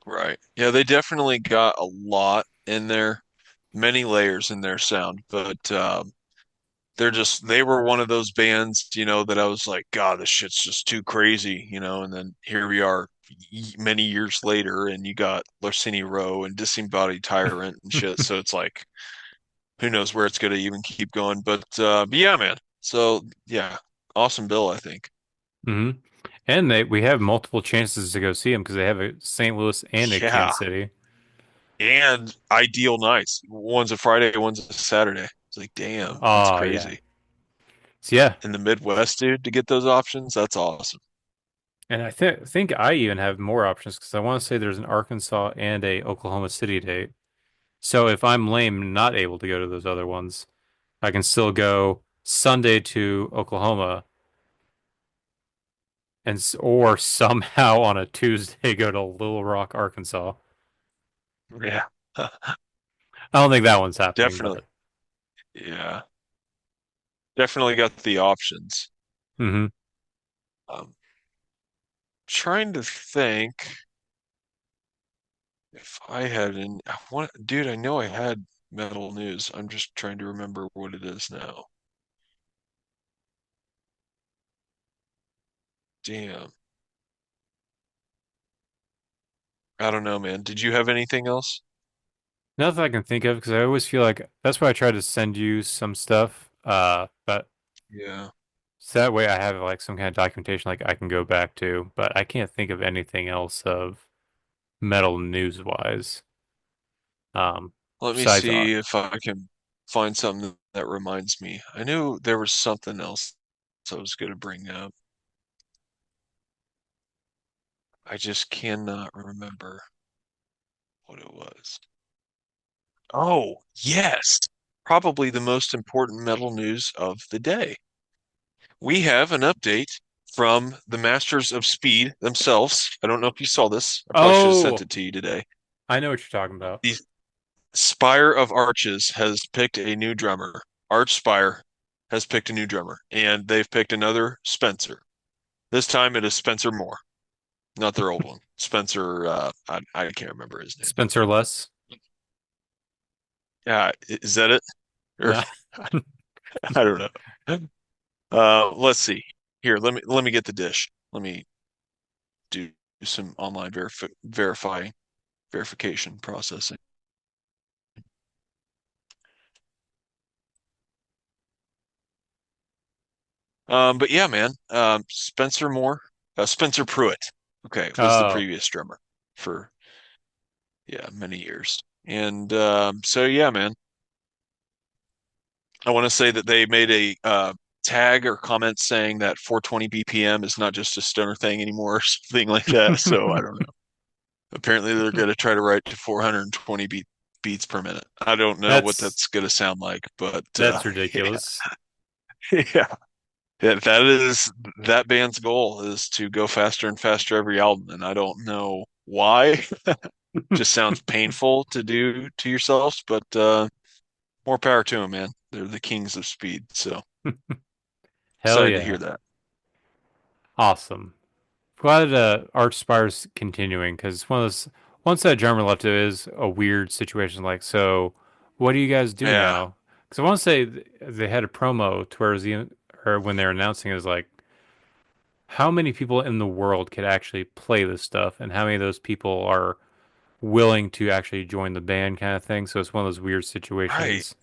right. Yeah, they definitely got a lot in there, many layers in their sound, but they were one of those bands, that I was like, God, this shit's just too crazy, and then here we are many years later, and you got Larceny Row and Disembodied Tyrant and shit. So it's like, who knows where it's gonna even keep going. But yeah, man. So yeah, awesome bill, I think. hmm And we have multiple chances to go see them because they have a St. Louis and a Yeah. Kansas City. And ideal nights. One's a Friday, one's a Saturday. It's like, damn, that's Oh yeah. crazy. So yeah, In the Midwest, dude, to get those options, that's awesome. and I think I even have more options because I want to say there's an Arkansas and a Oklahoma City date. So if I'm lame, and not able to go to those other ones, I can still go Sunday to Oklahoma or somehow on a Tuesday go to Little Rock, Arkansas. Yeah. I don't think that one's happening, Definitely. but Yeah. Definitely got the options. hmm Um, trying to think if I had dude, I know I had metal news. I'm just trying to remember what it is now. Damn. I don't know, man. Did you have anything else? nothing I can think of because I always feel like that's why I try to send you some stuff. But Yeah. so that way I have like some kind of documentation like I can go back to, but I can't think of anything else of metal news wise. Let me Besides, see if I can find something that reminds me. I knew there was something else I was going to bring up. I just cannot remember what it was. Oh, yes. Probably the most important metal news of the day. We have an update from the Masters of Speed themselves. I don't know if you saw this. I probably should have sent oh, it to you today. I know what you're talking about. The Spire of Arches has picked a new drummer. Archspire has picked a new drummer, and they've picked another Spencer. This time it is Spencer Moore, not their old one. Spencer, I can't remember his name. Spencer Less. Yeah, is that it? Or No. I don't know. Let's see. Here, let me get the dish. Let me do some online verification processing. But yeah, man. Spencer Moore, Spencer Pruitt. Okay, was the Oh, previous drummer for many years. And so yeah, man. I want to say that they made a tag or comment saying that 420 BPM is not just a stoner thing anymore, or something like that. So I don't know. Apparently, they're going to try to write to 420 beats per minute. I don't know what That's that's gonna sound like, but that's ridiculous. yeah, yeah, that is that band's goal is to go faster and faster every album, and I don't know why. Just sounds painful to do to yourselves, but more power to them, man. They're the kings of speed, so Hell excited to hear yeah. that. Awesome. Glad Archspire's continuing because one of those once that drummer left, it is a weird situation. Like, so what do you guys do Yeah, now? Because I want to say they had a promo towards the or when they were announcing it was like how many people in the world could actually play this stuff, and how many of those people are willing to actually join the band, kind of thing. So it's one of those weird right. situations.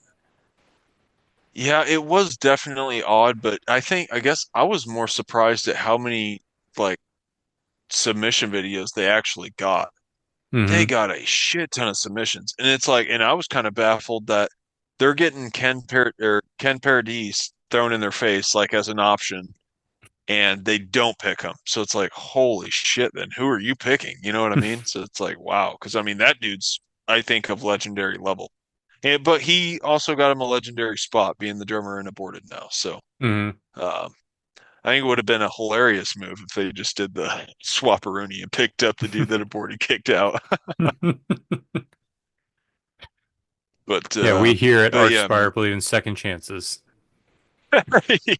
Yeah, it was definitely odd, but I guess I was more surprised at how many like submission videos they actually got. They Mm-hmm. got a shit ton of submissions. And it's like, and I was kind of baffled that they're getting Ken Paradis thrown in their face like as an option and they don't pick him. So it's like, holy shit, then who are you picking? You know what I mean? So it's like, wow. Because I mean, that dude's, I think, of legendary level. But he also got him a legendary spot being the drummer and aborted now. So Mm-hmm. um, I think it would have been a hilarious move if they just did the swapperoonie and picked up the dude that aborted kicked out. But Yeah, we here at but yeah, man. Archspire believe in second chances. Yeah.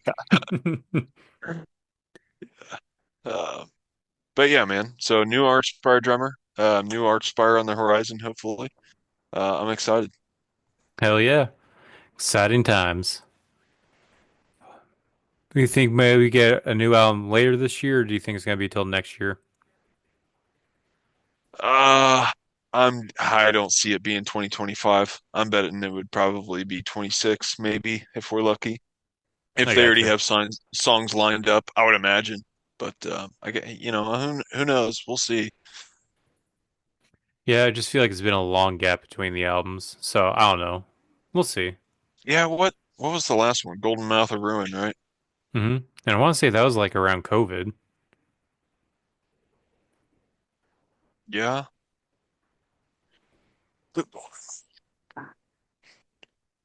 Uh, but yeah, man. So new Archspire drummer, new Archspire on the horizon, hopefully. I'm excited. Hell yeah. Exciting times. Do you think maybe we get a new album later this year, or do you think it's gonna be till next year? Uh, I don't see it being 2025. I'm betting it would probably be 26, maybe, if we're lucky. If I they already gotcha. have songs lined up, I would imagine. But I get, who knows? We'll see. Yeah, I just feel like it's been a long gap between the albums, so I don't know. We'll see. Yeah, what was the last one? Golden Mouth of Ruin, right? And I want to say that was like around COVID. Yeah.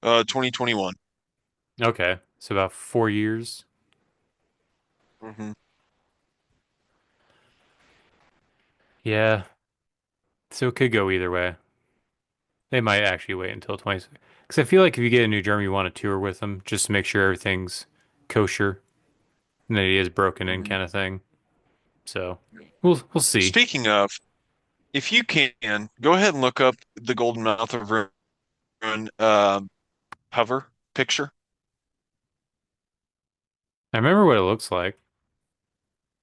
2021. Okay, so about 4 years. Hmm. Yeah, so it could go either way. They might actually wait until 20, because I feel like if you get a new drummer, you want to tour with them just to make sure everything's kosher and that he is broken in, Hmm. kind of thing. So we'll see. Speaking of, if you can, go ahead and look up the Golden Mouth of Ruin cover picture. I remember what it looks like.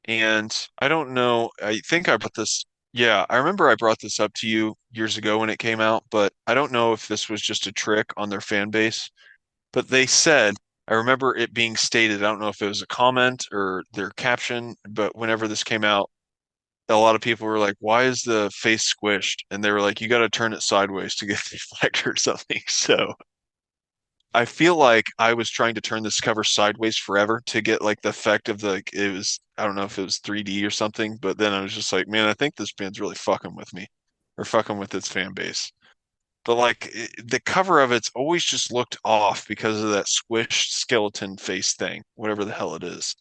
And I don't know, I think I brought this, yeah, I remember I brought this up to you years ago when it came out, but I don't know if this was just a trick on their fan base. But they said, I remember it being stated, I don't know if it was a comment or their caption, but whenever this came out, a lot of people were like, why is the face squished? And they were like, you got to turn it sideways to get the effect or something. So I feel like I was trying to turn this cover sideways forever to get like the effect of the, like, it was, I don't know if it was 3D or something, but then I was just like, man, I think this band's really fucking with me or fucking with its fan base. But like the cover of it's always just looked off because of that squished skeleton face thing, whatever the hell it is.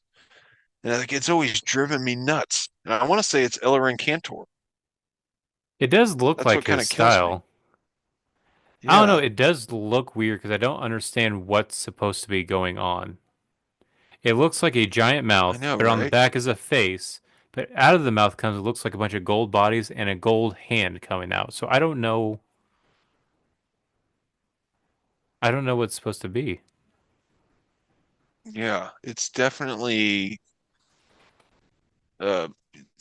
And like it's always driven me nuts. And I want to say it's Ellerin Cantor. It does look That's like what kind his of kills me. style. I don't know. Yeah, It does look weird because I don't understand what's supposed to be going on. It looks like a giant I mouth, know, but on the right? back is a face. But out of the mouth comes, it looks like a bunch of gold bodies and a gold hand coming out. So I don't know. I don't know what it's supposed to be. Yeah, it's definitely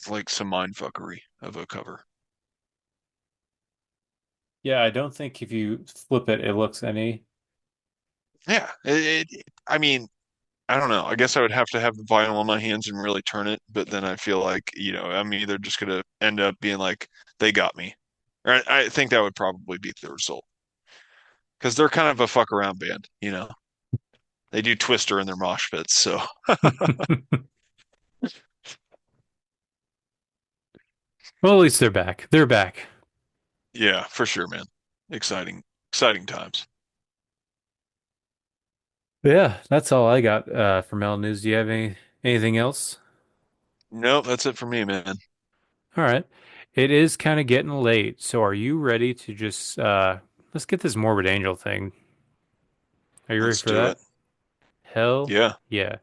like some mind fuckery of a cover. Yeah, I don't think if you flip it, it looks any. Yeah, I mean, I don't know. I guess I would have to have the vinyl on my hands and really turn it, but then I feel like, I'm either just gonna end up being like, they got me. Or I think that would probably be the result. Because they're kind of a fuck around band. They do Twister in their mosh pits, so Well, at least they're back. They're back. yeah, for sure, man. exciting times. Yeah, that's all I got for metal news. Do you have anything else? Nope, that's it for me, man. All right. It is kind of getting late, so are you ready to just let's get this Morbid Angel thing. Are you ready Let's for do that? it. Hell Yeah. yeah.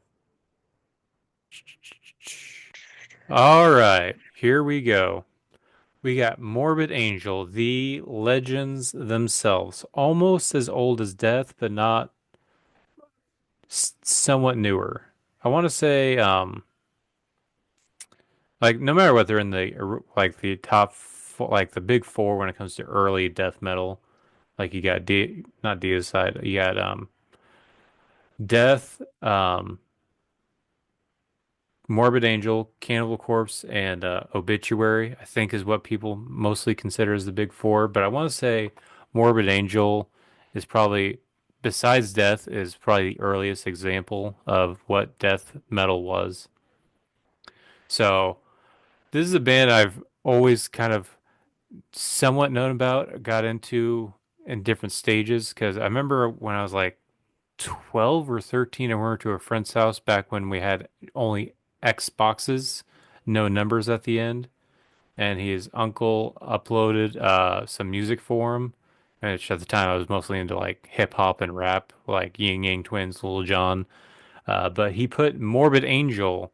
All right, here we go. We got Morbid Angel, the legends themselves, almost as old as Death, but not somewhat newer. I want to say, like no matter what, they're in like the top, like the big four when it comes to early death metal. Like you got not Deicide, you got Death, Morbid Angel, Cannibal Corpse, and Obituary, I think is what people mostly consider as the big four. But I want to say Morbid Angel is probably, besides Death, is probably the earliest example of what death metal was. So this is a band I've always kind of somewhat known about, got into in different stages because I remember when I was like 12 or 13, I went to a friend's house back when we had only Xboxes, no numbers at the end, and his uncle uploaded some music for him. Which at the time I was mostly into like hip hop and rap, like Yin Yang Twins, Lil Jon. But he put Morbid Angel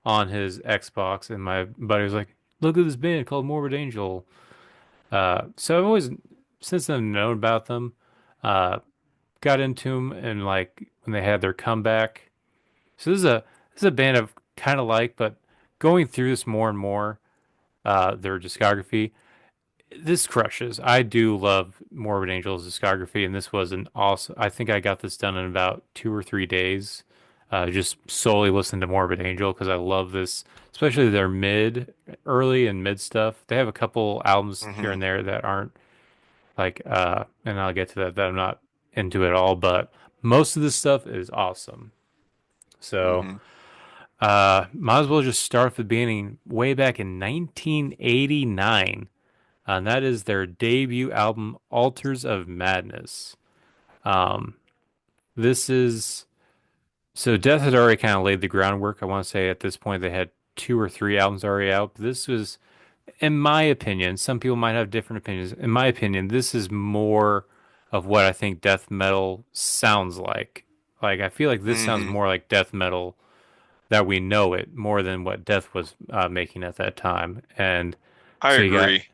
on his Xbox, and my buddy was like, "Look at this band called Morbid Angel." So I've always, since then, known about them. Uh, got into them and like when they had their comeback. So this is a band I've kind of like, but going through this more and more, their discography, this crushes. I do love Morbid Angel's discography, and this was an awesome. I think I got this done in about 2 or 3 days. Just solely listen to Morbid Angel because I love this, especially their early and mid stuff. They have a couple albums here Hmm. and there that aren't like, and I'll get to that I'm not into at all, but most of this stuff is awesome. So, Hmm. might as well just start at the beginning, way back in 1989. And that is their debut album, Altars of Madness. Um, this is so Death had already kind of laid the groundwork. I want to say at this point they had 2 or 3 albums already out. But this was, in my opinion, some people might have different opinions. In my opinion, this is more of what I think death metal sounds like. Like I feel like this sounds Hmm. more like death metal that we know it more than what Death was making at that time. And I so you got, agree.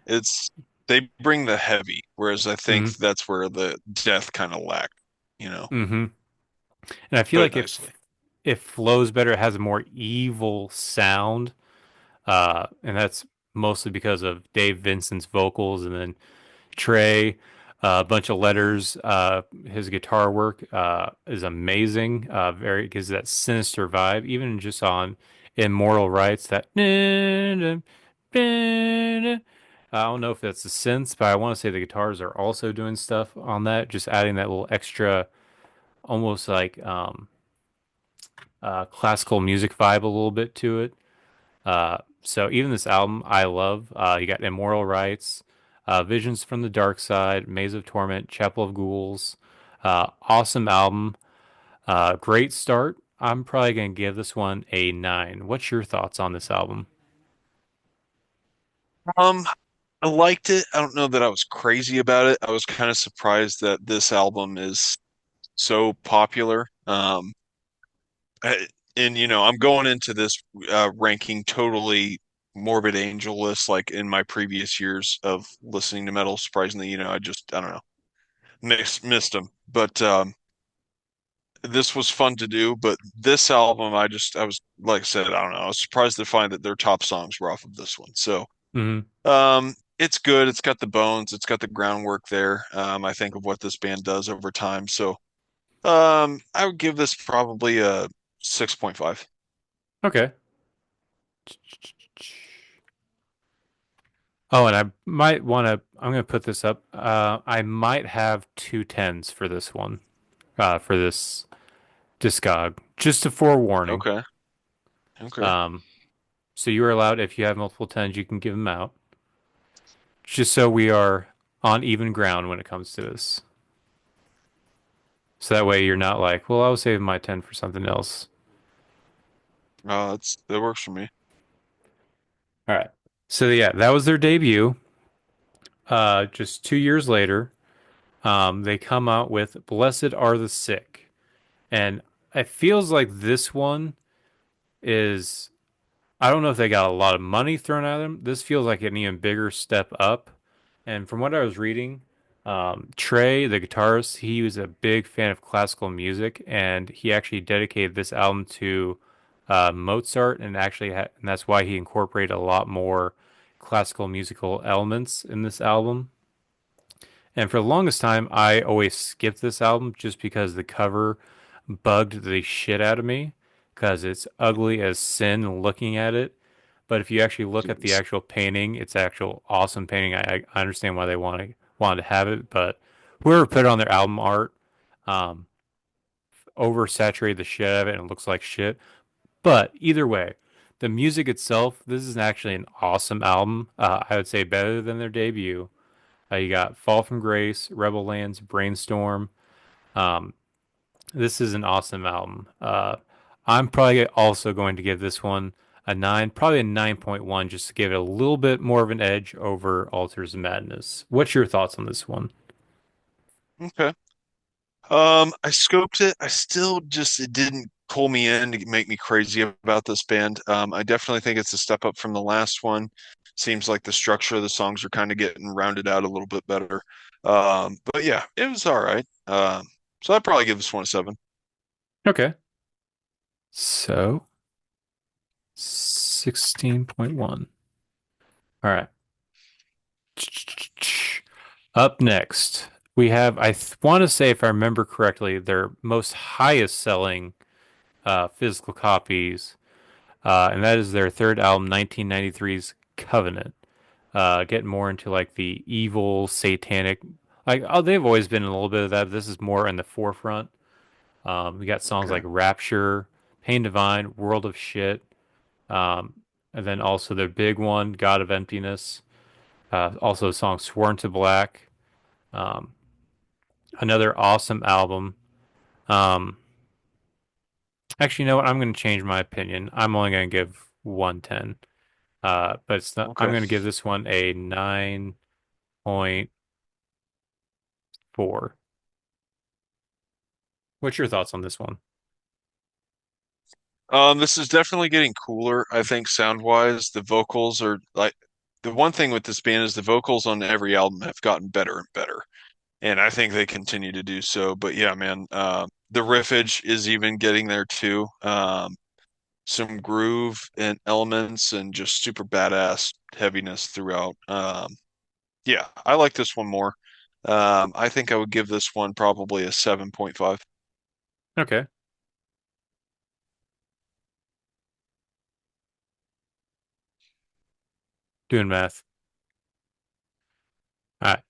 They bring the heavy, whereas I think mm, that's where the death kind of lack, you know. mm-hmm. And I feel Put it like nicely. it flows better. It has a more evil sound, and that's mostly because of Dave Vincent's vocals, and then Trey, a bunch of Hmm. letters. His guitar work is amazing. Very gives that sinister vibe, even just on Immortal Rights. That I don't know if that's the synths, but I want to say the guitars are also doing stuff on that, just adding that little extra, almost like classical music vibe a little bit to it. So even this album I love. You got Immortal Rights, Visions from the Dark Side, Maze of Torment, Chapel of Ghouls. Awesome album. Great start. I'm probably gonna give this one a 9. What's your thoughts on this album? Um, I liked it. I don't know that I was crazy about it. I was kind of surprised that this album is so popular. And I'm going into this ranking totally Morbid Angel list, like in my previous years of listening to metal. Surprisingly, I don't know, missed them. But this was fun to do. But this album, I was like I said, I don't know. I was surprised to find that their top songs were off of this one. So Hmm. it's good. It's got the bones. It's got the groundwork there. I think of what this band does over time. So I would give this probably a 6.5. Okay. Oh, and I might want to. I'm gonna put this up. I might have 2 10s for this one. For this discog, just a forewarning. Okay. Okay. Um, so you are allowed, if you have multiple 10s, you can give them out. Just so we are on even ground when it comes to this. So that way you're not like, well, I was saving my 10 for something else. That works for me. All right. So yeah, that was their debut. Just 2 years later, they come out with Blessed Are the Sick. And it feels like this one is, I don't know if they got a lot of money thrown at them. This feels like an even bigger step up. And from what I was reading, Trey, the guitarist, he was a big fan of classical music, and he actually dedicated this album to Mozart, and and that's why he incorporated a lot more classical musical elements in this album. And for the longest time, I always skipped this album just because the cover bugged the shit out of me because it's ugly as sin looking at it. But if you actually look at the Jeez. actual painting, it's actual awesome painting. I understand why they wanted to have it, but whoever put it on their album art, um, oversaturated the shit out of it and it looks like shit. But either way, the music itself, this is actually an awesome album. I would say better than their debut. You got Fall from Grace, Rebel Lands, Brainstorm. Um, this is an awesome album. I'm probably also going to give this one a 9, probably a 9.1, just to give it a little bit more of an edge over Altars of Madness. What's your thoughts on this one? Okay. I scoped it. I still just it didn't pull me in to make me crazy about this band. I definitely think it's a step up from the last one. Seems like the structure of the songs are kind of getting rounded out a little bit better. But yeah, it was all right. So I'd probably give this one a 7. Okay. So, 16.1. All right. Up next, we have, want to say, if I remember correctly, their most highest selling physical copies, and that is their third album, 1993's Covenant. Getting more into like the evil, satanic, like oh, they've always been in a little bit of that. This is more in the forefront. We got songs Okay. like Rapture, Pain Divine, World of Shit, um, and then also their big one, God of Emptiness. Also, a song Sworn to Black. Um, Another awesome album. Um, Actually, you know what? I'm going to change my opinion. I'm only going to give 110. But it's not, I'm Okay. going to give this one a 9.4. What's your thoughts on this one? This is definitely getting cooler, I think, sound wise. The vocals are like the one thing with this band is the vocals on every album have gotten better and better. And I think they continue to do so. But yeah, man, the riffage is even getting there too. Some groove and elements and just super badass heaviness throughout. Yeah, I like this one more. I think I would give this one probably a 7.5. Okay, doing math. All right.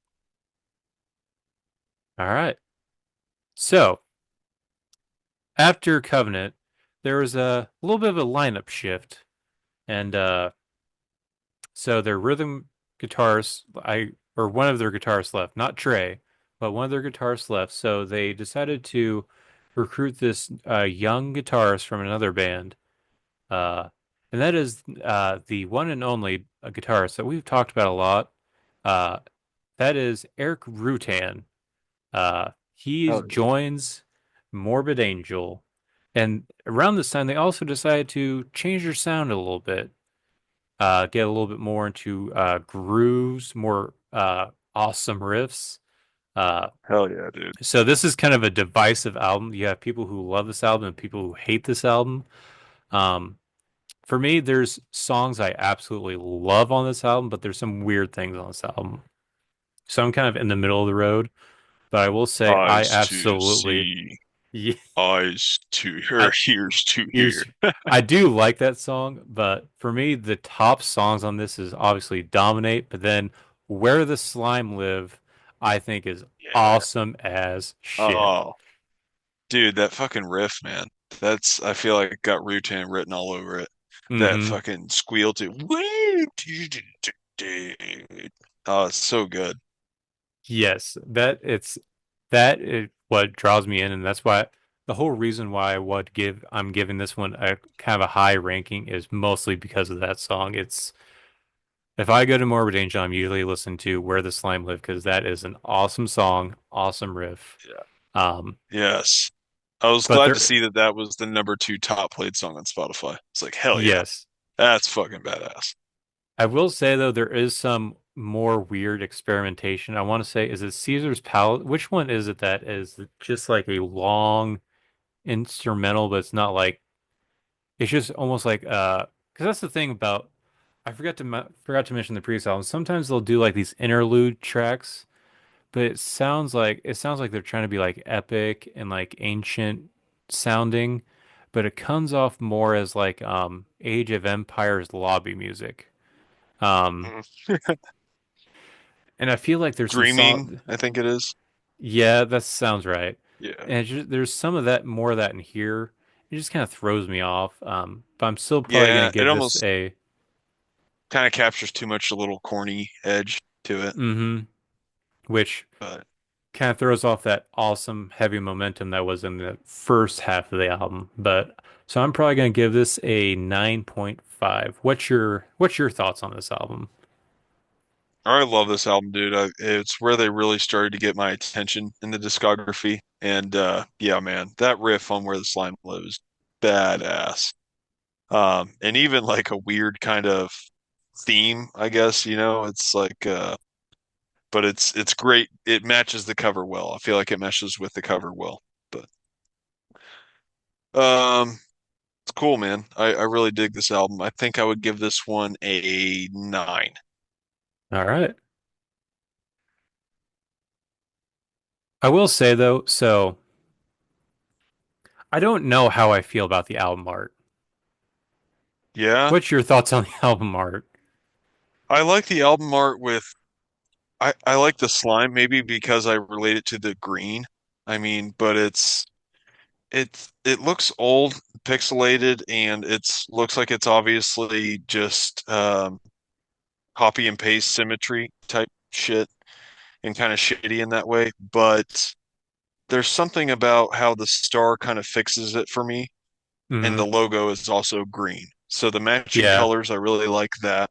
All right. So after Covenant, there was a little bit of a lineup shift. And so their rhythm guitarist, or one of their guitarists left, not Trey, but one of their guitarists left. So they decided to recruit this young guitarist from another band. Uh, and that is the one and only guitarist that we've talked about a lot. Uh, that is Eric Rutan. He Oh yeah. joins Morbid Angel, and around this time they also decided to change their sound a little bit, get a little bit more into grooves, more awesome riffs. Uh, Hell yeah, dude. so this is kind of a divisive album. You have people who love this album and people who hate this album. Um, for me, there's songs I absolutely love on this album, but there's some weird things on this album. So I'm kind of in the middle of the road. But I will say I Eyes to absolutely, see, yeah, eyes to I hear, ears to hear. here's I do like that song, but for me the top songs on this is obviously Dominate, but then Where the Slime Live I think is Yeah. awesome as shit. Oh, dude, that fucking riff, man. I feel like it got Rutan written all over it. That Hmm. fucking squeal to, woo, dude. Oh, it's so good. Yes, that is what draws me in, and that's why the whole reason why I'm giving this one a kind of a high ranking is mostly because of that song. It's if I go to Morbid Angel, I'm usually listening to Where the Slime Live because that is an awesome song, awesome riff. Yeah. Um, Yes. I was but glad to there, see that that was the number two top played song on Spotify. It's like, hell yeah, yes, that's fucking badass. I will say though there is some more weird experimentation. I want to say, is it Caesar's Palace? Which one is it that is just like a long instrumental, but it's not like it's just almost like because that's the thing about forgot to mention the previous album. Sometimes they'll do like these interlude tracks, but it sounds like they're trying to be like epic and like ancient sounding, but it comes off more as like Age of Empires lobby music. Um, Mhm. and I feel like there's some Dreaming, song. I think it is. Yeah, that sounds right. Yeah. And there's some of that more of that in here. It just kind of throws me off. But I'm still probably gonna Yeah, it give this almost a kind of captures too much a little corny edge to it. mm-hmm, which But kind of throws off that awesome heavy momentum that was in the first half of the album. But so I'm probably gonna give this a 9.5. What's your thoughts on this album? I love this album, dude. It's where they really started to get my attention in the discography. And yeah, man, that riff on Where the Slime Lives, badass. And even like a weird kind of theme, I guess, it's like but it's great. It matches the cover well. I feel like it meshes with the cover well. But it's cool, man. I really dig this album. I think I would give this one a 9. All right. I will say though, so I don't know how I feel about the album art. Yeah. What's your thoughts on the album art? I like the album art with I like the slime maybe because I relate it to the green. I mean, but it looks old, pixelated, and it's looks like it's obviously just copy and paste symmetry type shit and kind of shitty in that way. But there's something about how the star kind of fixes it for me, and Hmm. the logo is also green. So the matching Yeah. colors, I really like that.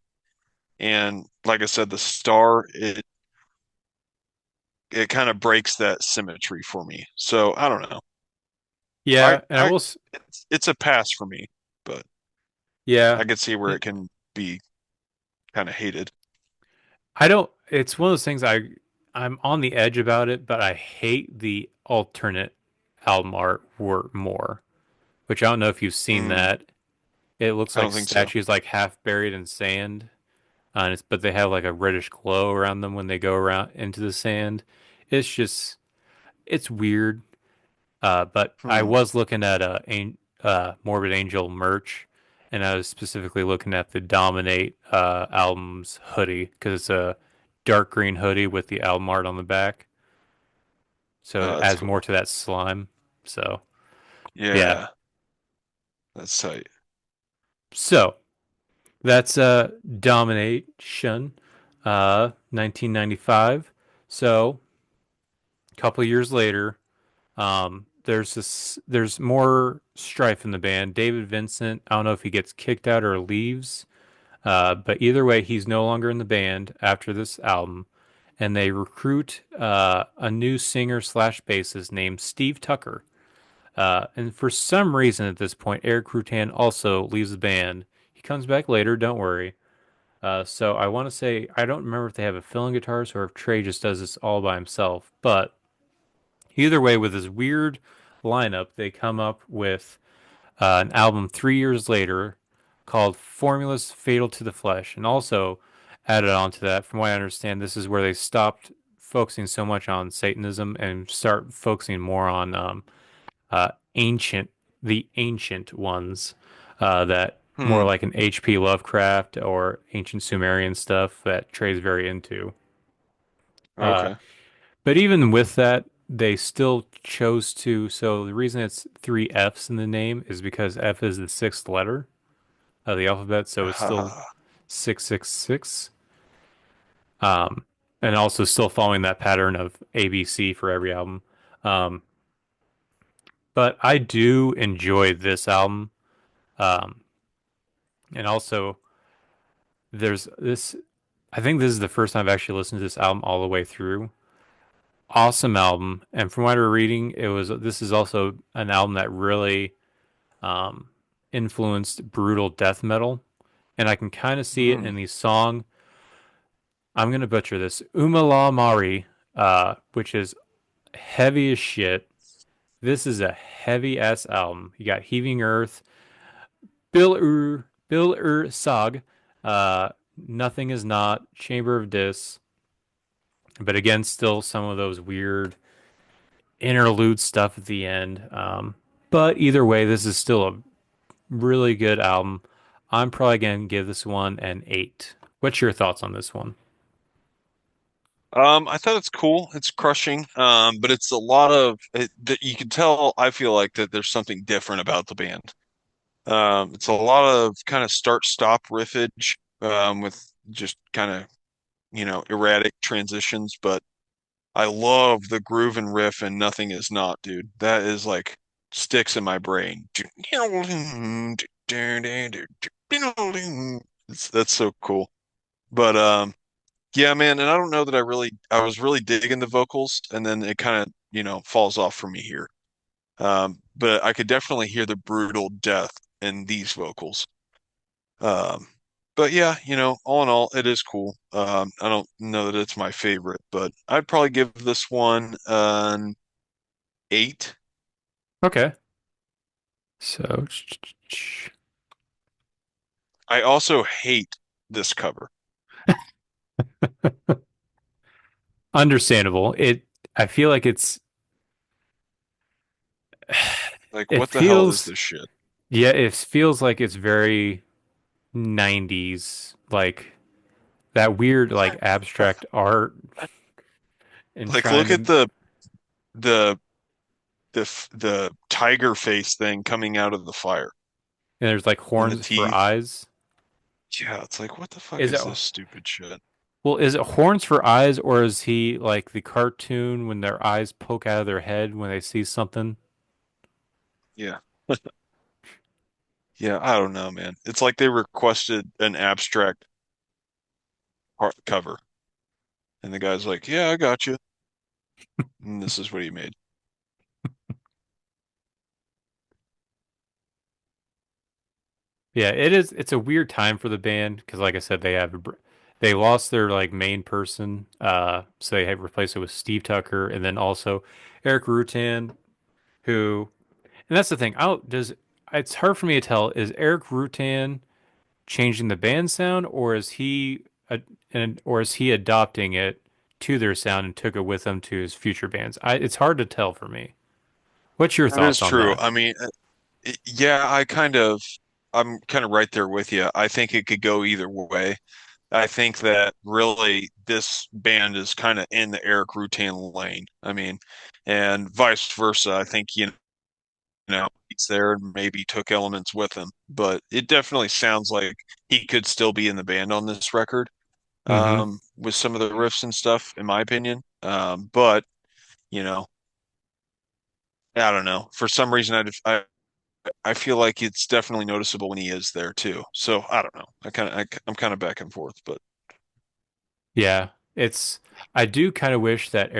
And like I said, the star, it kind of breaks that symmetry for me. So I don't know. I Yeah, and I I will it's a pass for me, but yeah. I could see where it can be kind of hated. I don't it's one of those things I'm on the edge about it, but I hate the alternate album art more, which I don't know if you've seen Mm, that. It looks I like don't think so. statues like half buried in sand, but they have like a reddish glow around them when they go around into the sand. It's just it's weird. But I Hmm. was looking at Morbid Angel merch, and I was specifically looking at the Dominate album's hoodie because it's a dark green hoodie with the album art on the back, so it That's adds more cool. to that slime. So yeah, Yeah, that's tight. so that's Domination, 1995. So a couple years later. There's more strife in the band. David Vincent, I don't know if he gets kicked out or leaves, but either way, he's no longer in the band after this album, and they recruit a new singer slash bassist named Steve Tucker. And for some reason at this point, Eric Rutan also leaves the band. He comes back later, don't worry. So I want to say I don't remember if they have a filling guitarist or if Trey just does this all by himself, but either way, with this weird lineup, they come up with an album 3 years later called Formulas Fatal to the Flesh. And also added on to that, from what I understand, this is where they stopped focusing so much on Satanism and start focusing more on ancient, the ancient ones that more Hmm. like an H.P. Lovecraft or ancient Sumerian stuff that Trey's very into. Uh, Okay. But even with that, they still chose to. So the reason it's three F's in the name is because F is the sixth letter of the alphabet, so it's still Ah, 666. Um, and also still following that pattern of ABC for every album. Um, but I do enjoy this album. Um, and also there's this. I think this is the first time I've actually listened to this album all the way through. Awesome album, and from what I were reading, it was this is also an album that really um, influenced brutal death metal, and I can kind of see it Mm. in the song. I'm gonna butcher this, Umala Mari, which is heavy as shit. This is a heavy ass album. You got Heaving Earth, Bill Ur Sag, uh, Nothing Is Not, Chamber of Dis, but again, still some of those weird interlude stuff at the end. But either way, this is still a really good album. I'm probably gonna give this one an 8. What's your thoughts on this one? I thought it's cool. It's crushing. But it's a lot of that you can tell. I feel like that there's something different about the band. It's a lot of kind of start-stop riffage, with just kind of, erratic transitions. But I love the groove and riff and Nothing Is Not, dude. That is like sticks in my brain. That's so cool. But yeah, man, and I don't know that I was really digging the vocals, and then it kind of, falls off for me here. But I could definitely hear the brutal death in these vocals. Um, but yeah, all in all, it is cool. I don't know that it's my favorite, but I'd probably give this one an 8. Okay. So, I also hate this cover. understandable. I feel like Like, it what the hell is feels, this shit? yeah, it feels like it's very 90s, like that weird, like abstract art and Like, trying look to, at and the the tiger face thing coming out of the fire there's like and the horns for teeth. eyes. Yeah, it's like, what the fuck Is it, is this stupid shit? well, is it horns for eyes, or is he like the cartoon when their eyes poke out of their head when they see something? Yeah. Yeah, I don't know, man. It's like they requested an abstract art cover, and the guy's like, "Yeah, I got you." And this is what he made. Yeah, it is. It's a weird time for the band because, like I said, they lost their like main person, so they had replaced it with Steve Tucker, and then also Eric Rutan, who, and that's the thing. I don't does It's hard for me to tell. Is Eric Rutan changing the band sound, or is he adopting it to their sound and took it with him to his future bands? It's hard to tell for me. What's your That is thoughts on true. that? I mean, yeah, I'm kind of right there with you. I think it could go either way. I think that really this band is kind of in the Eric Rutan lane. I mean, and vice versa. I think, he's there and maybe took elements with him, but it definitely sounds like he could still be in the band on this record, Mm-hmm. with some of the riffs and stuff, in my opinion. But, you know, I don't know. For some reason, I feel like it's definitely noticeable when he is there too. So I don't know. I'm kind of back and forth, but Yeah, I do kind of wish that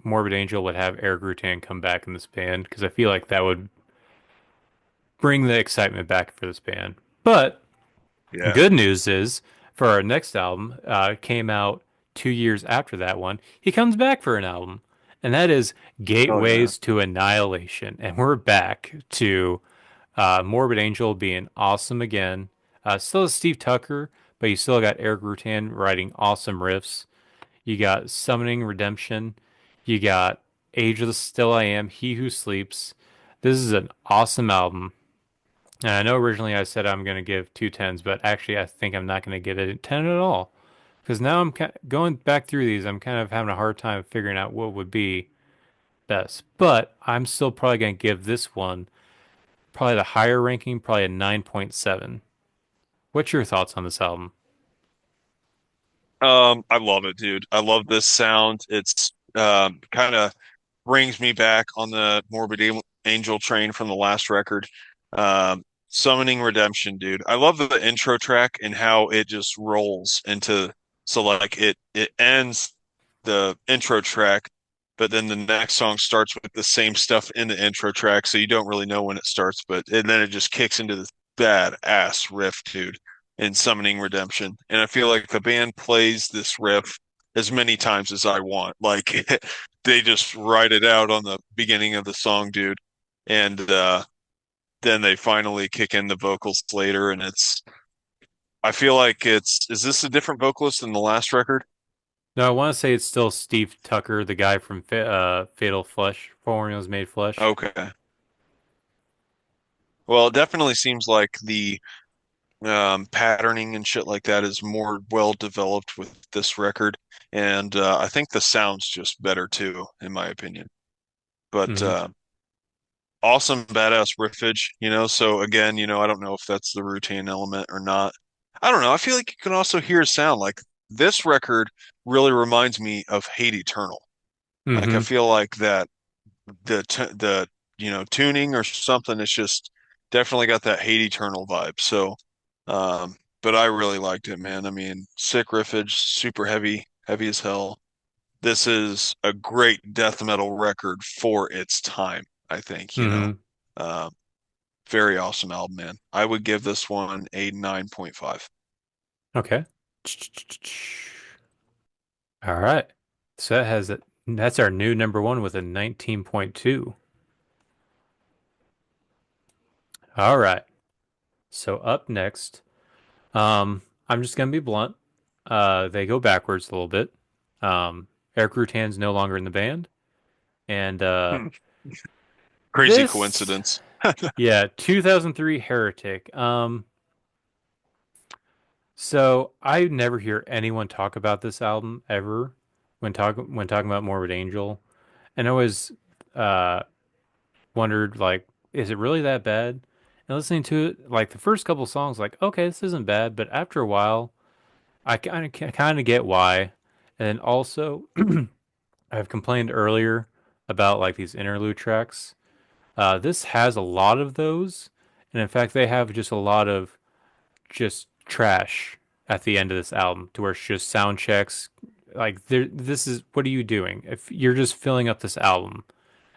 Morbid Angel would have Eric Rutan come back in this band because I feel like that would bring the excitement back for this band. But yeah. good news is for our next album, came out 2 years after that one, he comes back for an album, and that is Oh yeah. Gateways to Annihilation, and we're back to Morbid Angel being awesome again. Still has Steve Tucker, but you still got Eric Rutan writing awesome riffs. You got Summoning Redemption. You got Age of the Still I Am, He Who Sleeps. This is an awesome album. And I know originally I said I'm going to give 2 10s, but actually I think I'm not going to give it a 10 at all. Because now going back through these, I'm kind of having a hard time figuring out what would be best. But I'm still probably going to give this one probably the higher ranking, probably a 9.7. What's your thoughts on this album? I love it, dude. I love this sound. It's kind of brings me back on the Angel train from the last record. Summoning Redemption, dude. I love the intro track and how it just rolls into so like it ends the intro track, but then the next song starts with the same stuff in the intro track, so you don't really know when it starts, but and then it just kicks into this badass riff, dude, in Summoning Redemption. And I feel like the band plays this riff as many times as I want. Like they just write it out on the beginning of the song, dude. And then they finally kick in the vocals later, and I feel like is this a different vocalist than the last record? No, I want to say it's still Steve Tucker, the guy from Fatal Flesh, Formulas Made Flesh. Okay. Well, it definitely seems like the patterning and shit like that is more well developed with this record, and I think the sound's just better too, in my opinion. But Hmm. awesome, badass riffage, So again, I don't know if that's the routine element or not. I don't know. I feel like you can also hear a sound like this record really reminds me of Hate Eternal. Like I Hmm. feel like that the tuning or something. It's just definitely got that Hate Eternal vibe. So, but I really liked it, man. I mean, sick riffage, super heavy, heavy as hell. This is a great death metal record for its time, I think. Hmm. Um, very awesome album, man. I would give this one a 9.5. Okay. All right. So that's our new number one with a 19.2. All right. So up next, I'm just gonna be blunt. They go backwards a little bit. Eric Rutan's no longer in the band, and Hmm. Crazy this, coincidence. yeah, 2003 Heretic. So I never hear anyone talk about this album ever when talking about Morbid Angel, and I always uh wondered like, is it really that bad? And listening to it, like the first couple songs, like okay, this isn't bad, but after a while, I kind of get why. And then also, I've complained earlier about like these interlude tracks. This has a lot of those, and in fact, they have just a lot of just trash at the end of this album, to where it's just sound checks. Like there, this is what are you doing? If you're just filling up this album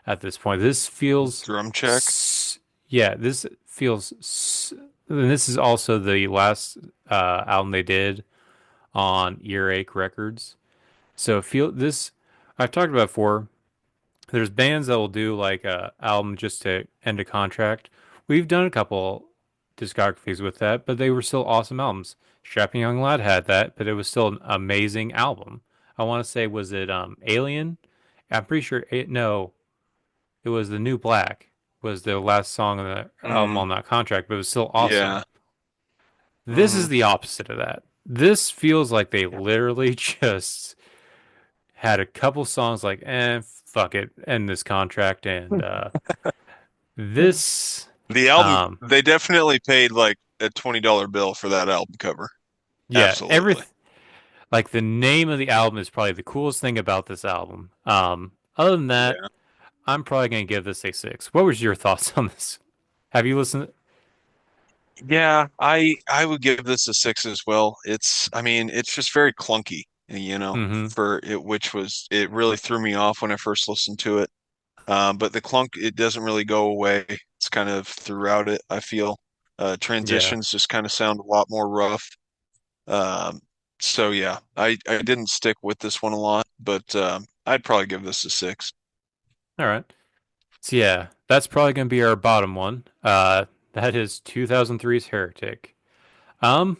at this point, this feels, Drum check. yeah, this feels. And this is also the last album they did on Earache Records. So feel this. I've talked about before. There's bands that will do like a album just to end a contract. We've done a couple discographies with that, but they were still awesome albums. Strapping Young Lad had that, but it was still an amazing album. I want to say, was it Alien? I'm pretty sure no, it was The New Black was the last song on the album Mm, on that contract, but it was still awesome. yeah. This Hmm. is the opposite of that. This feels like they literally just had a couple songs like, fuck it, end this contract, and this, The album, um, they definitely paid like a $20 bill for that album cover. yeah, Absolutely. like the name of the album is probably the coolest thing about this album. Other than that, Yeah. I'm probably gonna give this a 6. What was your thoughts on this? Have you listened? Yeah, I would give this a 6 as well. I mean, it's just very clunky, Mm-hmm. for it, which it really threw me off when I first listened to it. But the clunk, it doesn't really go away. It's kind of throughout it, I feel. Yeah. Transitions just kind of sound a lot more rough. Um, so yeah, I didn't stick with this one a lot, but I'd probably give this a 6. All right. So yeah, that's probably gonna be our bottom one. That is 2003's Heretic. Um,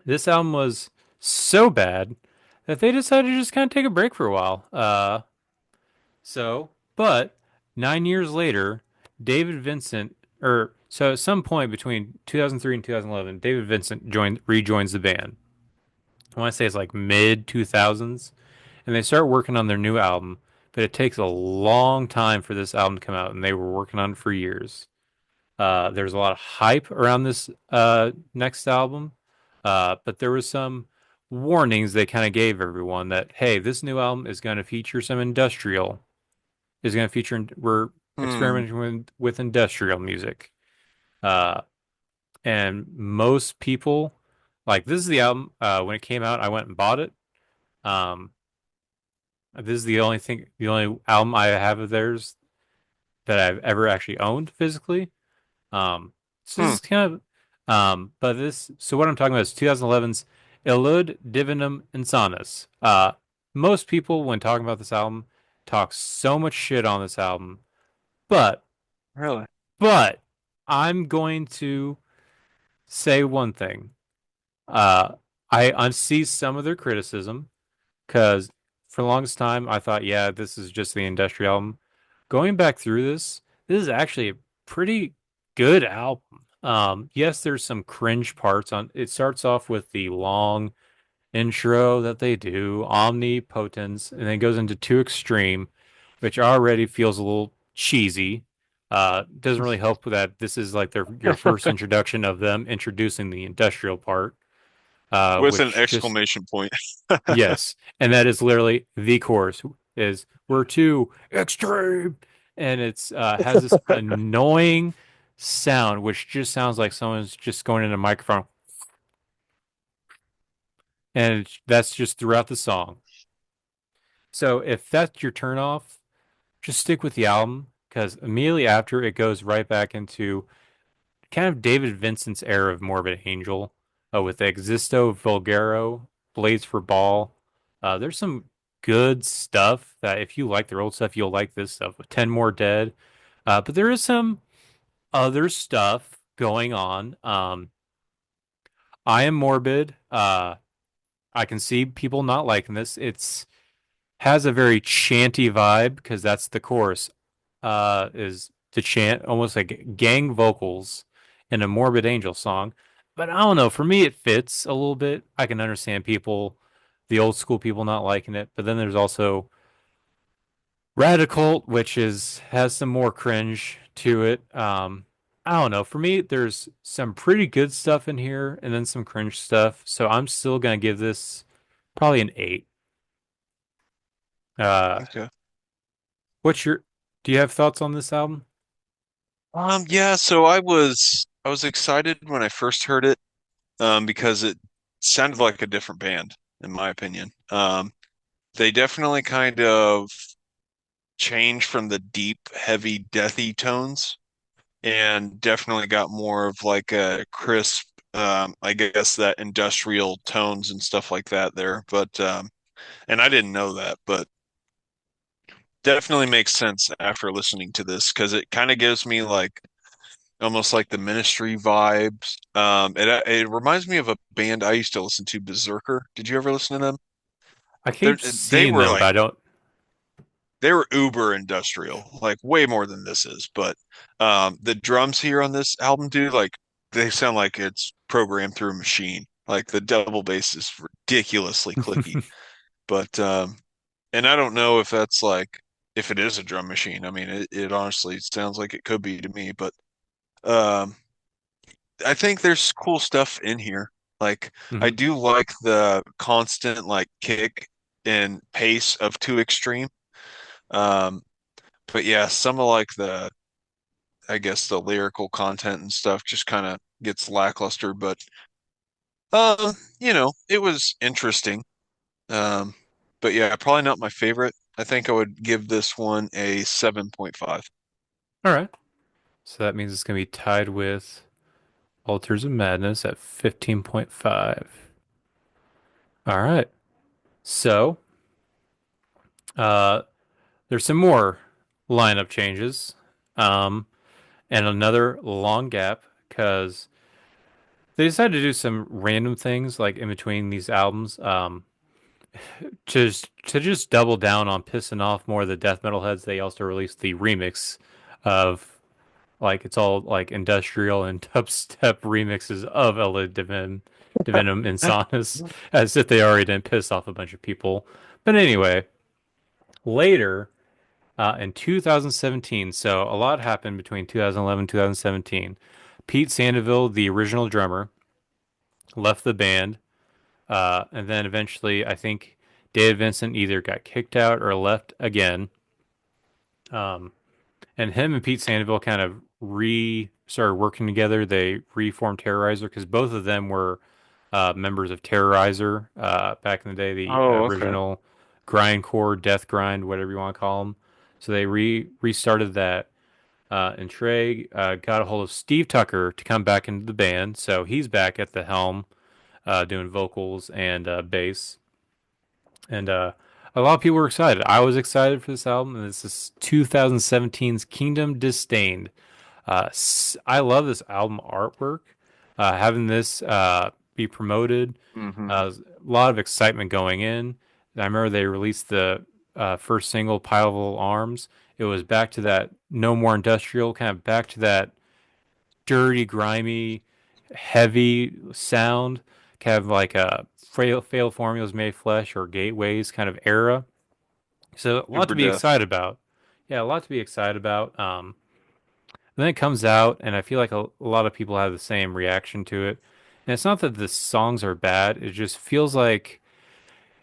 this album was so bad that they decided to just kind of take a break for a while. But 9 years later, David Vincent, or so at some point between 2003 and 2011, David Vincent rejoins the band. I want to say it's like mid 2000s, and they start working on their new album. But it takes a long time for this album to come out, and they were working on it for years. There's a lot of hype around this next album, but there was some warnings they kind of gave everyone that, hey, this new album is going to feature some industrial, is going to feature, we're Hmm. experimenting with industrial music. Uh, and most people, like, this is the album, when it came out, I went and bought it. Um, this is the only album I have of theirs that I've ever actually owned physically. So this Hmm. is kind of, so what I'm talking about is 2011's Illud Divinum Insanus. Most people, when talking about this album, talk so much shit on this album, but, Really? but, I'm going to say one thing. Uh, I see some of their criticism because for the longest time I thought, yeah, this is just the industrial album. Going back through this is actually a pretty good album. Yes, there's some cringe parts on. It starts off with the long intro that they do, omnipotence, and then goes into Too Extreme, which already feels a little cheesy. Doesn't really help with that. This is like your first introduction of them introducing the industrial part, With an which just exclamation point. yes, and that is literally the chorus is we're too extreme, and it's has this annoying sound which just sounds like someone's just going in a microphone, and that's just throughout the song. So if that's your turn off, just stick with the album because immediately after it goes right back into kind of David Vincent's era of Morbid Angel, with Existo Vulgaro, Blades for Ball. There's some good stuff that if you like their old stuff, you'll like this stuff with 10 More Dead. But there is some other stuff going on. I Am Morbid. I can see people not liking this. It's has a very chanty vibe because that's the chorus. Is to chant almost like gang vocals in a Morbid Angel song. But I don't know. For me, it fits a little bit. I can understand people, the old school people, not liking it. But then there's also Radical, which is has some more cringe to it. I don't know. For me, there's some pretty good stuff in here, and then some cringe stuff. So I'm still gonna give this probably an 8. Uh, Okay. what's your? Do you have thoughts on this album? Yeah, so I was excited when I first heard it, because it sounded like a different band, in my opinion. They definitely kind of changed from the deep, heavy, deathy tones and definitely got more of like a crisp, I guess that industrial tones and stuff like that there. But and I didn't know that, but definitely makes sense after listening to this because it kind of gives me like almost like the Ministry vibes. It reminds me of a band I used to listen to, Berserker. Did you ever listen to them? I They keep they seeing were them, but like I don't. they were uber industrial, like way more than this is. But the drums here on this album, dude, like they sound like it's programmed through a machine. Like the double bass is ridiculously clicky. But and I don't know if that's like if it is a drum machine. I mean, it honestly sounds like it could be to me, but um I think there's cool stuff in here. Like I Mhm. do like the constant like kick and pace of Too Extreme. Um, but yeah, some of like the I guess the lyrical content and stuff just kind of gets lackluster. But it was interesting. Um, but yeah, probably not my favorite. I think I would give this one a 7.5. All right. So that means it's going to be tied with Altars of Madness at 15.5. All right. So, uh, there's some more lineup changes. Um, and another long gap because they decided to do some random things like in between these albums. To just double down on pissing off more of the death metal heads, they also released the remix of like it's all like industrial and dubstep remixes of Ella Divinum Insanus, as if they already didn't piss off a bunch of people. But anyway, later in 2017, so a lot happened between 2011 and 2017. Pete Sandoval, the original drummer, left the band. And then eventually, I think David Vincent either got kicked out or left again. Um, and him and Pete Sandoval kind of started working together. They reformed Terrorizer because both of them were members of Terrorizer back in the day, the Oh, okay. original grindcore, death grind, whatever you want to call them. So they restarted that. And Trey got a hold of Steve Tucker to come back into the band. So he's back at the helm doing vocals and bass. And a lot of people were excited. I was excited for this album, and this is 2017's Kingdom Disdained. I love this album artwork. Having this be promoted, Hmm. a lot of excitement going in. I remember they released the first single, Pile of Arms. It was back to that No More Industrial, kind of back to that dirty, grimy, heavy sound, kind of like a fail formulas made flesh or gateways kind of era. So a lot to Super be death. excited about. Yeah, a lot to be excited about. Then it comes out, and I feel like a lot of people have the same reaction to it. And it's not that the songs are bad; it just feels like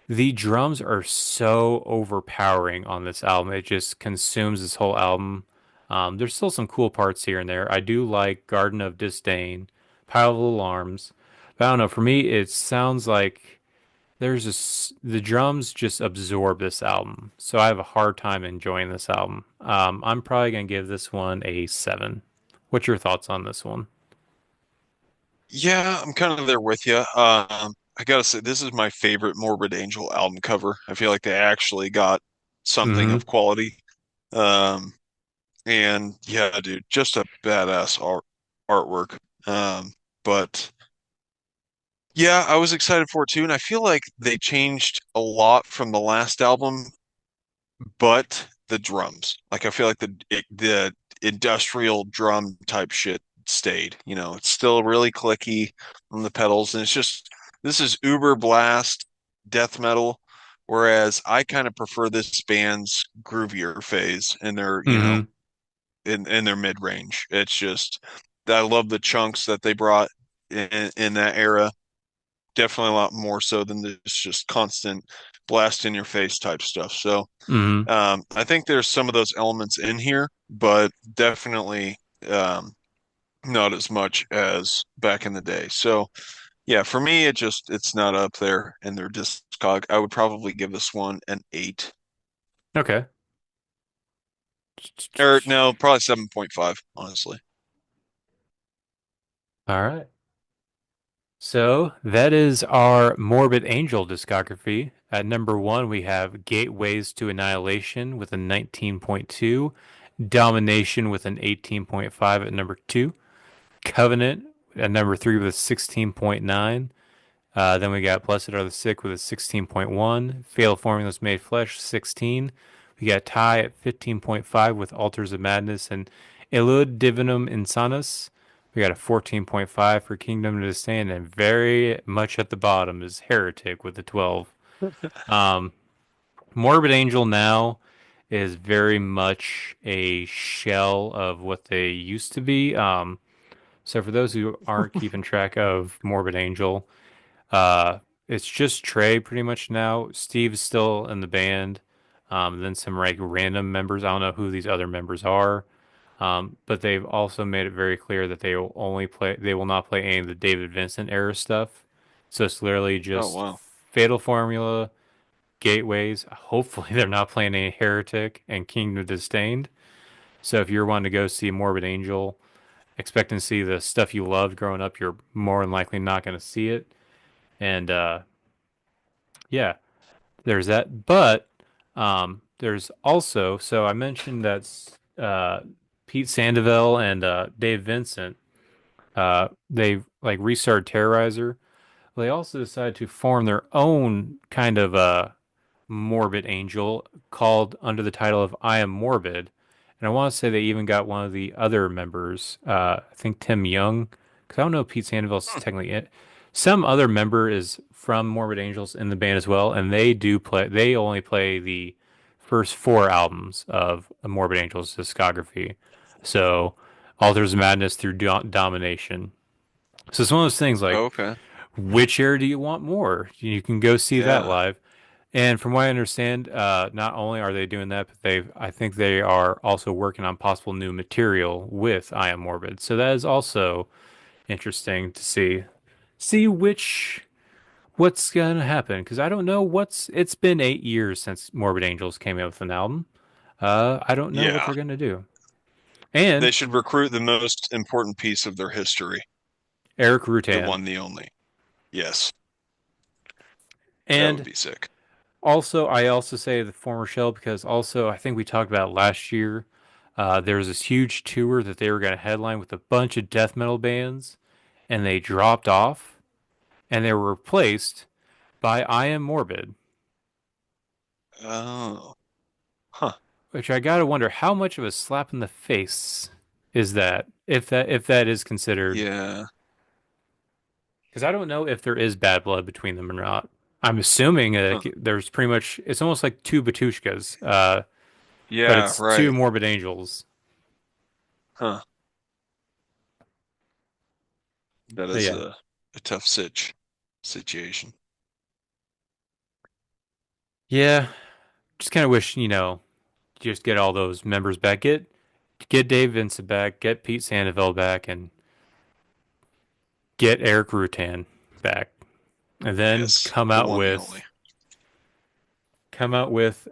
the drums are so overpowering on this album. It just consumes this whole album. There's still some cool parts here and there. I do like Garden of Disdain, Pile of Alarms. But I don't know. For me, it sounds like there's just the drums just absorb this album. So I have a hard time enjoying this album. I'm probably gonna give this one a 7. What's your thoughts on this one? Yeah, I'm kind of there with you. I gotta say, this is my favorite Morbid Angel album cover. I feel like they actually got something Mm-hmm. of quality. Um, and yeah, dude, just a badass artwork. But yeah, I was excited for it too, and I feel like they changed a lot from the last album, but the drums. Like I feel like the industrial drum type shit stayed. You know, it's still really clicky on the pedals, and it's just this is uber blast death metal, whereas I kind of prefer this band's groovier phase and their, Mm-hmm. in their mid range. It's just I love the chunks that they brought in that era. Definitely a lot more so than this just constant blast in your face type stuff. So Mm-hmm. I think there's some of those elements in here, but definitely um, not as much as back in the day. So yeah, for me, it's not up there in their discog. I would probably give this one an 8, Okay. or no, probably 7.5, honestly. All right. So that is our Morbid Angel discography. At number one, we have Gateways to Annihilation with a 19.2, Domination with an 18.5 at number two, Covenant at number three with a 16.9. Then we got Blessed Are the Sick with a 16.1, Fatal Formulas Made Flesh 16. We got Ty at 15.5 with Altars of Madness and Illud Divinum Insanus. We got a 14.5 for Kingdom to Disdain, and very much at the bottom is Heretic with a 12. Um, Morbid Angel now is very much a shell of what they used to be. So for those who aren't keeping track of Morbid Angel, it's just Trey pretty much now. Steve's still in the band. Then some like random members. I don't know who these other members are. But they've also made it very clear that they will not play any of the David Vincent era stuff. So it's literally Oh just wow. Fatal Formula, Gateways. Hopefully they're not playing any Heretic and Kingdom Disdained. So if you're wanting to go see Morbid Angel, expecting to see the stuff you loved growing up, you're more than likely not going to see it. And yeah, there's that. But there's also, so I mentioned that Pete Sandoval and Dave Vincent, they like restarted Terrorizer. They also decided to form their own kind of Morbid Angel called under the title of I Am Morbid. And I want to say they even got one of the other members, I think Tim Young, because I don't know if Pete Sandoval's Hmm. technically it. Some other member is from Morbid Angels in the band as well, and they do play, they only play the first four albums of Morbid Angels discography. So Altars of Madness through Domination. So it's one of those things like Okay. which era do you want more? You can go see that Yeah. live. And from what I understand, not only are they doing that, but I think they are also working on possible new material with I Am Morbid. So that is also interesting to see. See what's gonna happen, because I don't know it's been 8 years since Morbid Angels came out with an album. I don't know what Yeah. they're gonna do. They And should recruit the most important piece of their history, Eric the Rutan. one, the only. Yes, that would And be sick. also, I also say the former shell because also I think we talked about last year. There was this huge tour that they were going to headline with a bunch of death metal bands, and they dropped off, and they were replaced by I Am Morbid, Oh, huh. which I gotta wonder how much of a slap in the face is that, if that is considered, Yeah. because I don't know if there is bad blood between them or not. I'm assuming Huh. there's pretty much it's almost like two Batushkas, but Yeah, it's two right. Morbid Angels. Huh. That But is yeah. a tough situation. Yeah, just kind of wish, just get all those members back. Get Dave Vincent back, get Pete Sandoval back, and get Eric Rutan back. And then Yes, the one, the only. come out with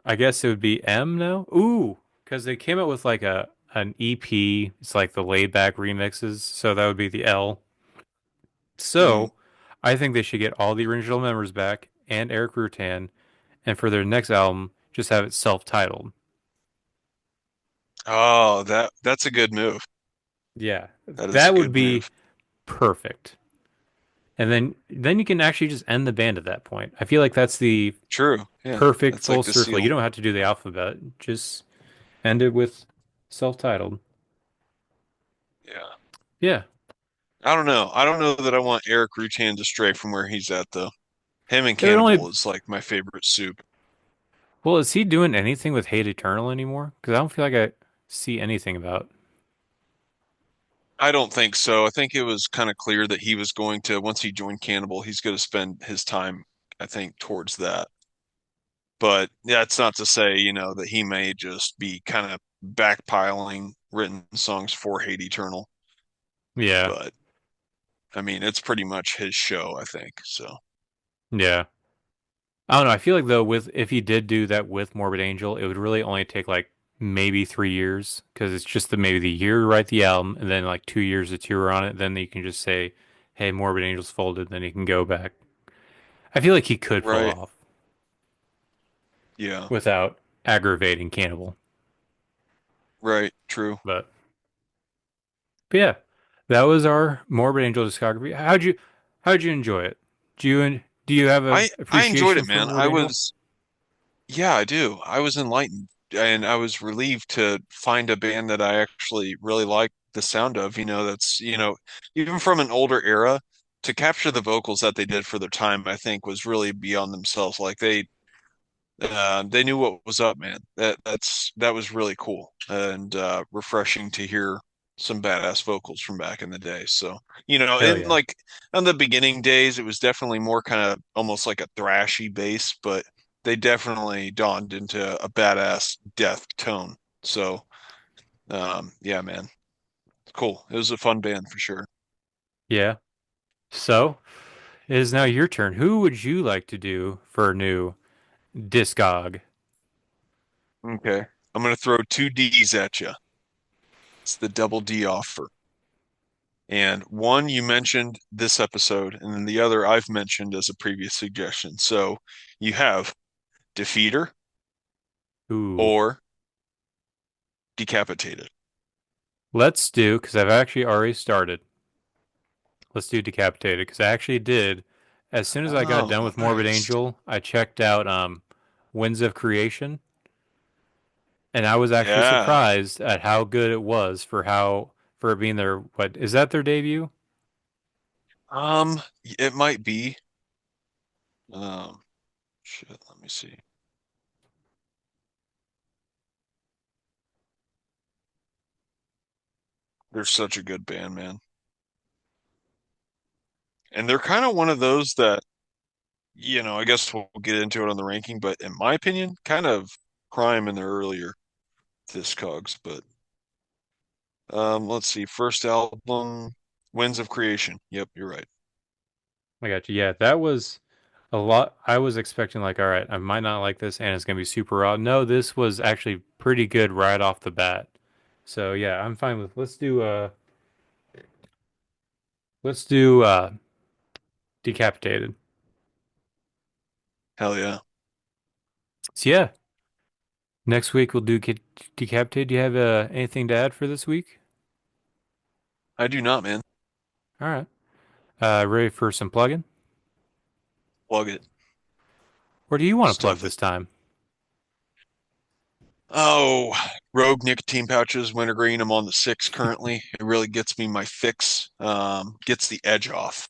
I guess it would be M now. Ooh, because they came out with like an EP. It's like the laid back remixes, so that would be the L. Mm. So I think they should get all the original members back and Eric Rutan, and for their next album, just have it self-titled. Oh, that's a good move. Yeah, That is a that would good be move. perfect. And then you can actually just end the band at that point. I feel like that's the True. Yeah, perfect that's like full the circle. You seal. don't have to do the alphabet. Just end it with self-titled. Yeah. Yeah. I don't know. I don't know that I want Eric Rutan to stray from where he's at though. Him and It would only Cannibal is like my favorite soup. Well, is he doing anything with Hate Eternal anymore? Because I don't feel like I see anything about. I don't think so. I think it was kind of clear that he was going to, once he joined Cannibal, he's going to spend his time, I think, towards that. But that's not to say, that he may just be kind of backpiling written songs for Hate Eternal. Yeah, But I mean, it's pretty much his show, I think. So, yeah. I don't know. I feel like though, with if he did do that with Morbid Angel, it would really only take like maybe 3 years because it's just maybe the year to write the album and then like 2 years to tour on it. Then you can just say, "Hey, Morbid Angel's folded." Then he can go back. I feel like he could pull right. off Yeah, without aggravating Cannibal. right. True. But yeah, that was our Morbid Angel discography. How'd you enjoy it? Do you have a I enjoyed appreciation it, for man. Morbid Angel? Yeah, I do. I was enlightened and I was relieved to find a band that I actually really like the sound of, that's, even from an older era to capture the vocals that they did for their time, I think was really beyond themselves. Like they knew what was up, man. That was really cool and refreshing to hear some badass vocals from back in the day. So, Hell in yeah. like on the beginning days, it was definitely more kind of almost like a thrashy bass, but they definitely dawned into a badass death tone. So, yeah, man, cool. It was a fun band for sure. Yeah. So it is now your turn. Who would you like to do for a new Discog? Okay, I'm gonna throw two D's at you. It's the double D offer. And one you mentioned this episode, and then the other I've mentioned as a previous suggestion. So you have Defeater Ooh. or Decapitated. Let's do, because I've actually already started. Let's do Decapitated, because I actually did. As soon as I got done Oh, with Morbid nice. Angel, I checked out Winds of Creation, and I was actually Yeah. surprised at how good it was for it being their what is that their debut? It might be. Um, shit, let me see. They're such a good band, man. And they're kind of one of those that, I guess we'll get into it on the ranking, but in my opinion, kind of prime in their earlier Discogs. But let's see. First album, Winds of Creation. Yep, you're right. I got you. Yeah, that was a lot. I was expecting like, all right, I might not like this, and it's gonna be super raw. No, this was actually pretty good right off the bat. So yeah, I'm fine with. Let's do decapitated. Hell yeah. So yeah, next week we'll do decapitated. Do you have anything to add for this week? I do not, man. All right. Ready for some plugging? Plug it. Or do you want to plug Stuff it. this time? Oh, Rogue nicotine pouches, wintergreen. I'm on the 6 currently. It really gets me my fix. Gets the edge off.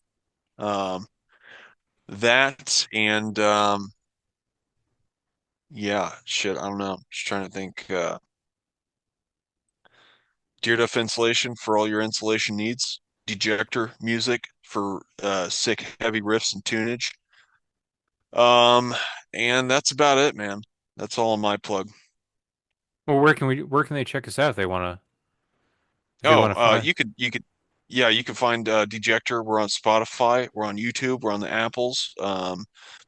That and yeah, shit. I don't know. Just trying to think. Deer Duff insulation for all your insulation needs. Dejector music for sick heavy riffs and tunage. Um, and that's about it, man. That's all on my plug. Well, where can they check us out if they Oh, want to find? yeah, you can find Dejector. We're on Spotify. We're on YouTube. We're on the Apples.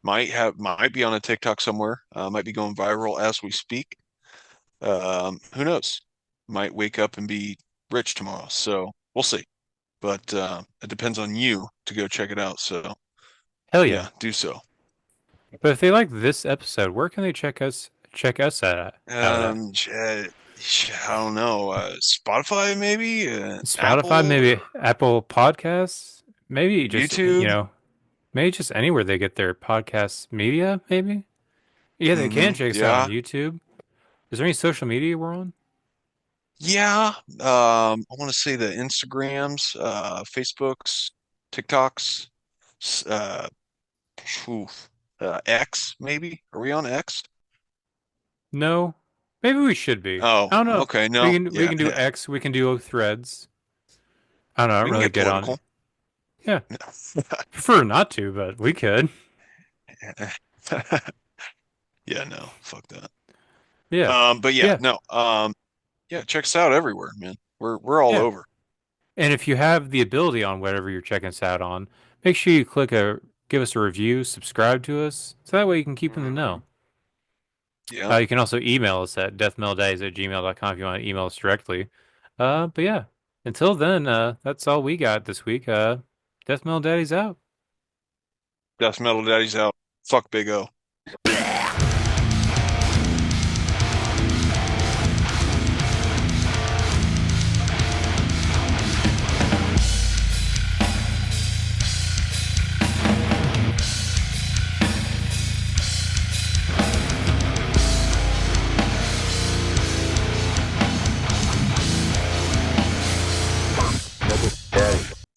Might be on a TikTok somewhere. Might be going viral as we speak. Who knows? Might wake up and be rich tomorrow. So we'll see. But it depends on you to go check it out. So Hell yeah. yeah, do so. But if they like this episode, where can they check us out at? I don't know. Spotify maybe. Spotify, Apple, maybe Apple Podcasts, maybe just YouTube. maybe just anywhere they get their podcast media. Maybe. Yeah, they can check us out on Yeah, YouTube. Is there any social media we're on? yeah. I want to say the Instagrams, Facebooks, TikToks, s- uh, phew, X maybe. Are we on X? No. Maybe we should be. Oh, I don't know. okay. We No, can we yeah, can do yeah. X. We can do Threads. I don't know. I We don't can really get get on. political. Yeah, prefer not to, but we could. Yeah, no, fuck that. Yeah, But yeah, yeah, no. Yeah, check us out everywhere, man. We're all yeah. over. And if you have the ability on whatever you're checking us out on, make sure you give us a review, subscribe to us, so that way you can keep in the know. Yeah, You can also email us at deathmetaldays@gmail.com if you want to email us directly. But yeah, until then, that's all we got this week. Death Metal Daddy's out. Death Metal Daddy's out. Fuck Big O.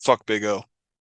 Fuck Big O.